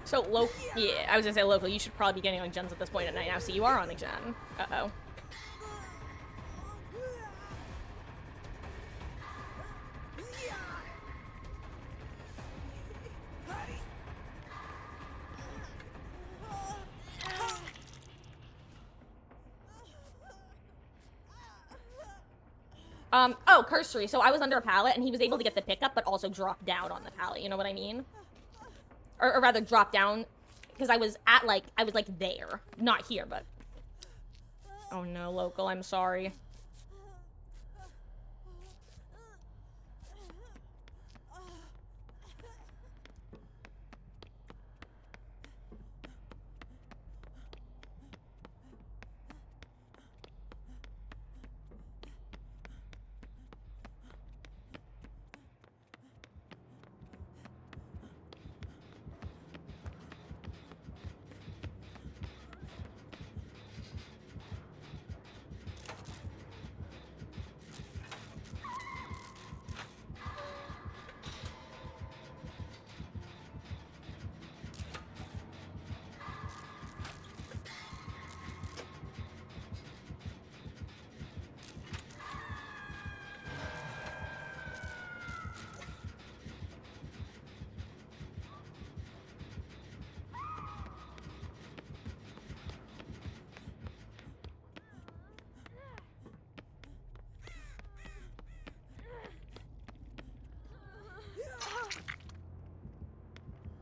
[SPEAKER 1] So, yeah, I was gonna say local, you should probably be getting on gens at this point at night now. See, you are on the gen. Uh-oh. Oh, cursory. So I was under a pallet, and he was able to get the pickup, but also drop down on the pallet. You know what I mean? Or rather, drop down, because I was at, like, there. Not here, but... Oh no, local, I'm sorry.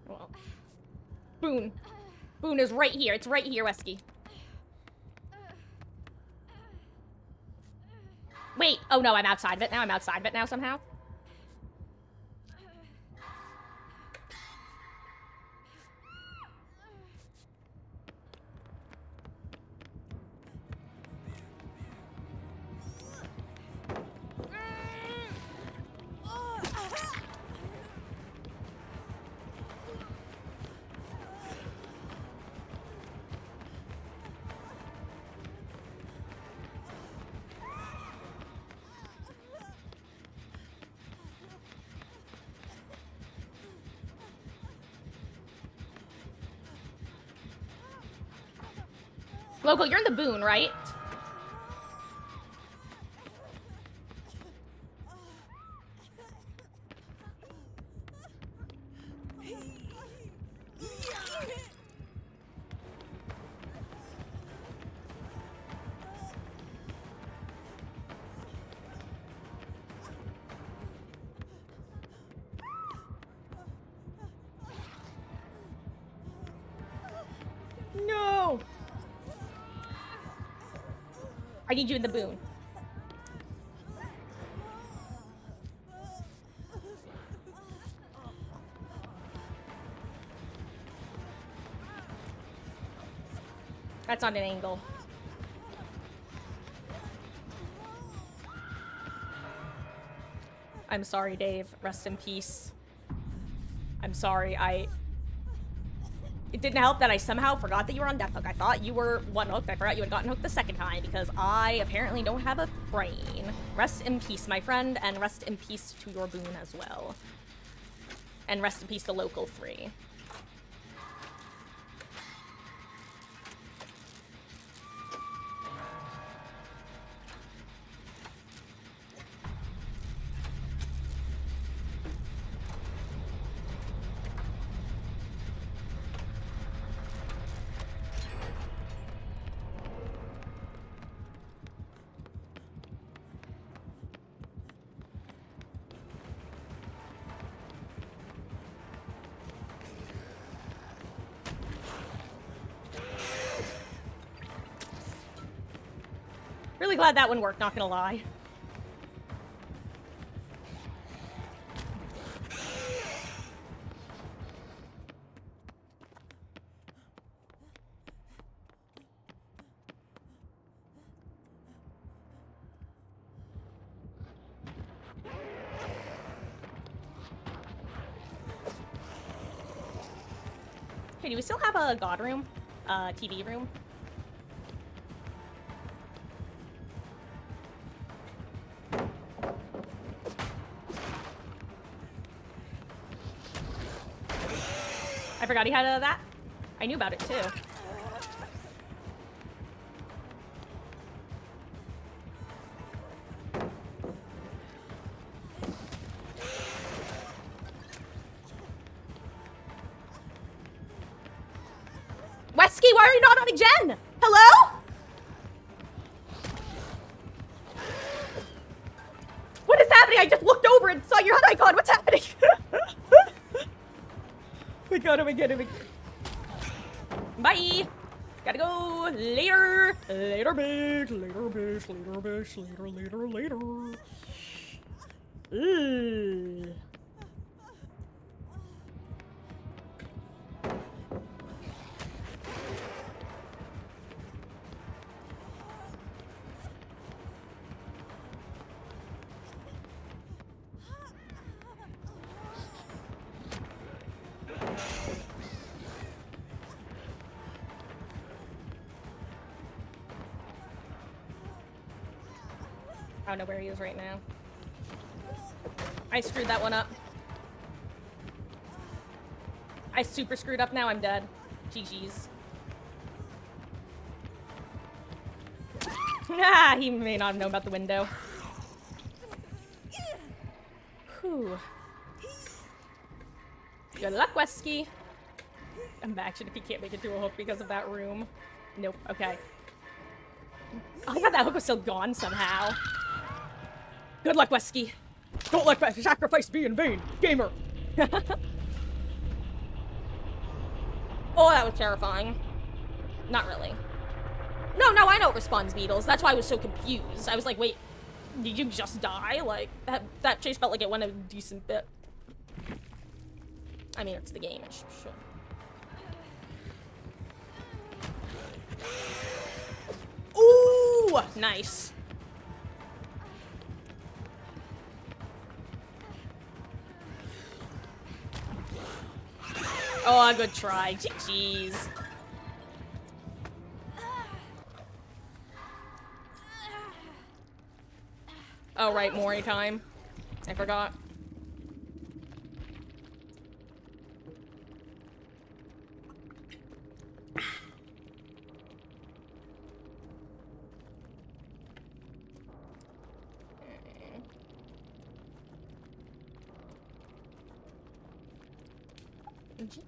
[SPEAKER 1] Well, Boone. Boone is right here. It's right here, Wesky. Wait. Oh, no, I'm outside of it now. I'm outside of it now somehow. Local, you're in the Boone, right? No! I need you in the Boone. That's not an angle. I'm sorry, Dave. Rest in peace. I'm sorry, It didn't help that I somehow forgot that you were on death hook. I thought you were one hooked. I forgot you had gotten hooked the second time because I apparently don't have a brain. Rest in peace, my friend, and rest in peace to your Boone as well. And rest in peace to Local 3. Really glad that one worked, not gonna lie. Hey, do we still have a god room? TV room? I forgot he had that. I knew about it too. Wesky, why are you not on a gen? Hello? happening? I just looked over and saw your head icon. What's happening? Oh my god, oh my god, oh my god. Bye. Gotta go. Later. Later, bitch. Later, bitch. Later, bitch. Later, later, later. Ugh. I don't know where he is right now. I screwed that one up. I super screwed up now. I'm dead. GG's. Ah, he may not have known about the window. Whew. Good luck, Wesky. Imagine if he can't make it through a hook because of that room. Nope. Okay. Oh, I thought that hook was still gone somehow. Good luck, Wesky. Don't let that sacrifice be in vain, gamer. Oh, that was terrifying. Not really. No, I know it respawns beetles. That's why I was so confused. I was like, wait, did you just die? Like, that chase felt like it went a decent bit. I mean, it's the game. It should. Ooh, nice. Oh, good try. GG's. Oh, right, Mori time. I forgot.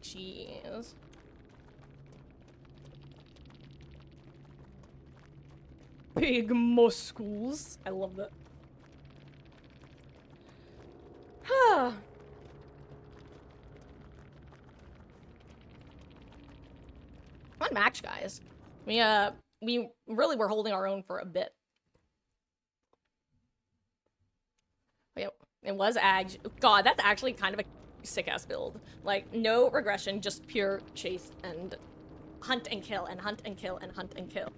[SPEAKER 1] Jeez. Big muscles. I love that. Fun match, guys. We really were holding our own for a bit. Wait, it was Ag. God, that's actually kind of a sick-ass build. Like, no regression, just pure chase and hunt and kill and hunt and kill and hunt and kill.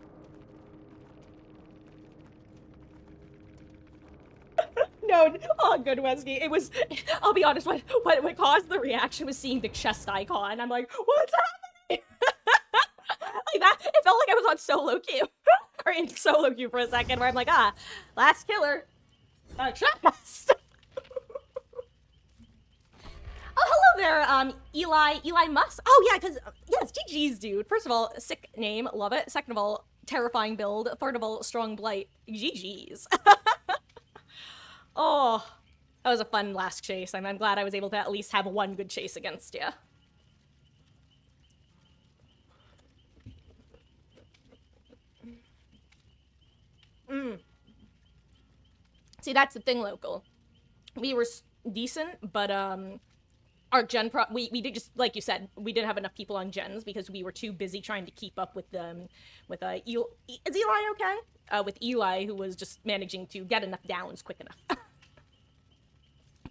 [SPEAKER 1] No, oh, good, Wesky. It was, I'll be honest, what caused the reaction was seeing the chest icon. I'm like, what's happening? Like that, it felt like I was on solo queue. Or in solo queue for a second, where I'm like, last killer. Chest. Oh, hello there, Eli Musk. Oh, yeah, because, yes, GG's, dude. First of all, sick name, love it. Second of all, terrifying build. Third of all, strong blight. GG's. Oh, that was a fun last chase. I'm glad I was able to at least have one good chase against you. See, that's the thing, local. We were decent, but, our gen we did just, like you said, we didn't have enough people on gens because we were too busy trying to keep up with them, is Eli okay? With Eli, who was just managing to get enough downs quick enough.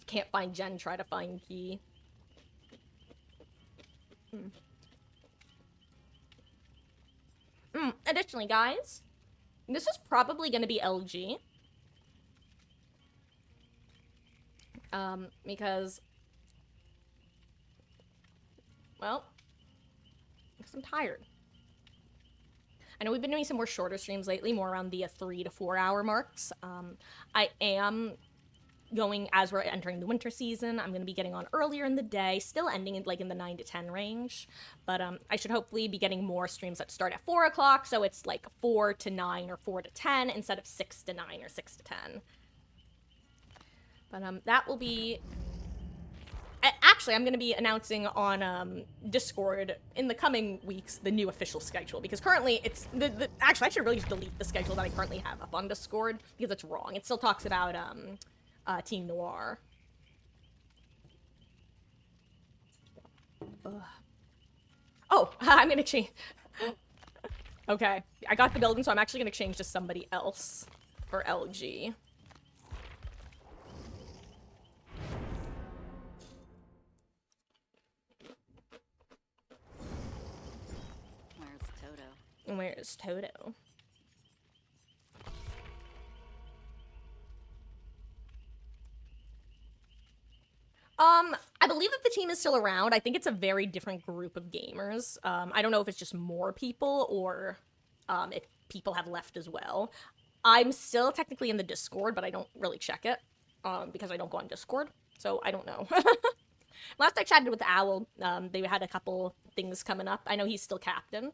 [SPEAKER 1] Can't find gen, try to find key. Additionally, guys, this is probably going to be LG. Because, well, because I'm tired. I know we've been doing some more shorter streams lately, more around the 3 to 4 hour marks. I am going, as we're entering the winter season, I'm going to be getting on earlier in the day, still ending in, like, in the 9 to 10 range. But I should hopefully be getting more streams that start at 4 o'clock, so it's like 4 to 9 or 4 to 10 instead of 6 to 9 or 6 to 10. But that will be... Actually, I'm going to be announcing on Discord in the coming weeks the new official schedule, because currently it's... Actually, I should really just delete the schedule that I currently have up on Discord, because it's wrong. It still talks about Team Noir. Ugh. Oh, I'm gonna change. Okay, I got the building, so I'm actually gonna change to somebody else for LG.
[SPEAKER 2] Where's Toto?
[SPEAKER 1] Where's Toto? I believe that the team is still around. I think it's a very different group of gamers. I don't know if it's just more people or if people have left as well. I'm still technically in the Discord, but I don't really check it because I don't go on Discord, so I don't know. Last I chatted with Owl, they had a couple things coming up. I know he's still captain.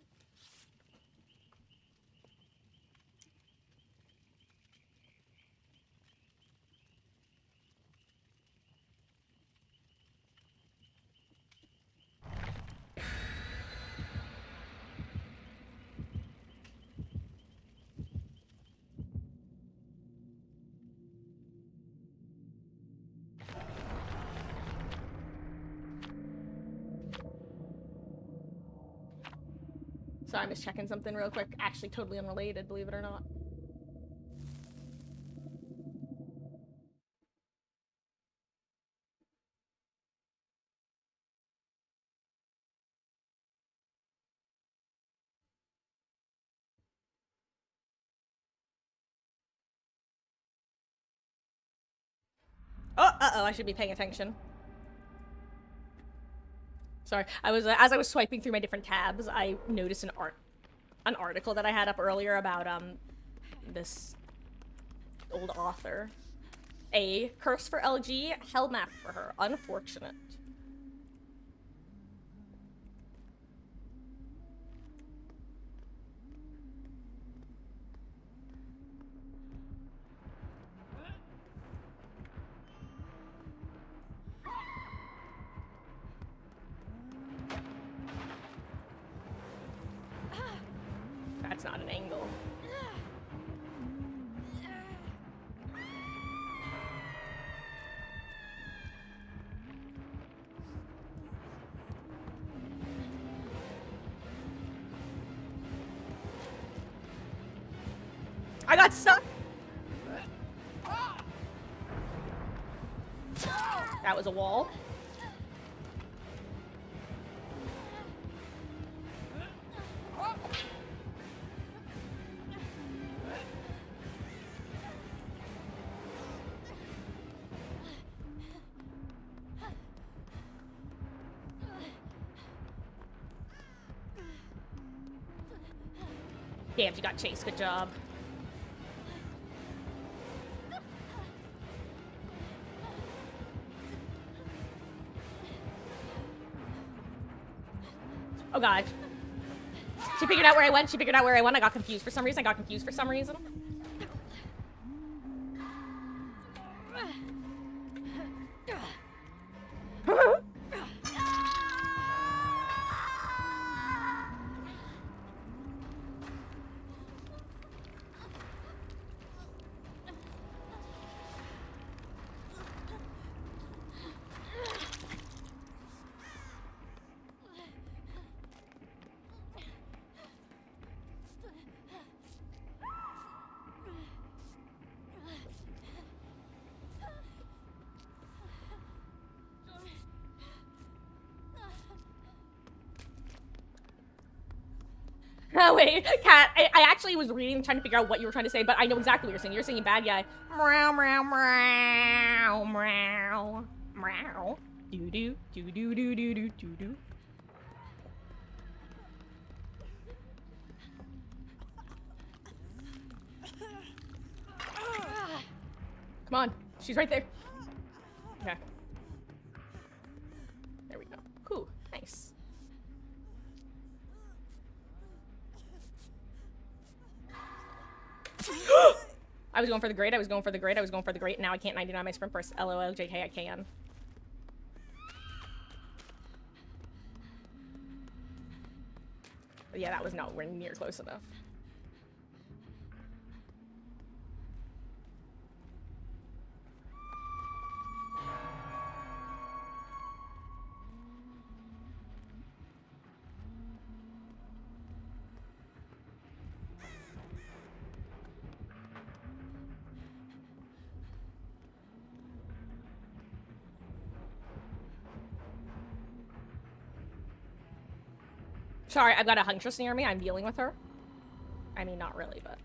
[SPEAKER 1] Sorry, I'm just checking something real quick. Actually, totally unrelated, believe it or not. Oh, uh-oh, I should be paying attention. Sorry, I was as I was swiping through my different tabs, I noticed an article that I had up earlier about this old author. A curse for LG, hell map for her. Unfortunate. That's not an angle. I got stuck. That was a wall. Damn, you got chased. Good job. Oh god. She figured out where I went. She figured out where I went. I got confused for some reason. Oh wait, Cat, I actually was reading, trying to figure out what you were trying to say, but I know exactly what you're saying. You're singing bad guy. Meow, meow, meow, meow, meow. Doo doo, doo doo doo doo doo doo doo. Come on, she's right there. Okay. There we go. Cool, nice. I was going for the great, now I can't 99 my sprint burst. LOL, JK, I can. But yeah, that was nowhere near close enough. Sorry, I've got a huntress near me. I'm dealing with her. I mean, not really, but...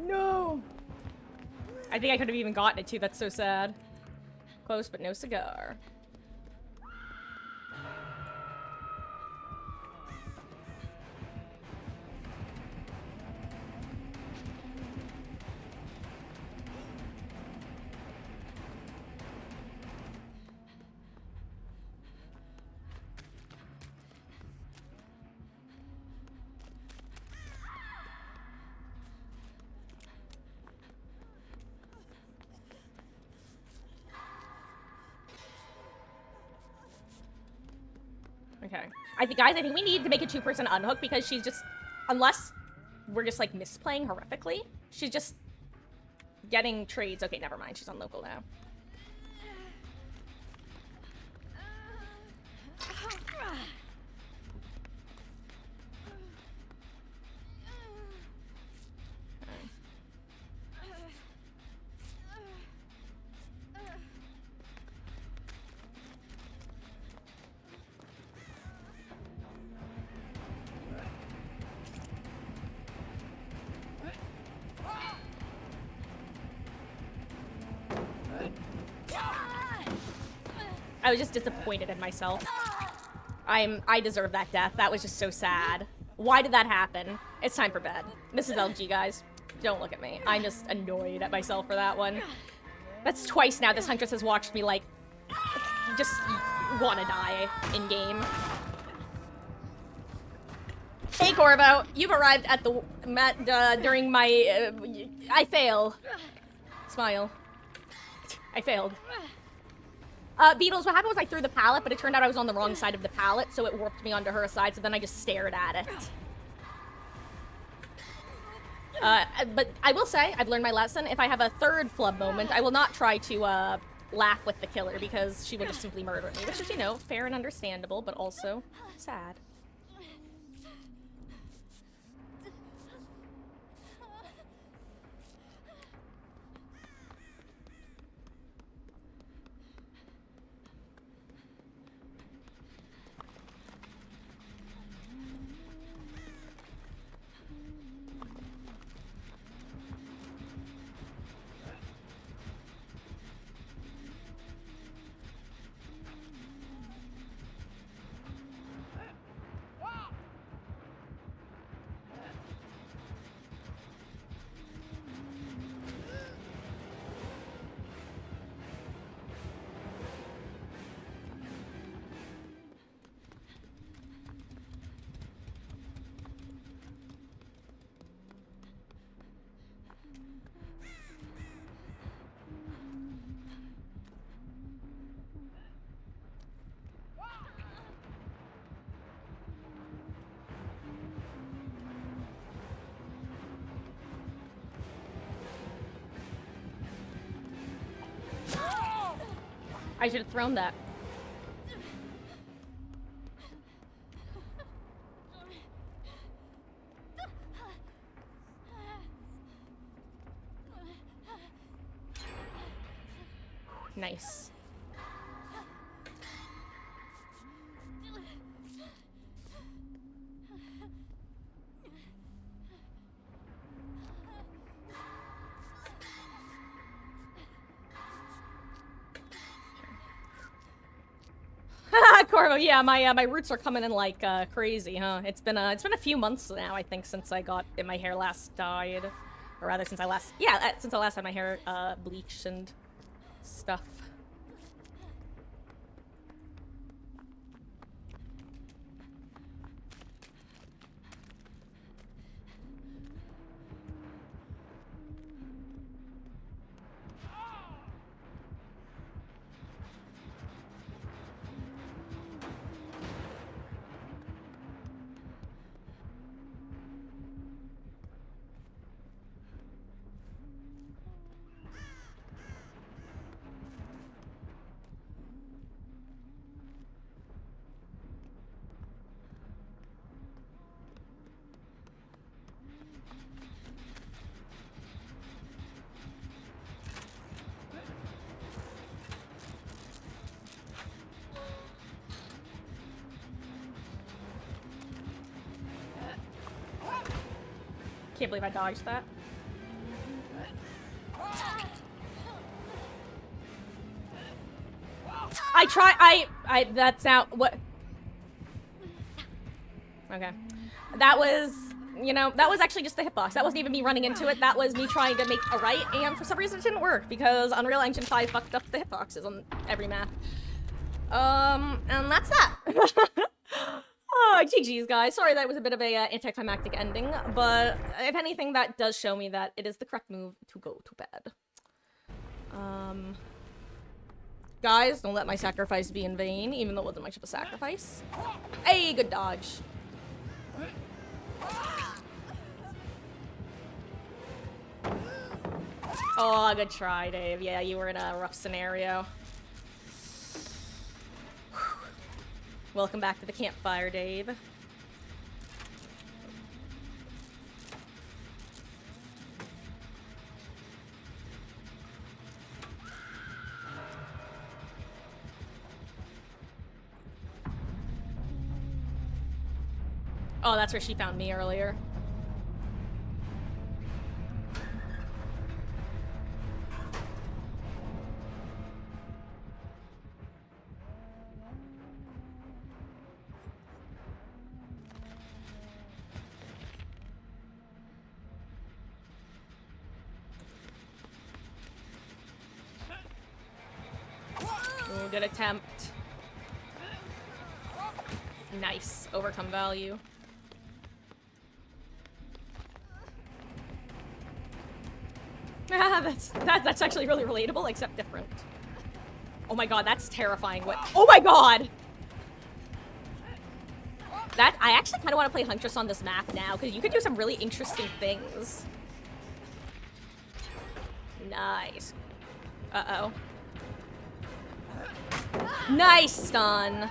[SPEAKER 1] No! I think I could have even gotten it too. That's so sad. Close, but no cigar. Okay. Guys, I think we need to make a two-person unhook because she's just... Unless we're just, like, misplaying horrifically, she's just getting trades. Okay, never mind. She's on local now. I was just disappointed in myself. I deserve that death. That was just so sad. Why did that happen? It's time for bed. This is LG, guys. Don't look at me. I'm just annoyed at myself for that one. That's twice now this Huntress has watched me, like, just want to die in-game. Hey, Corvo. You've arrived at the... during my... I fail. Smile. I failed. Beetles, what happened was I threw the pallet, but it turned out I was on the wrong side of the pallet, so it warped me onto her side, so then I just stared at it. But I will say, I've learned my lesson. If I have a third flub moment, I will not try to, laugh with the killer, because she will just simply murder me, which is, you know, fair and understandable, but also sad. I should have thrown that. Nice. Corvo, yeah, my roots are coming in like crazy, huh? It's been a few months now, I think, since I got my hair last dyed, or rather, since I last had my hair bleached and stuff. Can't believe I dodged that. That's now, what? Okay. That was, you know, that was actually just the hitbox. That wasn't even me running into it. That was me trying to make a right, and for some reason it didn't work, because Unreal Engine 5 fucked up the hitboxes on every map. And that's that. Oh, GG's, guys. Sorry that was a bit of a anticlimactic ending, but if anything, that does show me that it is the correct move to go to bed. Guys, don't let my sacrifice be in vain, even though it wasn't much of a sacrifice. Hey, good dodge. Oh, good try, Dave. Yeah, you were in a rough scenario. Welcome back to the campfire, Dave. Oh, that's where she found me earlier. Ooh, good attempt. Nice. Overcome value. That's actually really relatable, except different. Oh my god, that's terrifying. What? Oh my god! I actually kind of want to play Huntress on this map now, because you could do some really interesting things. Nice. Uh-oh. Nice stun!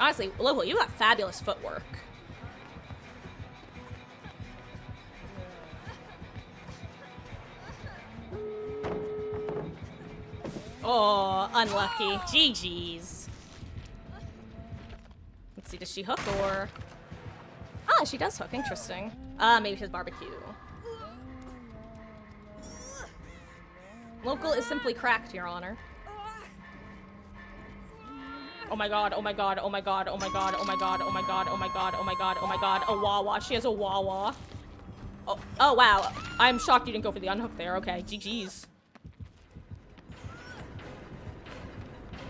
[SPEAKER 1] Honestly, Local, you got fabulous footwork. Oh, unlucky. GG's. Let's see, does she hook or... Ah, she does hook. Interesting. Maybe she's barbecue. Local is simply cracked, Your Honor. Oh my god, oh my god, oh my god, oh my god, oh my god, oh my god, oh my god, oh my god, oh my god, a Wawa. She has a Wawa. Oh wow. I'm shocked you didn't go for the unhook there. Okay, GG's.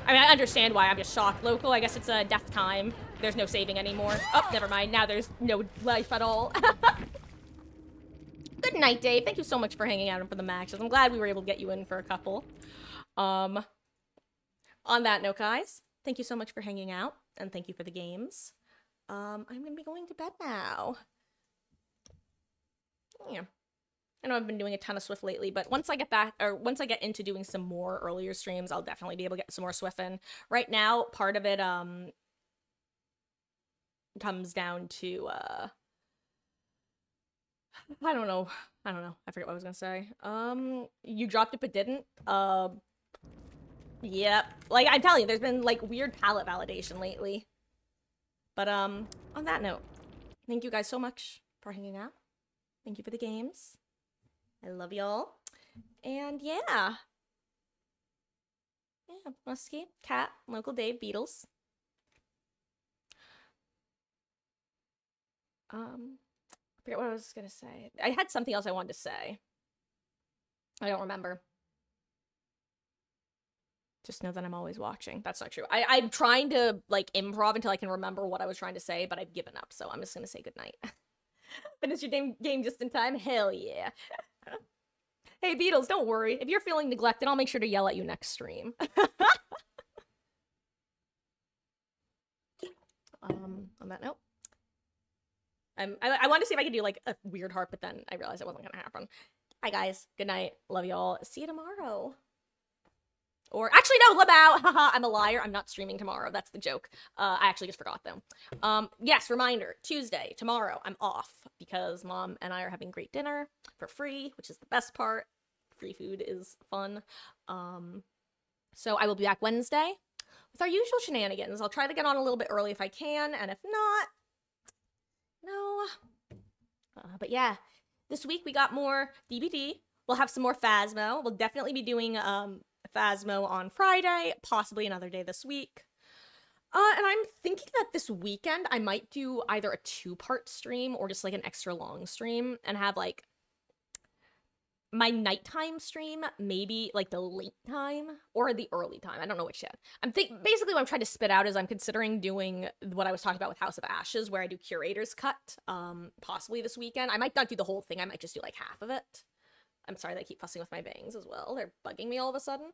[SPEAKER 1] I mean, I understand why. I'm just shocked. Local, I guess it's a death time. There's no saving anymore. Oh, never mind. Now there's no life at all. Good night, Dave. Thank you so much for hanging out and for the matches. I'm glad we were able to get you in for a couple. On that note, guys, thank you so much for hanging out, and thank you for the games. I'm gonna be going to bed now. Yeah. I know I've been doing a ton of Swift lately, but once I get back, or once I get into doing some more earlier streams, I'll definitely be able to get some more Swift in. Right now, part of it, comes down to, I don't know. I forget what I was gonna say. You dropped it but didn't? Yep. Like, I'm telling you, there's been, like, weird palette validation lately. But, on that note, thank you guys so much for hanging out. Thank you for the games. I love y'all. And, yeah. Yeah, Muskie, Cat, Local Dave, Beatles. I forget what I was gonna say. I had something else I wanted to say. I don't remember. Just know that I'm always watching. That's not true. I'm trying to, like, improv until I can remember what I was trying to say, but I've given up, so I'm just gonna say goodnight. Finish your game just in time? Hell yeah. Hey, Beatles, don't worry. If you're feeling neglected, I'll make sure to yell at you next stream. On that note. I wanted to see if I could do, like, a weird heart, but then I realized it wasn't gonna happen. Hi, guys. Good night. Love y'all. See you tomorrow. Or actually, no, Labao. Haha, I'm a liar. I'm not streaming tomorrow. That's the joke. I actually just forgot though. Yes, reminder. Tuesday, tomorrow, I'm off because mom and I are having great dinner for free, which is the best part. Free food is fun. So I will be back Wednesday with our usual shenanigans. I'll try to get on a little bit early if I can, and if not, no. But yeah, this week we got more DBD. We'll have some more Phasmo. We'll definitely be doing Phasmo on Friday, possibly another day this week. And I'm thinking that this weekend I might do either a 2-part stream or just like an extra long stream and have like my nighttime stream, maybe like the late time or the early time. I don't know which yet. Basically what I'm trying to spit out is I'm considering doing what I was talking about with House of Ashes, where I do curator's cut, possibly this weekend. I might not do the whole thing. I might just do like half of it. I'm sorry that I keep fussing with my bangs as well. They're bugging me all of a sudden.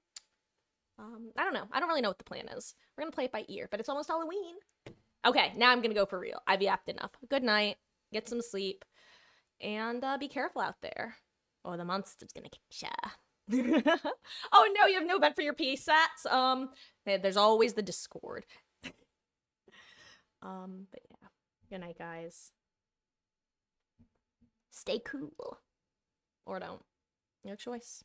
[SPEAKER 1] I don't know. I don't really know what the plan is. We're gonna play it by ear, but it's almost Halloween. Okay, now I'm gonna go for real. I've yapped enough. Good night. Get some sleep. And be careful out there. Or the monster's gonna get ya. Oh no, you have no bed for your PSATs. There's always the Discord. But yeah. Good night, guys. Stay cool. Or don't. Your choice.